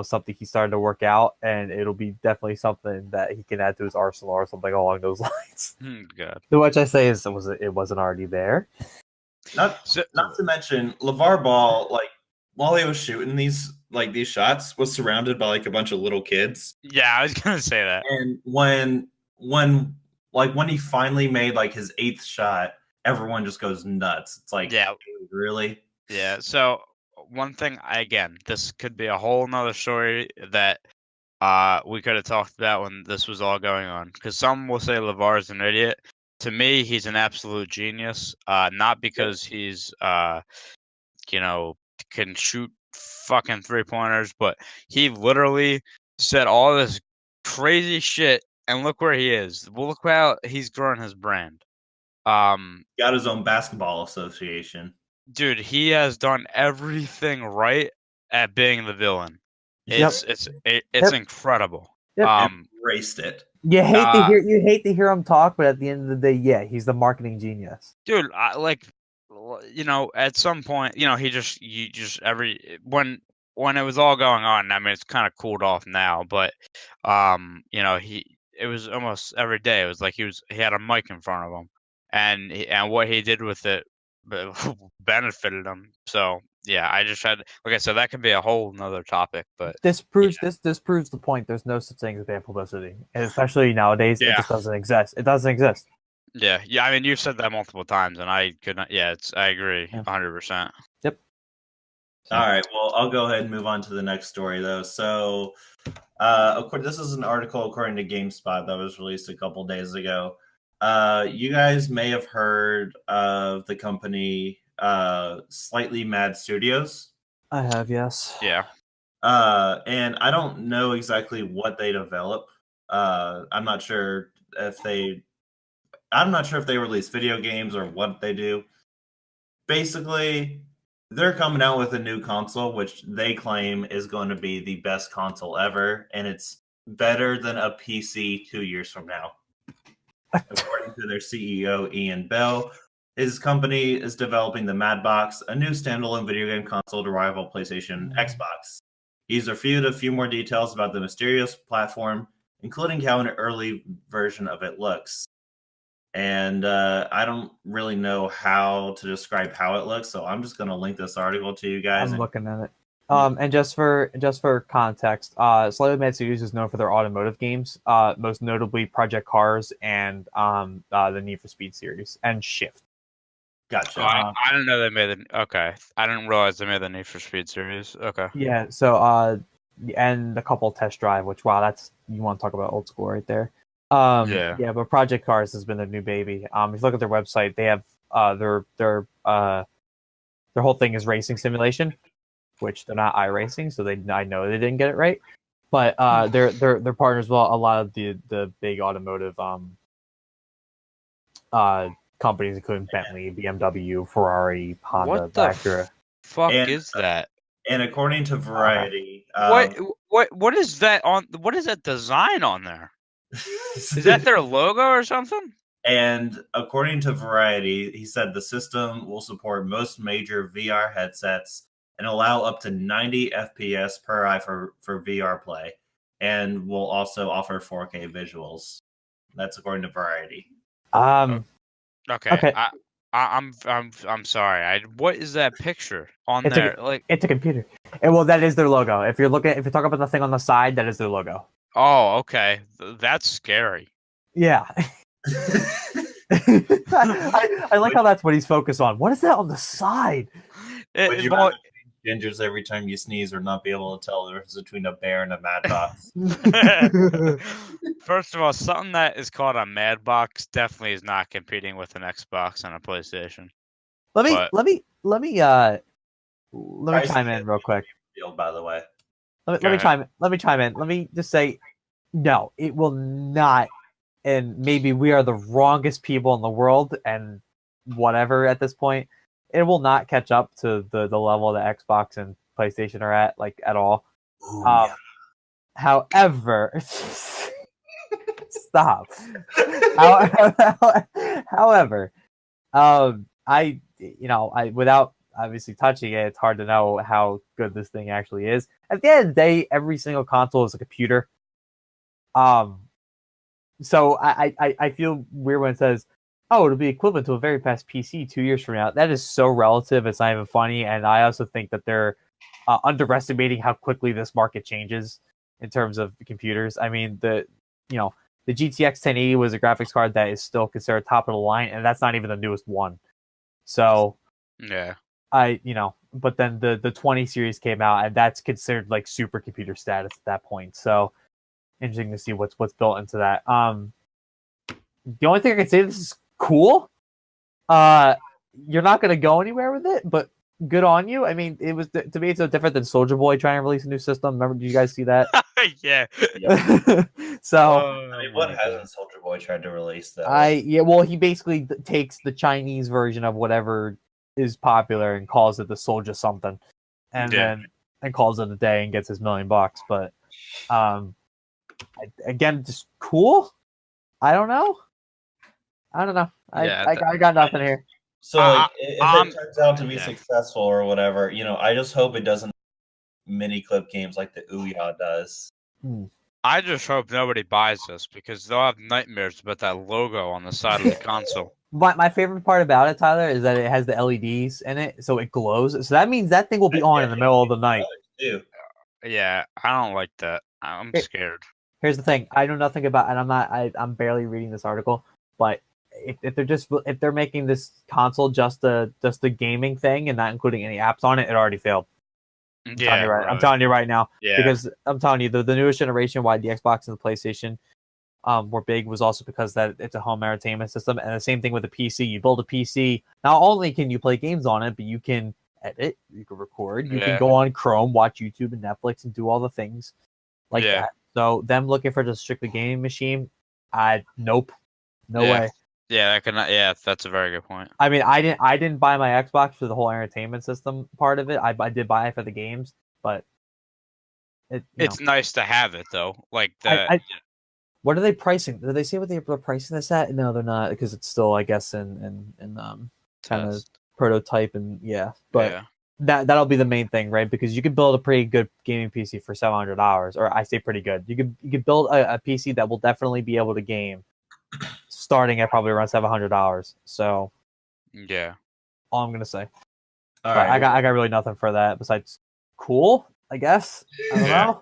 something he started to work out, and it'll be definitely something that he can add to his arsenal or something along those lines. God. To which I say is it wasn't already there. Not to mention LeVar Ball, like while he was shooting these shots, was surrounded by like a bunch of little kids. Yeah, I was gonna say that. And when he finally made like his 8th shot, everyone just goes nuts. It's like, yeah, really? Yeah. So one thing, again, this could be a whole nother story that we could have talked about when this was all going on. Because some will say LeVar is an idiot. To me, he's an absolute genius. Not because he's can shoot fucking 3-pointers, but he literally said all this crazy shit, and look where he is. Well, look how he's growing his brand. Got his own basketball association. Dude, he has done everything right at being the villain. It's incredible. Yep. Embraced it. You hate to hear him talk, but at the end of the day, yeah, he's the marketing genius. Dude, at some point, when it was all going on, I mean, it's kind of cooled off now, but it was almost every day. It was like he had a mic in front of him, and what he did with it benefited him. So yeah, I just had, like I said, that could be a whole nother topic, but this proves the point. There's no such thing as bad publicity, and especially nowadays, it just doesn't exist. It doesn't exist. Yeah. I mean, you've said that multiple times, and I could not. Yeah, I agree, 100%. Yep. All right. Well, I'll go ahead and move on to the next story, though. So, of course, this is an article according to GameSpot that was released a couple days ago. You guys may have heard of the company Slightly Mad Studios. I have, yes. Yeah. And I don't know exactly what they develop. I'm not sure if they release video games or what they do. Basically, they're coming out with a new console, which they claim is going to be the best console ever, and it's better than a PC 2 years from now. According to their CEO, Ian Bell, his company is developing the Madbox, a new standalone video game console to rival PlayStation Xbox. He's revealed a few more details about the mysterious platform, including how an early version of it looks. And I don't really know how to describe how it looks, so I'm just going to link this article to you guys. I'm looking at it. And just for context, Slightly Mad Studios is known for their automotive games, most notably Project Cars and the Need for Speed series and Shift. Gotcha. I didn't know they made the. Okay, I didn't realize they made the Need for Speed series. Okay. Yeah. So and a couple Test Drive, which that's you want to talk about old school right there. Yeah, but Project Cars has been their new baby. If you look at their website, they have their whole thing is racing simulation, which they're not iRacing, so I know they didn't get it right. But they're partners with a lot of the big automotive companies, including Bentley, BMW, Ferrari, Honda, Acura. Fuck is that? And according to Variety, what is that on? What is that design on there? Is that their logo or something? And according to Variety, he said the system will support most major VR headsets and allow up to 90 FPS per eye for VR play, and will also offer 4K visuals. That's according to Variety. Okay. I'm sorry. What is that picture on there? It's a computer. Well, that is their logo. If you're talking about the thing on the side, that is their logo. Oh, okay. That's scary. Yeah. I like how that's what he's focused on. What is that on the side? Would you rather change gingers every time you sneeze or not be able to tell the difference between a bear and a mad box? First of all, something that is called a mad box definitely is not competing with an Xbox and a PlayStation. Let me chime in real quick. By the way. Let me chime in. Let me just say, no, it will not. And maybe we are the wrongest people in the world, and whatever at this point, it will not catch up to the level that Xbox and PlayStation are at, like at all. Ooh, yeah. However, stop. However, I without obviously touching it, it's hard to know how good this thing actually is. At the end of the day, every single console is a computer. So I feel weird when it says, oh, it'll be equivalent to a very fast PC 2 years from now. That is so relative, it's not even funny. And I also think that they're underestimating how quickly this market changes in terms of computers. I mean, the GTX 1080 was a graphics card that is still considered top of the line, and that's not even the newest one. So yeah. But then the 20 series came out, and that's considered like supercomputer status at that point. So interesting to see what's built into that. The only thing I can say, this is cool. You're not going to go anywhere with it, but good on you. I mean, it was to me, it's no different than Soulja Boy trying to release a new system. Remember, did you guys see that? Yeah. So, I mean, what hasn't Soulja Boy tried to release though? Well, he basically takes the Chinese version of whatever is popular and calls it the Soulja something, and then calls it a day and gets his $1 million. But again, just cool. I don't know. I got nothing here. So if it turns out to be successful or whatever, I just hope it doesn't mini clip games like the Ouya does. I just hope nobody buys this because they'll have nightmares about that logo on the side of the console. My favorite part about it, Tyler, is that it has the LEDs in it, so it glows. So that means that thing will be on in the middle of the night. Yeah, I don't like that. I'm scared. Here's the thing: I know nothing about, and I'm barely reading this article. But if they're making this console just a gaming thing and not including any apps on it, it already failed. I'm telling you right now. Yeah. Because I'm telling you, the newest generation, why the Xbox and the PlayStation were big, was also because that it's a home entertainment system. And the same thing with the PC. You build a PC, not only can you play games on it, but you can edit, you can record, you can go on Chrome, watch YouTube and Netflix, and do all the things like that. So them looking for just strictly gaming machine, nope, no way. Yeah, yeah, that's a very good point. I mean, I didn't buy my Xbox for the whole entertainment system part of it. I did buy it for the games, but it's nice to have it though. Like what are they pricing? Did they say what they're pricing this at? No, they're not, because it's still, I guess, in kind of prototype, and but yeah. that'll be the main thing, right? Because you can build a pretty good gaming PC for $700, or I say pretty good. You could build a PC that will definitely be able to game, starting at probably around $700. So yeah, all I'm gonna say. All but right. I got really nothing for that besides cool, I guess. I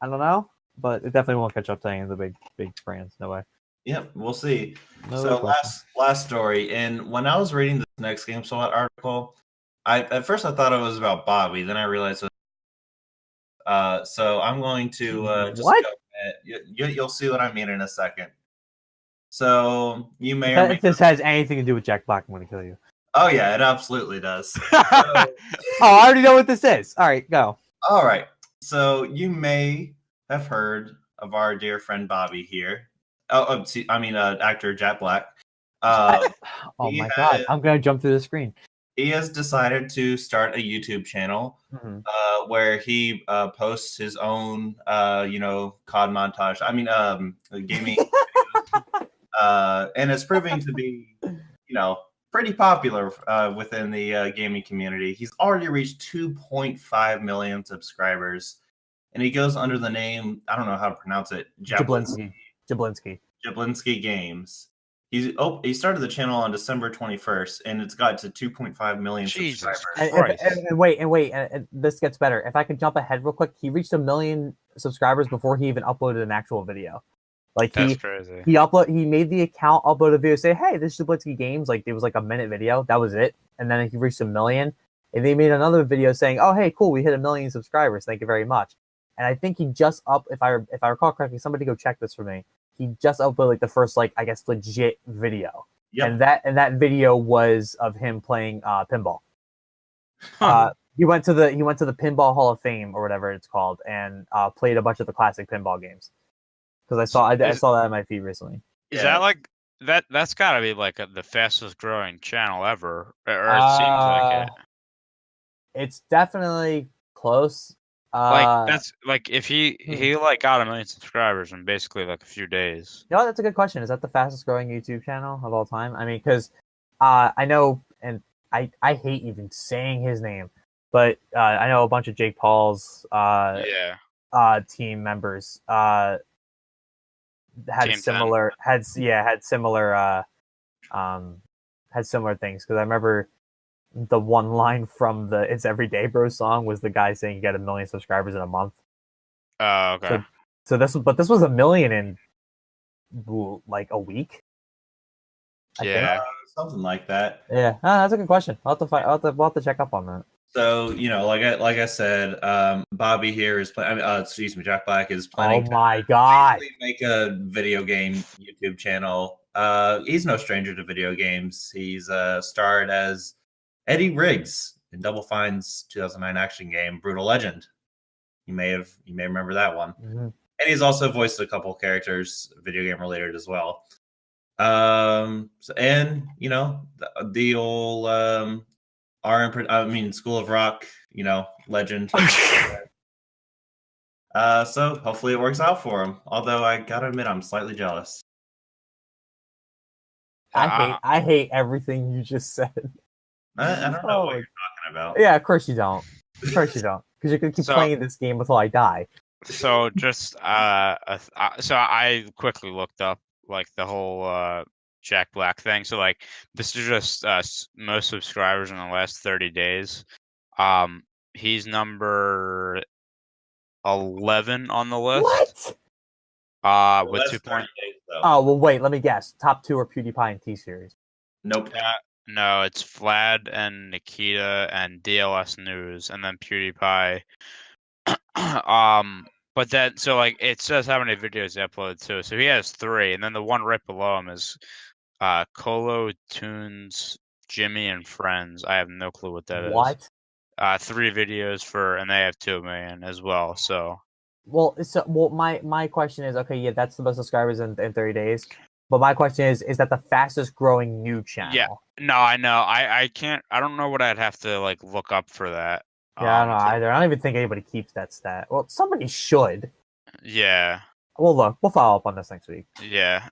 don't know, but it definitely won't catch up to any of the big brands. No way. Yep, we'll see. No So last story, and when I was reading this next GameSpot article, at first I thought it was about Bobby, then I realized it was, so I'm going to just what? go ahead. You'll see what I mean in a second. So you may if this has anything to do with Jack Black, I'm going to kill you. Oh yeah, it absolutely does. So, I already know what this is. All right, go. All right. So you may have heard of our dear friend Bobby here. Actor Jack Black. Oh my God! I'm gonna jump through the screen. He has decided to start a YouTube channel where he posts his own, COD montage. Gaming, and it's proving to be, pretty popular within the gaming community. He's already reached 2.5 million subscribers, and he goes under the name, I don't know how to pronounce it, Jablinski Games. He started the channel on December 21st, and it's got to 2.5 million subscribers. And wait, this gets better. If I could jump ahead real quick, he reached 1 million subscribers before he even uploaded an actual video. Like that's crazy. He made the account, uploaded a video, say, "Hey, this is Jablinski Games." Like it was like a minute video. That was it. And then he reached 1 million, and they made another video saying, "Oh, hey, cool, we hit 1 million subscribers. Thank you very much." And I think he just if I recall correctly, somebody go check this for me. He just uploaded like the first, like, I guess, legit video. Yep. And that video was of him playing pinball. He went to the Pinball Hall of Fame or whatever it's called, and played a bunch of the classic pinball games. Because I saw that on my feed recently. Is that like that? That's got to be like the fastest growing channel ever, or it seems like it. It's definitely close. Like that's like if he like got 1 million subscribers in basically like a few days. You know, that's a good question. Is that the fastest growing YouTube channel of all time? I mean, because I know, and I hate even saying his name, but I know a bunch of Jake Paul's team members had similar things, because I remember the one line from the "It's Everyday Bro" song was the guy saying he got 1 million subscribers in a month. Oh, okay. So this was 1 million in like a week. Yeah, something like that. Yeah, that's a good question. We'll have to check up on that. So like I said, Bobby here is playing. Jack Black is planning. Oh my God! To make a video game YouTube channel. He's no stranger to video games. He's starred as Eddie Riggs in Double Fine's 2009 action game Brutal Legend. You may remember that one. Mm-hmm. And he's also voiced a couple characters, video game related as well. The old School of Rock, legend. So hopefully it works out for him. Although I gotta admit, I'm slightly jealous. I hate everything you just said. I don't know what you're talking about. Yeah, of course you don't. Of course you don't. Because you're gonna keep playing this game until I die. So just so I quickly looked up like the whole Jack Black thing. So like this is just most subscribers in the last 30 days. He's number 11 on the list. What? With 2 points. Oh well, wait. Let me guess. Top 2 are PewDiePie and T-Series. Nope. No, it's Vlad and Nikita and DLS News, and then PewDiePie. But then so like it says how many videos he uploaded too. So he has 3, and then the one right below him is Colo Tunes, Jimmy and Friends. I have no clue what that is. What? 3 videos and they have 2 million as well. So my question is, okay, yeah, that's the most subscribers in 30 days. But my question is that the fastest growing new channel? Yeah. No, I know. I can't. I don't know what I'd have to like look up for that. Yeah, I don't know either. I don't even think anybody keeps that stat. Well, somebody should. Yeah. Well, look, we'll follow up on this next week. Yeah.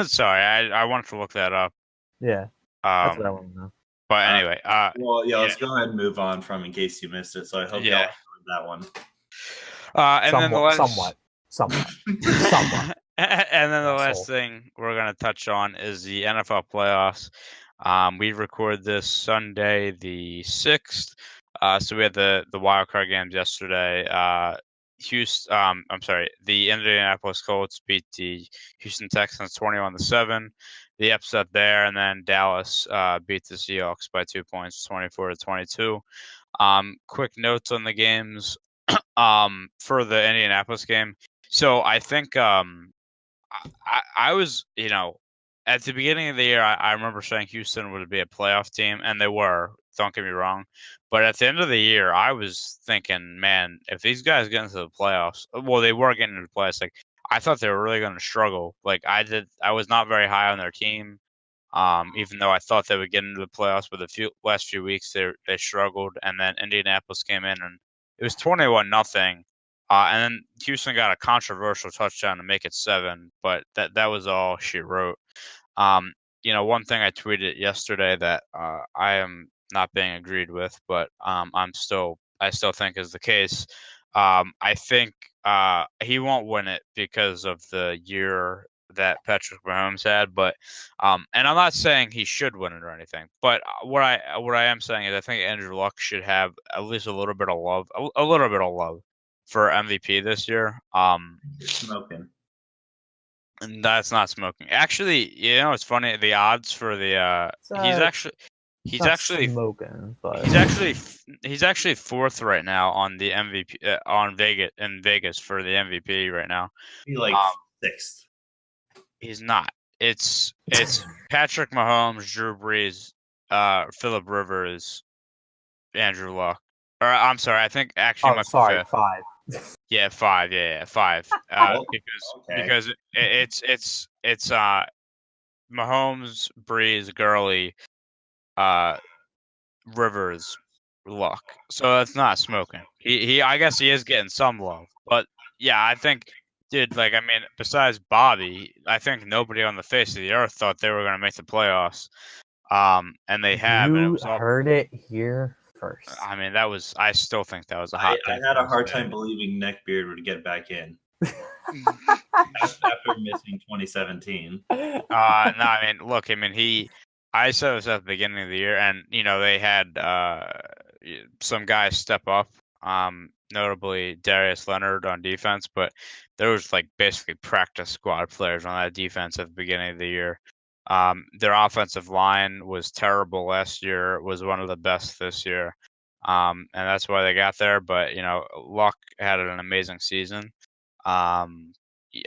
Sorry, I wanted to look that up. Yeah. That's what I want to know. But anyway, let's go ahead and move on from in case you missed it. So I hope y'all enjoyed that one. And then the last... somewhat. And then the last thing we're gonna touch on is the NFL playoffs. We record this Sunday, the 6th. So we had the wild card games yesterday. The Indianapolis Colts beat the Houston Texans 21-7. The upset there, and then Dallas beat the Seahawks by 2 points, 24-22. Quick notes on the games for the Indianapolis game. So I think I was, at the beginning of the year, I remember saying Houston would be a playoff team, and they were. Don't get me wrong. But at the end of the year, I was thinking, man, if these guys get into the playoffs, well, they were getting into the playoffs. Like, I thought they were really going to struggle. Like, I was not very high on their team, even though I thought they would get into the playoffs. But the last few weeks, they struggled, and then Indianapolis came in, and it was 21-0. And then Houston got a controversial touchdown to make it 7, but that was all she wrote. One thing I tweeted yesterday that I am not being agreed with, but I still think is the case. I think he won't win it because of the year that Patrick Mahomes had, but and I'm not saying he should win it or anything, but what I am saying is I think Andrew Luck should have at least a little bit of love, a little bit of love for MVP this year. Smoking. And that's not smoking. Actually, it's funny. The odds for the he's actually smoking, but he's actually 4th right now on the MVP on Vegas for the MVP right now. He's like 6th. He's not. It's Patrick Mahomes, Drew Brees, Phillip Rivers, Andrew Luck. Or I'm sorry, I think actually my 5. Yeah, 5. Yeah, 5. Because it's Mahomes, Breeze, Gurley, Rivers, Luck. So that's not smoking. He I guess he is getting some love, but yeah, I think, dude, besides Bobby, I think nobody on the face of the earth thought they were going to make the playoffs. And they have. You and it was heard it here first. I still think that was a hot take. I had a hard time believing Neckbeard would get back in after missing 2017. Look, I said this at the beginning of the year, and they had some guys step up, notably Darius Leonard on defense, but there was basically practice squad players on that defense at the beginning of the year. Their offensive line was terrible last year. It was one of the best this year. And that's why they got there. But, Luck had an amazing season. I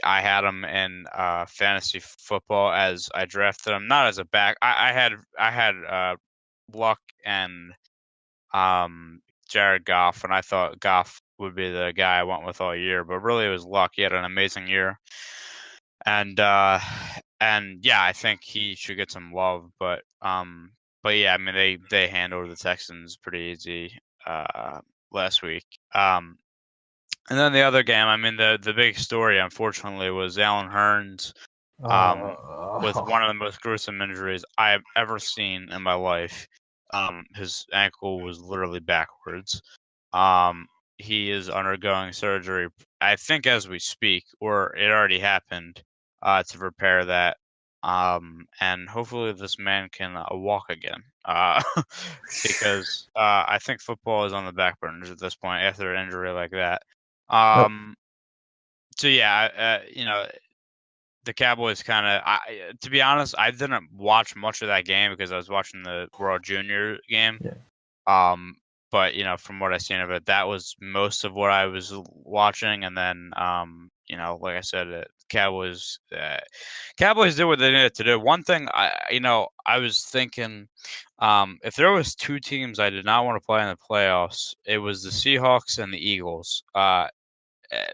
had him in fantasy football as I drafted him, not as a back. I had Luck and Jared Goff, and I thought Goff would be the guy I went with all year. But really, it was Luck. He had an amazing year. And yeah, I think he should get some love, but yeah, they handled the Texans pretty easy last week. And then the other game, the big story, unfortunately, was Allen Hurns with one of the most gruesome injuries I've ever seen in my life. His ankle was literally backwards. He is undergoing surgery, I think, as we speak, or it already happened, to repair that. And hopefully this man can walk again. Because I think football is on the back burners at this point after an injury like that. So yeah, the Cowboys kind of. To be honest, I didn't watch much of that game because I was watching the World Junior game. Yeah. But from what I've seen of it, that was most of what I was watching. And then, like I said, Cowboys did what they needed to do. One thing I was thinking, if there was 2 teams I did not want to play in the playoffs, it was the Seahawks and the Eagles.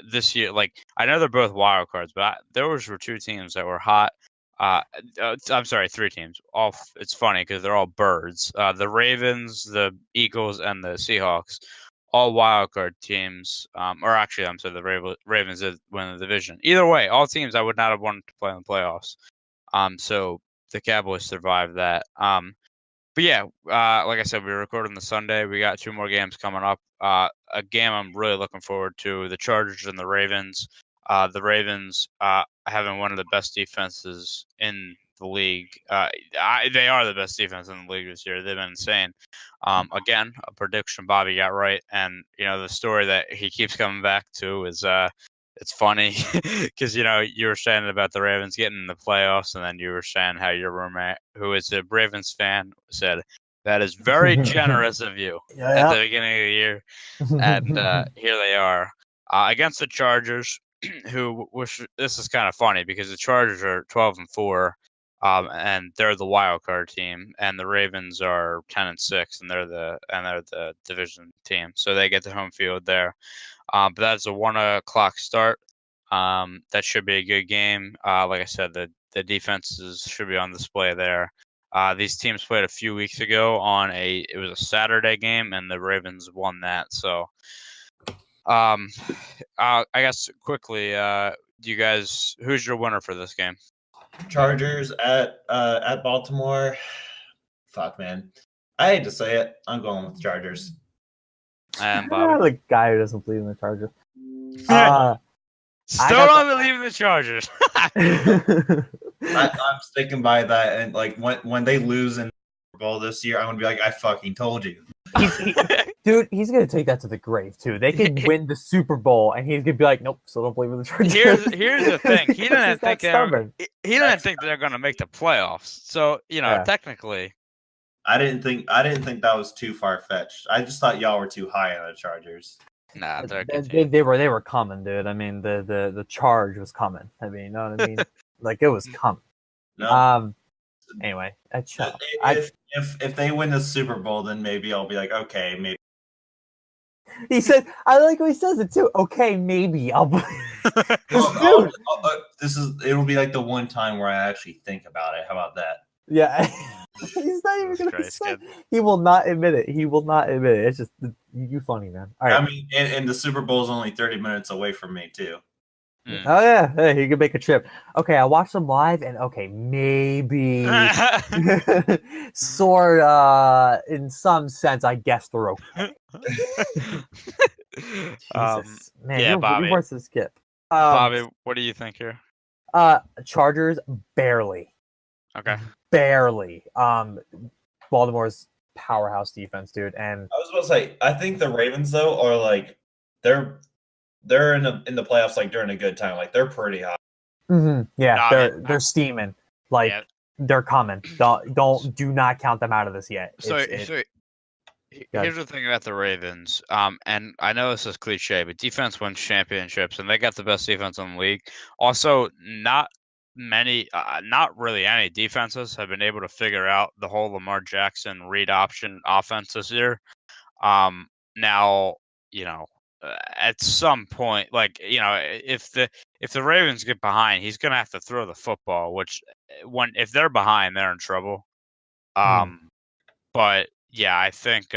This year, I know they're both wild cards, but there were 2 teams that were hot. I'm sorry, 3 teams. It's funny because they're all birds. The Ravens, the Eagles, and the Seahawks, all wild card teams. Or actually, I'm sorry, the Ravens did win the division. Either way, all teams I would not have wanted to play in the playoffs. So the Cowboys survived that. But yeah, like I said, we were recording the Sunday. We got 2 more games coming up. A game I'm really looking forward to: the Chargers and the Ravens. The Ravens having one of the best defenses in the league. They are the best defense in the league this year. They've been insane. Again, a prediction Bobby got right, and the story that he keeps coming back to is it's funny because you were saying about the Ravens getting in the playoffs, and then you were saying how your roommate, who is a Ravens fan, said that is very generous of you at the beginning of the year, and here they are against the Chargers, this is kind of funny because the Chargers are 12-4, and they're the wild card team, and the Ravens are 10-6, and they're the division team, so they get the home field there. But that's a 1 o'clock start. That should be a good game. Like I said, the defenses should be on display there. These teams played a few weeks ago it was a Saturday game, and the Ravens won that. So, I guess quickly, who's your winner for this game? Chargers at Baltimore. Fuck, man. I hate to say it. I'm going with Chargers. And Bobby, the guy who doesn't believe in the Chargers. Still don't believe in the Chargers. I'm sticking by that, and like when they lose in the Super Bowl this year, I'm gonna be like, I fucking told you. Dude, he's gonna take that to the grave too. They could win the Super Bowl, and he's gonna be like, "Nope, still don't believe in the Chargers." Here's the thing. He didn't think they're gonna make the playoffs. So technically, I didn't think that was too far fetched. I just thought y'all were too high on the Chargers. Nah, they were coming, dude. I mean, the charge was coming. I mean, you know what I mean? Like it was coming. No. Anyway, if they win the Super Bowl, then maybe I'll be like, okay, maybe. He said, I like how he says it too. Okay, maybe I'll. Dude, it'll be like the one time where I actually think about it. How about that? Yeah. He's not even gonna say. He will not admit it. It's just you funny, man. All right. I mean, and the Super Bowl is only 30 minutes away from me too. Oh yeah, hey, he could make a trip. Okay, I watched them live, and okay, maybe, sort in some sense, I guess they're okay. Jesus, man, yeah, Bobby. You're worth the skip. Bobby, what do you think here? Chargers barely. Okay. Barely. Baltimore's powerhouse defense, dude. And I was about to say, I think the Ravens though are like they're in the playoffs like during a good time. Like they're pretty hot. Mm-hmm. Yeah, they're steaming. Like they're coming. Do not count them out of this yet. Here's the thing about the Ravens. And I know this is cliche, but defense wins championships, and they got the best defense in the league. Also, not really any defenses have been able to figure out the whole Lamar Jackson read option offense this year. Now, at some point, if the Ravens get behind, he's gonna have to throw the football. Which, if they're behind, they're in trouble. But yeah, I think,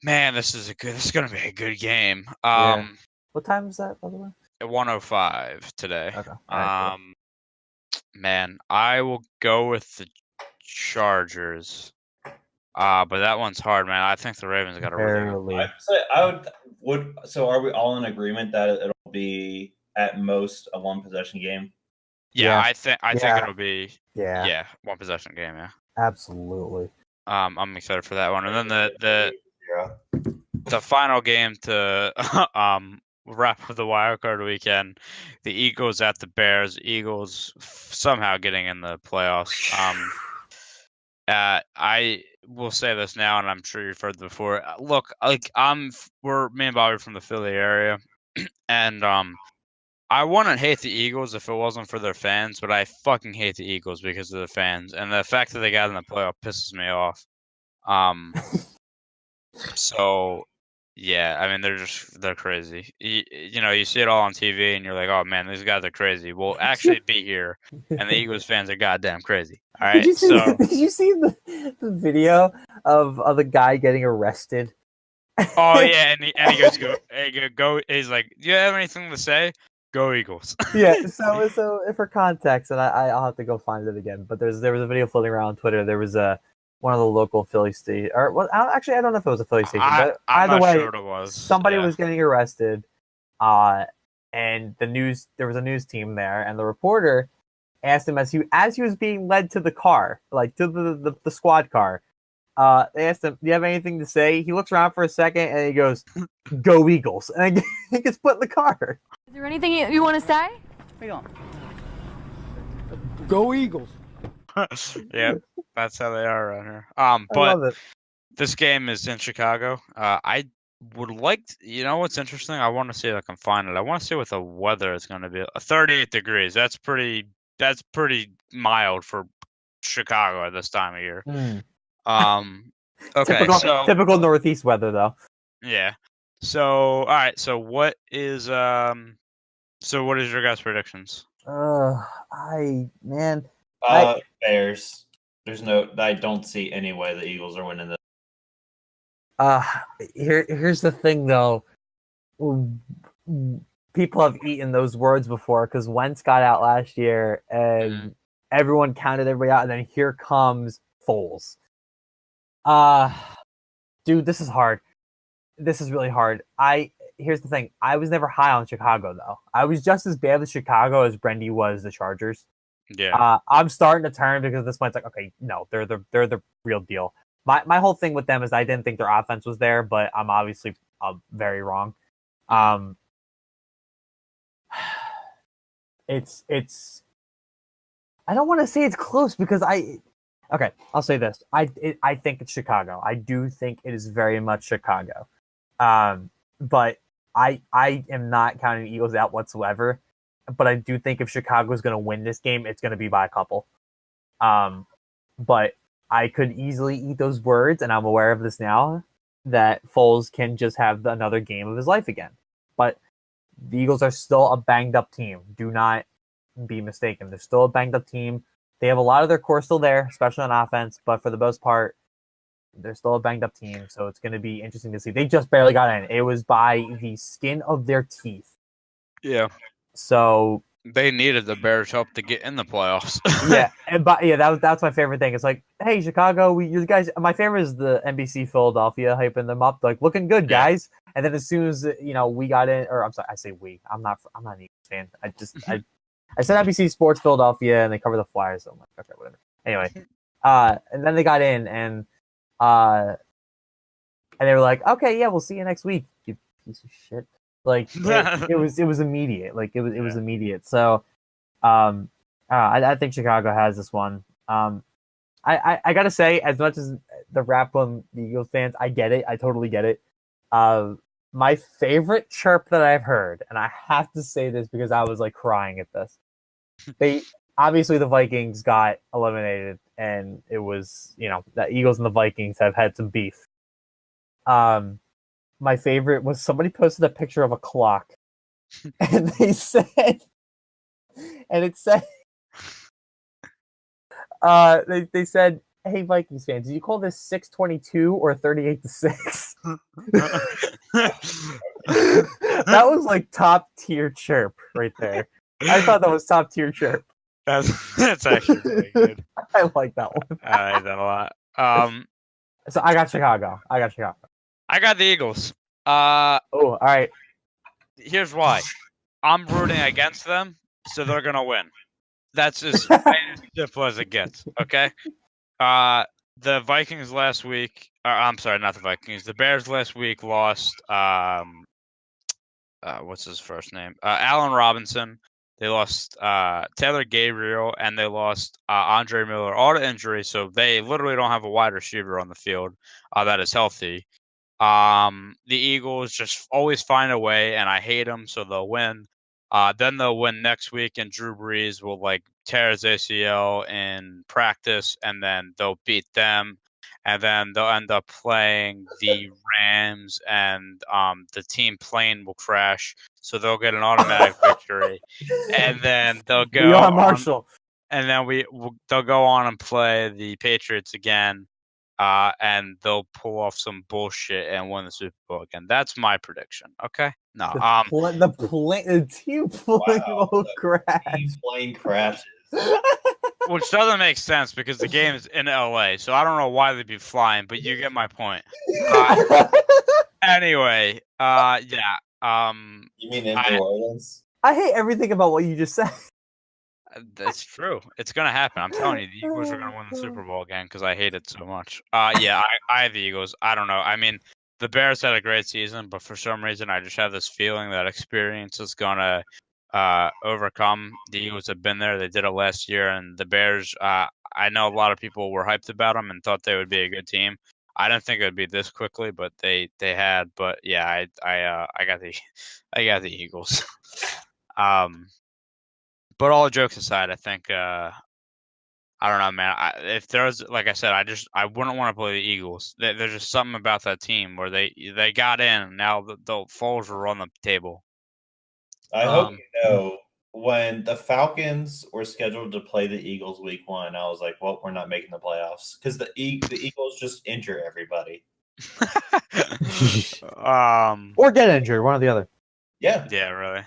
man, this is gonna be a good game. What time is that, by the way? At 1:05 today. Okay. Right, cool. Man, I will go with the Chargers. But that one's hard, man. I think the Ravens got a really. So are we all in agreement that it'll be at most a one possession game? Yeah. I think it'll be one possession game. Yeah, absolutely. I'm excited for that one, and then the final game to wrap up the wild card weekend, the Eagles at the Bears. Eagles somehow getting in the playoffs. I will say this now, and I'm sure you've heard it before. Look, we're me and Bobby from the Philly area, and I wouldn't hate the Eagles if it wasn't for their fans, but I fucking hate the Eagles because of the fans, and the fact that they got in the playoff pisses me off. So Yeah, I mean they're crazy. You see it all on TV, and you're like, oh man, these guys are crazy. Well, actually, be here, and the Eagles fans are goddamn crazy. All right, Did you see the video of the guy getting arrested? Oh yeah, and he goes go. He's like, do you have anything to say? Go Eagles. Yeah. So for context, and I'll have to go find it again. But there was a video floating around on Twitter. There was one of the local Philly station, or well, I don't know if it was a Philly station, but I'm either not way, sure what it was. somebody was getting arrested. And there was a news team there, and the reporter asked him as he was being led to the car, like to the squad car. They asked him, "Do you have anything to say?" He looks around for a second and he goes, "Go Eagles!" And he gets put in the car. Is there anything you want to say? Hang on. Go Eagles! Yeah, that's how they are around here. I love it. This game is in Chicago. I would like you know what's interesting? I want to see if I can find it. I want to see what the weather is going to be. 38 degrees. That's pretty mild for Chicago at this time of year. Okay. Typical Northeast weather though. Yeah. So all right. So what is your guys' predictions? Bears. I don't see any way the Eagles are winning this. Here's the thing though. People have eaten those words before because Wentz got out last year and everyone counted everybody out, and then here comes Foles. Dude, this is hard. This is really hard. Here's the thing. I was never high on Chicago though. I was just as bad with Chicago as Brendy was the Chargers. Yeah. I'm starting to turn because at this point it's like, okay, no, they're the real deal. My whole thing with them is I didn't think their offense was there, but I'm obviously very wrong. It's I don't want to say it's close because I'll say this. I think it's Chicago. I do think it is very much Chicago. But I am not counting the Eagles out whatsoever. But I do think if Chicago is going to win this game, it's going to be by a couple. But I could easily eat those words, and I'm aware of this now, that Foles can just have another game of his life again. But the Eagles are still a banged-up team. Do not be mistaken. They're still a banged-up team. They have a lot of their core still there, especially on offense, but for the most part, they're still a banged-up team, so it's going to be interesting to see. They just barely got in. It was by the skin of their teeth. Yeah. So they needed the Bears' help to get in the playoffs. That's my favorite thing. It's like, hey, Chicago, you guys. My favorite is the NBC Philadelphia hyping them up, like looking good, guys. And then as soon as we got in, or I'm sorry, I say we. I'm not an Eagles fan. I said NBC Sports Philadelphia, and they cover the Flyers. So I'm like, okay, whatever. Anyway, and then they got in, and they were like, okay, yeah, we'll see you next week, you piece of shit. Like it was immediate. Like it was immediate. So, I think Chicago has this one. I gotta say, as much as the rap on the Eagles fans, I get it. I totally get it. My favorite chirp that I've heard, and I have to say this because I was like crying at this. Obviously the Vikings got eliminated, and it was the Eagles and the Vikings have had some beef. My favorite was somebody posted a picture of a clock, and they said, they said, "Hey Vikings fans, do you call this 6:22 or 38-6?" That was like top tier chirp right there. I thought that was top tier chirp. That's actually really good. I like that one. I like that a lot. So I got Chicago. I got the Eagles. All right. Here's why. I'm rooting against them, so they're gonna win. That's as simple as it gets. Okay. The Vikings last week. I'm sorry, not the Vikings. The Bears last week lost. What's his first name? Allen Robinson. They lost Taylor Gabriel, and they lost Andre Miller, all to injury. So they literally don't have a wide receiver on the field that is healthy. The Eagles just always find a way, and I hate them, so they'll win. Then they'll win next week, and Drew Brees will tear his ACL in practice, and then they'll beat them. and then they'll end up playing the Rams, and the team plane will crash, so they'll get an automatic victory, and then they'll go We are on, Marshall. and then they'll go on and play the Patriots again, and they'll pull off some bullshit and win the Super Bowl again. That's my prediction. Okay. No. The team plane will crash. Team plane crashes. Which doesn't make sense because the game is in LA, so I don't know why they'd be flying, but you get my point. Anyway, yeah. You mean in New Orleans? I hate everything about what you just said. That's true. It's gonna happen. I'm telling you, the Eagles are gonna win the Super Bowl again because I hate it so much. Yeah, I have the Eagles. I don't know. I mean, the Bears had a great season, but for some reason, I just have this feeling that experience is gonna overcome. The Eagles have been there. They did it last year, and the Bears. I know a lot of people were hyped about them and thought they would be a good team. I didn't think it would be this quickly, but they had. But yeah, I got the Eagles. But all jokes aside, I think I don't know, man. If there's, like I said, I wouldn't want to play the Eagles. There's just something about that team where they got in, and now the Foles will run the table. I hope you know, when the Falcons were scheduled to play the Eagles week 1, I was like, well, we're not making the playoffs because the Eagles just injure everybody. Or get injured, one or the other. Yeah. Yeah, really.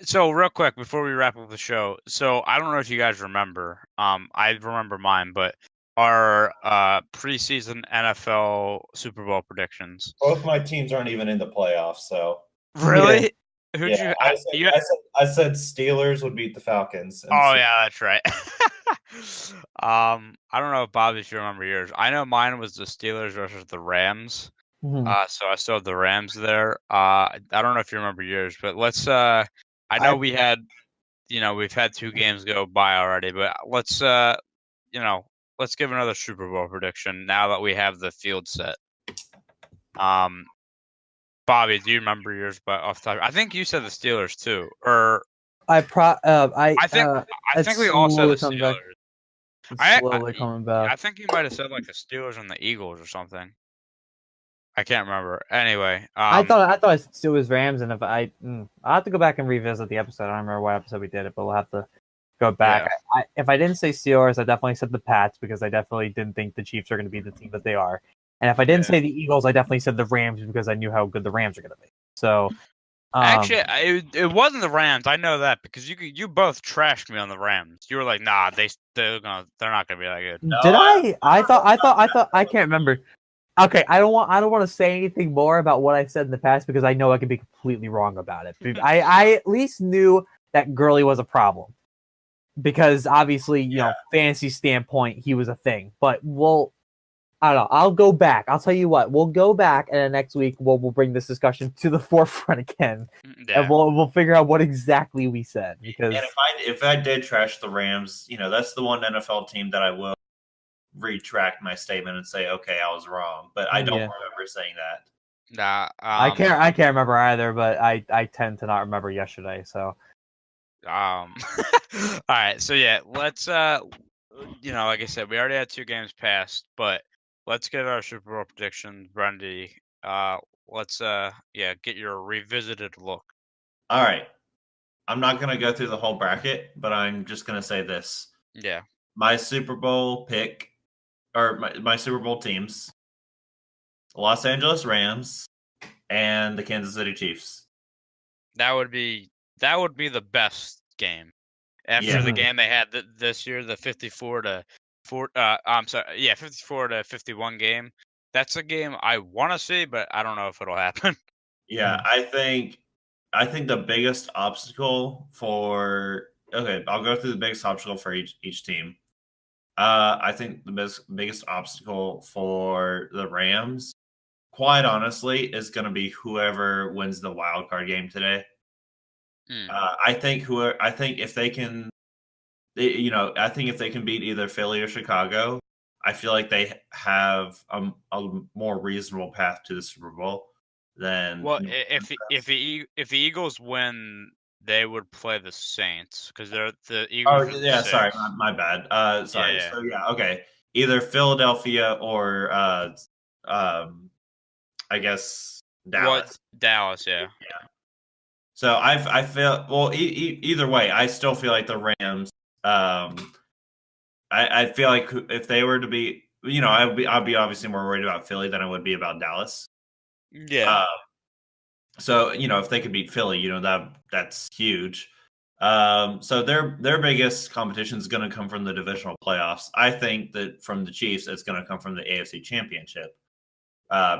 So real quick before we wrap up the show, so I don't know if you guys remember. I remember mine, but our preseason NFL Super Bowl predictions. Both my teams aren't even in the playoffs, so really. Yeah. Who'd Yeah, I said Steelers would beat the Falcons. Oh yeah, that's right. I don't know, Bob, if you remember yours. I know mine was the Steelers versus the Rams. Mhm. So I still have the Rams there. I don't know if you remember yours, but let's. I know we've had 2 games go by already, but let's let's give another Super Bowl prediction now that we have the field set. Bobby, do you remember yours? But off the top, I think you said the Steelers too, or I think we all said the Steelers. Slowly coming back. I think you might have said like the Steelers and the Eagles or something. I can't remember. Anyway, I thought it was Rams, and I'll have to go back and revisit the episode. I don't remember what episode we did it, but we'll have to go back. Yeah. If I didn't say Steelers, I definitely said the Pats because I definitely didn't think the Chiefs are going to be the team that they are. And if I didn't say the Eagles, I definitely said the Rams because I knew how good the Rams are going to be. So actually, it wasn't the Rams. I know that because you both trashed me on the Rams. You were like, "Nah, they're not gonna be that good." No, did I? I thought I can't remember. Okay, I don't want to say anything more about what I said in the past because I know I could be completely wrong about it. I at least knew that Gurley was a problem because obviously, you know, fantasy standpoint, he was a thing. But I don't know. I'll go back. I'll tell you what. We'll go back, and then next week we'll bring this discussion to the forefront again, and we'll figure out what exactly we said. Because and if I did trash the Rams, you know, that's the one NFL team that I will retract my statement and say, okay, I was wrong. But I don't remember saying that. Nah, I can't remember either. But I tend to not remember yesterday. So, all right. So yeah, let's like I said, we already had 2 games passed, but let's get our Super Bowl predictions, Brendy. Let's get your revisited look. All right. I'm not gonna go through the whole bracket, but I'm just gonna say this. Yeah. My Super Bowl pick, or my Super Bowl teams: Los Angeles Rams and the Kansas City Chiefs. That would be the best game after the game they had this year, the 54 to 51 game. That's a game I want to see, but I don't know if it'll happen. Yeah, I think the biggest obstacle for I'll go through the biggest obstacle for each team. I think the biggest obstacle for the Rams, quite honestly, is going to be whoever wins the wild card game today. I think if they can, I think if they can beat either Philly or Chicago, I feel like they have a more reasonable path to the Super Bowl than. Well, if the Eagles win, they would play the Saints because they're the Eagles. Oh yeah, sorry, my bad. Sorry. Yeah. So yeah, okay. either Philadelphia or I guess Dallas. Dallas, yeah. So I feel well. Either way, I still feel like the Rams. I feel like if they were to be, I'd be obviously more worried about Philly than I would be about Dallas. Yeah. So if they could beat Philly, that's huge. So their biggest competition is going to come from the divisional playoffs. I think that from the Chiefs, it's going to come from the AFC Championship.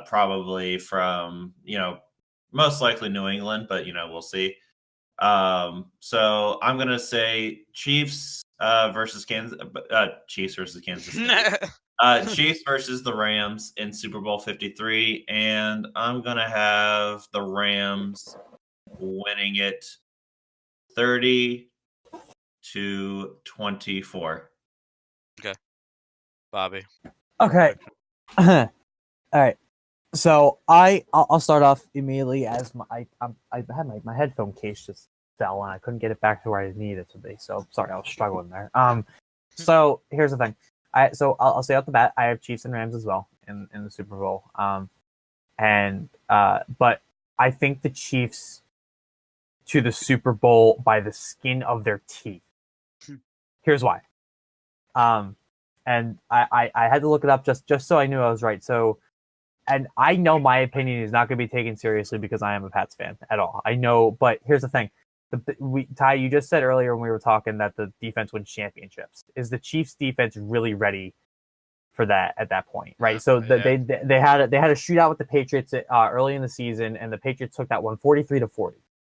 Probably from most likely New England, but we'll see. So I'm going to say Chiefs versus Kansas. Chiefs versus Kansas City. Chiefs versus the Rams in Super Bowl 53, and I'm gonna have the Rams winning it 30-24. Okay, Bobby. Okay. All right. So I'll start off immediately as I had my headphone case just fell and I couldn't get it back to where I needed it to be. So sorry, I was struggling there. So here's the thing. I'll say off the bat, I have Chiefs and Rams as well in the Super Bowl. But I think the Chiefs to the Super Bowl by the skin of their teeth. Here's why. And I had to look it up just so I knew I was right. So, and I know my opinion is not going to be taken seriously because I am a Pats fan at all. I know, but here's the thing. Ty, you just said earlier when we were talking that the defense wins championships. Is the Chiefs defense really ready for that at that point? Right. So they had a shootout with the Patriots early in the season, and the Patriots took that one 43-40.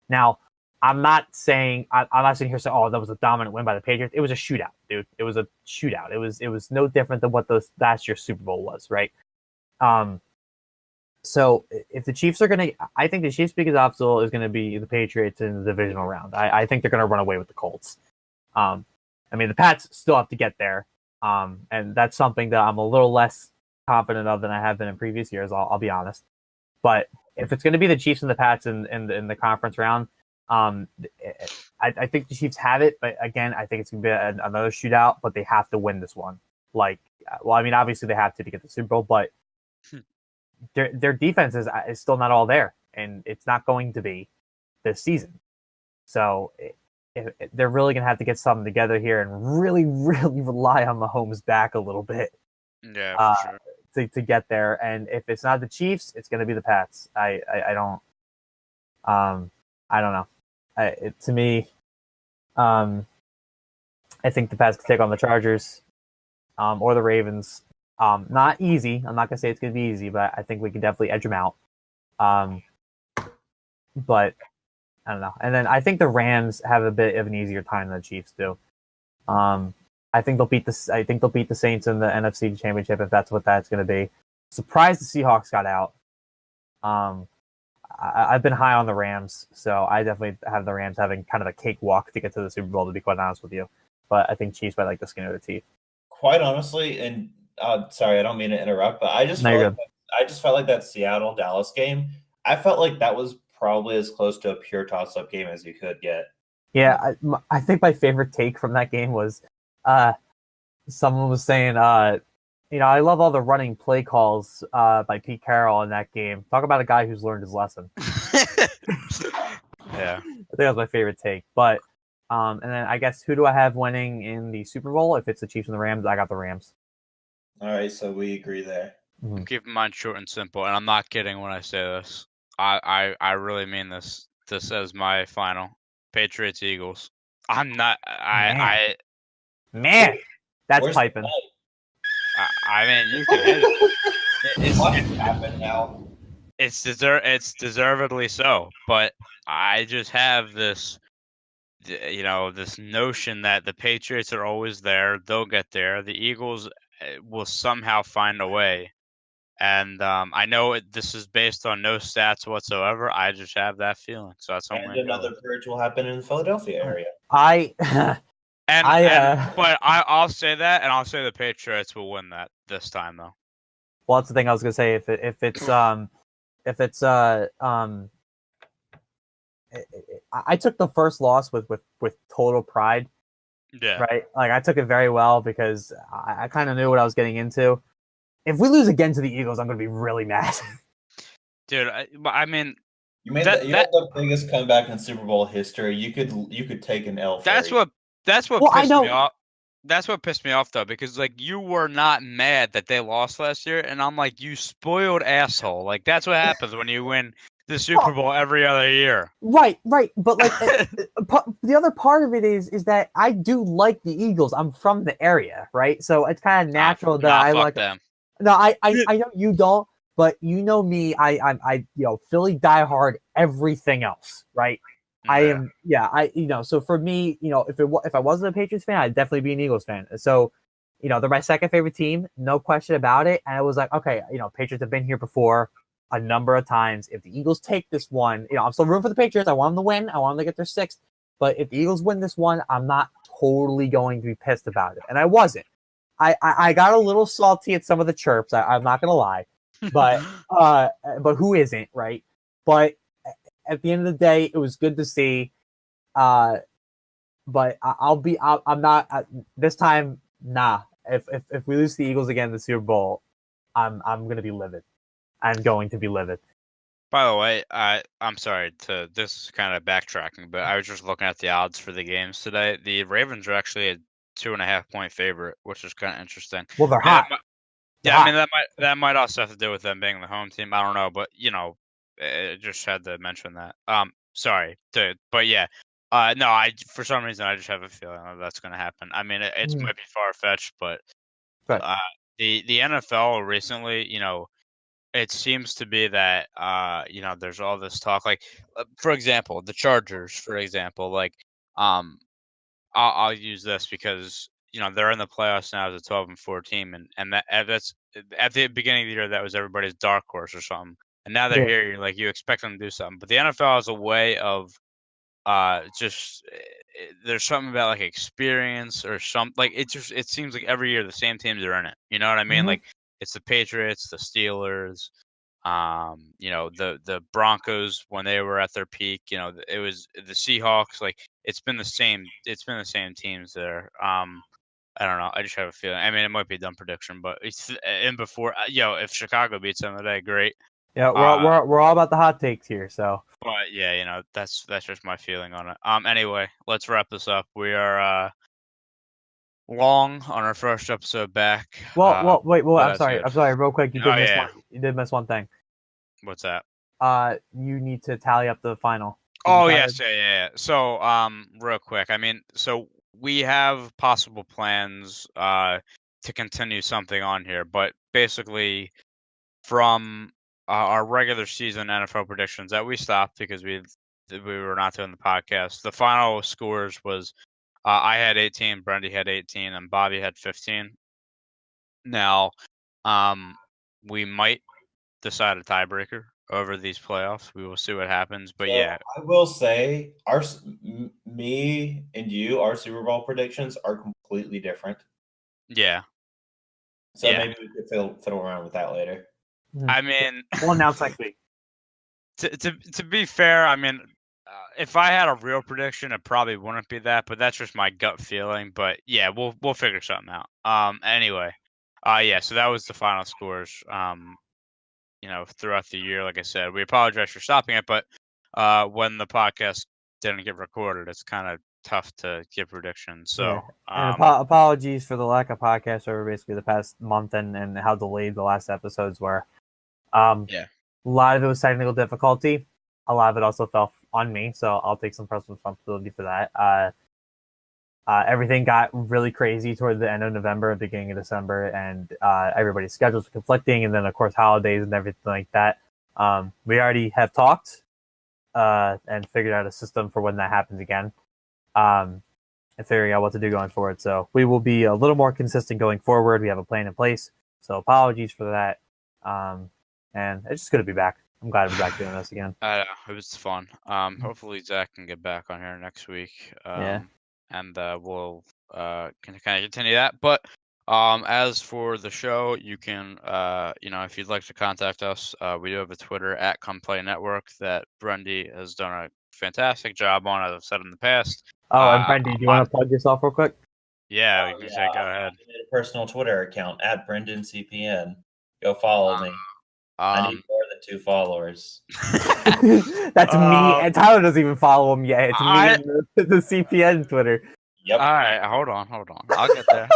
Now, I'm not sitting here saying, oh, that was a dominant win by the Patriots. It was a shootout, dude. It was a shootout. It was no different than what those last year's Super Bowl was, right? So if the Chiefs I think the Chiefs' biggest obstacle is going to be the Patriots in the divisional round. I think they're going to run away with the Colts. I mean, the Pats still have to get there. And that's something that I'm a little less confident of than I have been in previous years. I'll be honest. But if it's going to be the Chiefs and the Pats in the conference round, I think the Chiefs have it. But again, I think it's going to be another shootout, but they have to win this one. Obviously they have to get the Super Bowl, but their defense is still not all there, and it's not going to be this season. So they're really going to have to get something together here and really, really rely on Mahomes back a little bit. Yeah, for sure. To get there. And if it's not the Chiefs, it's going to be the Pats. I don't know. To me, I think the Pats could take on the Chargers, or the Ravens. Not easy. I'm not going to say it's going to be easy, but I think we can definitely edge them out. But I don't know. And then I think the Rams have a bit of an easier time than the Chiefs do. I think they'll beat the Saints in the NFC Championship if that's what that's going to be. Surprised the Seahawks got out. I've been high on the Rams, so I definitely have the Rams having kind of a cakewalk to get to the Super Bowl, to be quite honest with you. But I think Chiefs by the skin of their teeth. Quite honestly, and sorry, I don't mean to interrupt, but I just felt like that Seattle Dallas game. I felt like that was probably as close to a pure toss-up game as you could get. Yeah, I think my favorite take from that game was someone was saying, I love all the running play calls by Pete Carroll in that game. Talk about a guy who's learned his lesson. Yeah, I think that was my favorite take. But and then I guess who do I have winning in the Super Bowl? If it's the Chiefs and the Rams, I got the Rams. All right, so we agree there. Mm-hmm. Keep mine short and simple, and I'm not kidding when I say this. I really mean this. This is my final. Patriots Eagles. I'm not. Man, that's Where's piping. I mean, you can hit it. What happened now? It's deservedly so, but I just have this, this notion that the Patriots are always there. They'll get there. The Eagles will somehow find a way. And I know this is based on no stats whatsoever. I just have that feeling. So that's and another purge will happen in the Philadelphia area. But I'll say that, and I'll say the Patriots will win that this time, though. Well, that's the thing I was gonna say. I took the first loss with total pride, Yeah. Right? Like, I took it very well because I kind of knew what I was getting into. If we lose again to the Eagles, I'm going to be really mad. Dude, I mean, You made you had the biggest comeback in Super Bowl history. You could take an L. That's what Well, pissed me off. That's what pissed me off though, because like you were not mad that they lost last year, and I'm like, you spoiled asshole. Like that's what happens when you win the Super Bowl every other year. Right. But like the other part of it is that I do like the Eagles. I'm from the area, right? So it's kind of natural that I like them. No, I know you don't, but you know me. I Philly diehard everything else, right? Yeah. So for me, if I wasn't a Patriots fan, I'd definitely be an Eagles fan. So, they're my second favorite team, no question about it. And I was like, okay, Patriots have been here before a number of times. If the Eagles take this one, I'm still rooting for the Patriots. I want them to win. I want them to get their sixth. But if the Eagles win this one, I'm not totally going to be pissed about it. And I wasn't. I got a little salty at some of the chirps. I'm not gonna lie, but who isn't, right? But at the end of the day, it was good to see. But I'm not this time. Nah. If we lose the Eagles again in the Super Bowl, I'm gonna be livid. I'm going to be livid. By the way, I'm sorry to this is kind of backtracking, but I was just looking at the odds for the games today. The Ravens are actually a 2.5-point favorite, which is kind of interesting. Well, they're hot. I mean that might also have to do with them being the home team. I don't know, but I just had to mention that. Sorry, but yeah, no, for some reason I just have a feeling that's going to happen. I mean, it might be far fetched, but the NFL recently, it seems to be that there's all this talk, like for example, the Chargers, for example, like I'll use this because they're in the playoffs now as a 12-4 team, and that's at the beginning of the year that was everybody's dark horse or something, and now they're here. You're like you expect them to do something, but the NFL has a way of there's something about like experience or something. Like it seems like every year the same teams are in it. You know what I mean? Mm-hmm. Like it's the Patriots, the Steelers, the Broncos when they were at their peak. It was the Seahawks. Like it's been the same teams there. I don't know. I just have a feeling. I mean, it might be a dumb prediction, but it's in before. If Chicago beats them today, great. Yeah, we're all about the hot takes here. So, but yeah, that's just my feeling on it. Anyway, let's wrap this up. We are long on our first episode back. Wait. I'm sorry. Real quick, you did miss one thing. What's that? You need to tally up the final. Yes, yeah. So, real quick, I mean, so we have possible plans to continue something on here, but basically from our regular season NFL predictions that we stopped because we were not doing the podcast. The final scores was I had 18, Brendy had 18, and Bobby had 15. Now, we might decide a tiebreaker over these playoffs. We will see what happens, but yeah, I will say me and you, our Super Bowl predictions are completely different. Yeah. So maybe we could fiddle around with that later. I mean, we'll announce next week. To be fair, I mean, if I had a real prediction, it probably wouldn't be that, but that's just my gut feeling. But yeah, we'll figure something out. Anyway, so that was the final scores. Throughout the year, like I said, we apologize for stopping it, but when the podcast didn't get recorded, it's kind of tough to give predictions. So, apologies for the lack of podcasts over basically the past month and how delayed the last episodes were. A lot of it was technical difficulty. A lot of it also fell on me, so I'll take some personal responsibility for that. Everything got really crazy toward the end of November, beginning of December, and everybody's schedules were conflicting, and then of course holidays and everything like that. We already have talked and figured out a system for when that happens again, and figuring out what to do going forward. So we will be a little more consistent going forward. We have a plan in place, so apologies for that. And it's just good to be back. I'm glad to be back doing this again. It was fun. Hopefully Zach can get back on here next week. And we'll kind of continue that. But as for the show, you can, if you'd like to contact us, we do have a Twitter @ComePlayNetwork that Brendy has done a fantastic job on, as I've said in the past. Oh, and Brendy, do you want to plug yourself real quick? Yeah, you can say go ahead. I made a personal Twitter account at Brendon CPN. Go follow me. I need more than 2 followers. That's me, and Tyler doesn't even follow him yet. It's me and the CPN Twitter. Yep. All right, hold on. I'll get there.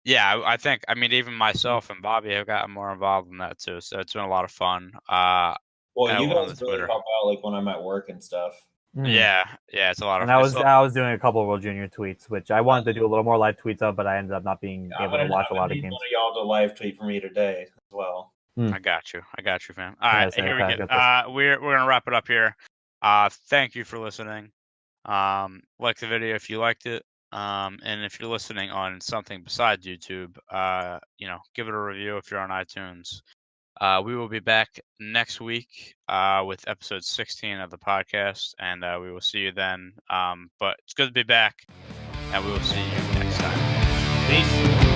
Yeah, I think. I mean, even myself and Bobby have gotten more involved in that too. So it's been a lot of fun. Well, you on guys the really Twitter. help out, like when I'm at work and stuff. Yeah, it's a lot of fun. fun. And I was doing a couple of World Junior tweets, which I wanted to do a little more live tweets of, but I ended up not being able to watch a lot of games. One of y'all to live tweet for me today as well. I got you, fam. All right, here we go. We're gonna wrap it up here. Thank you for listening. Like the video if you liked it. And if you're listening on something besides YouTube, give it a review if you're on iTunes. We will be back next week with episode 16 of the podcast, and we will see you then. But it's good to be back, and we will see you next time. Peace.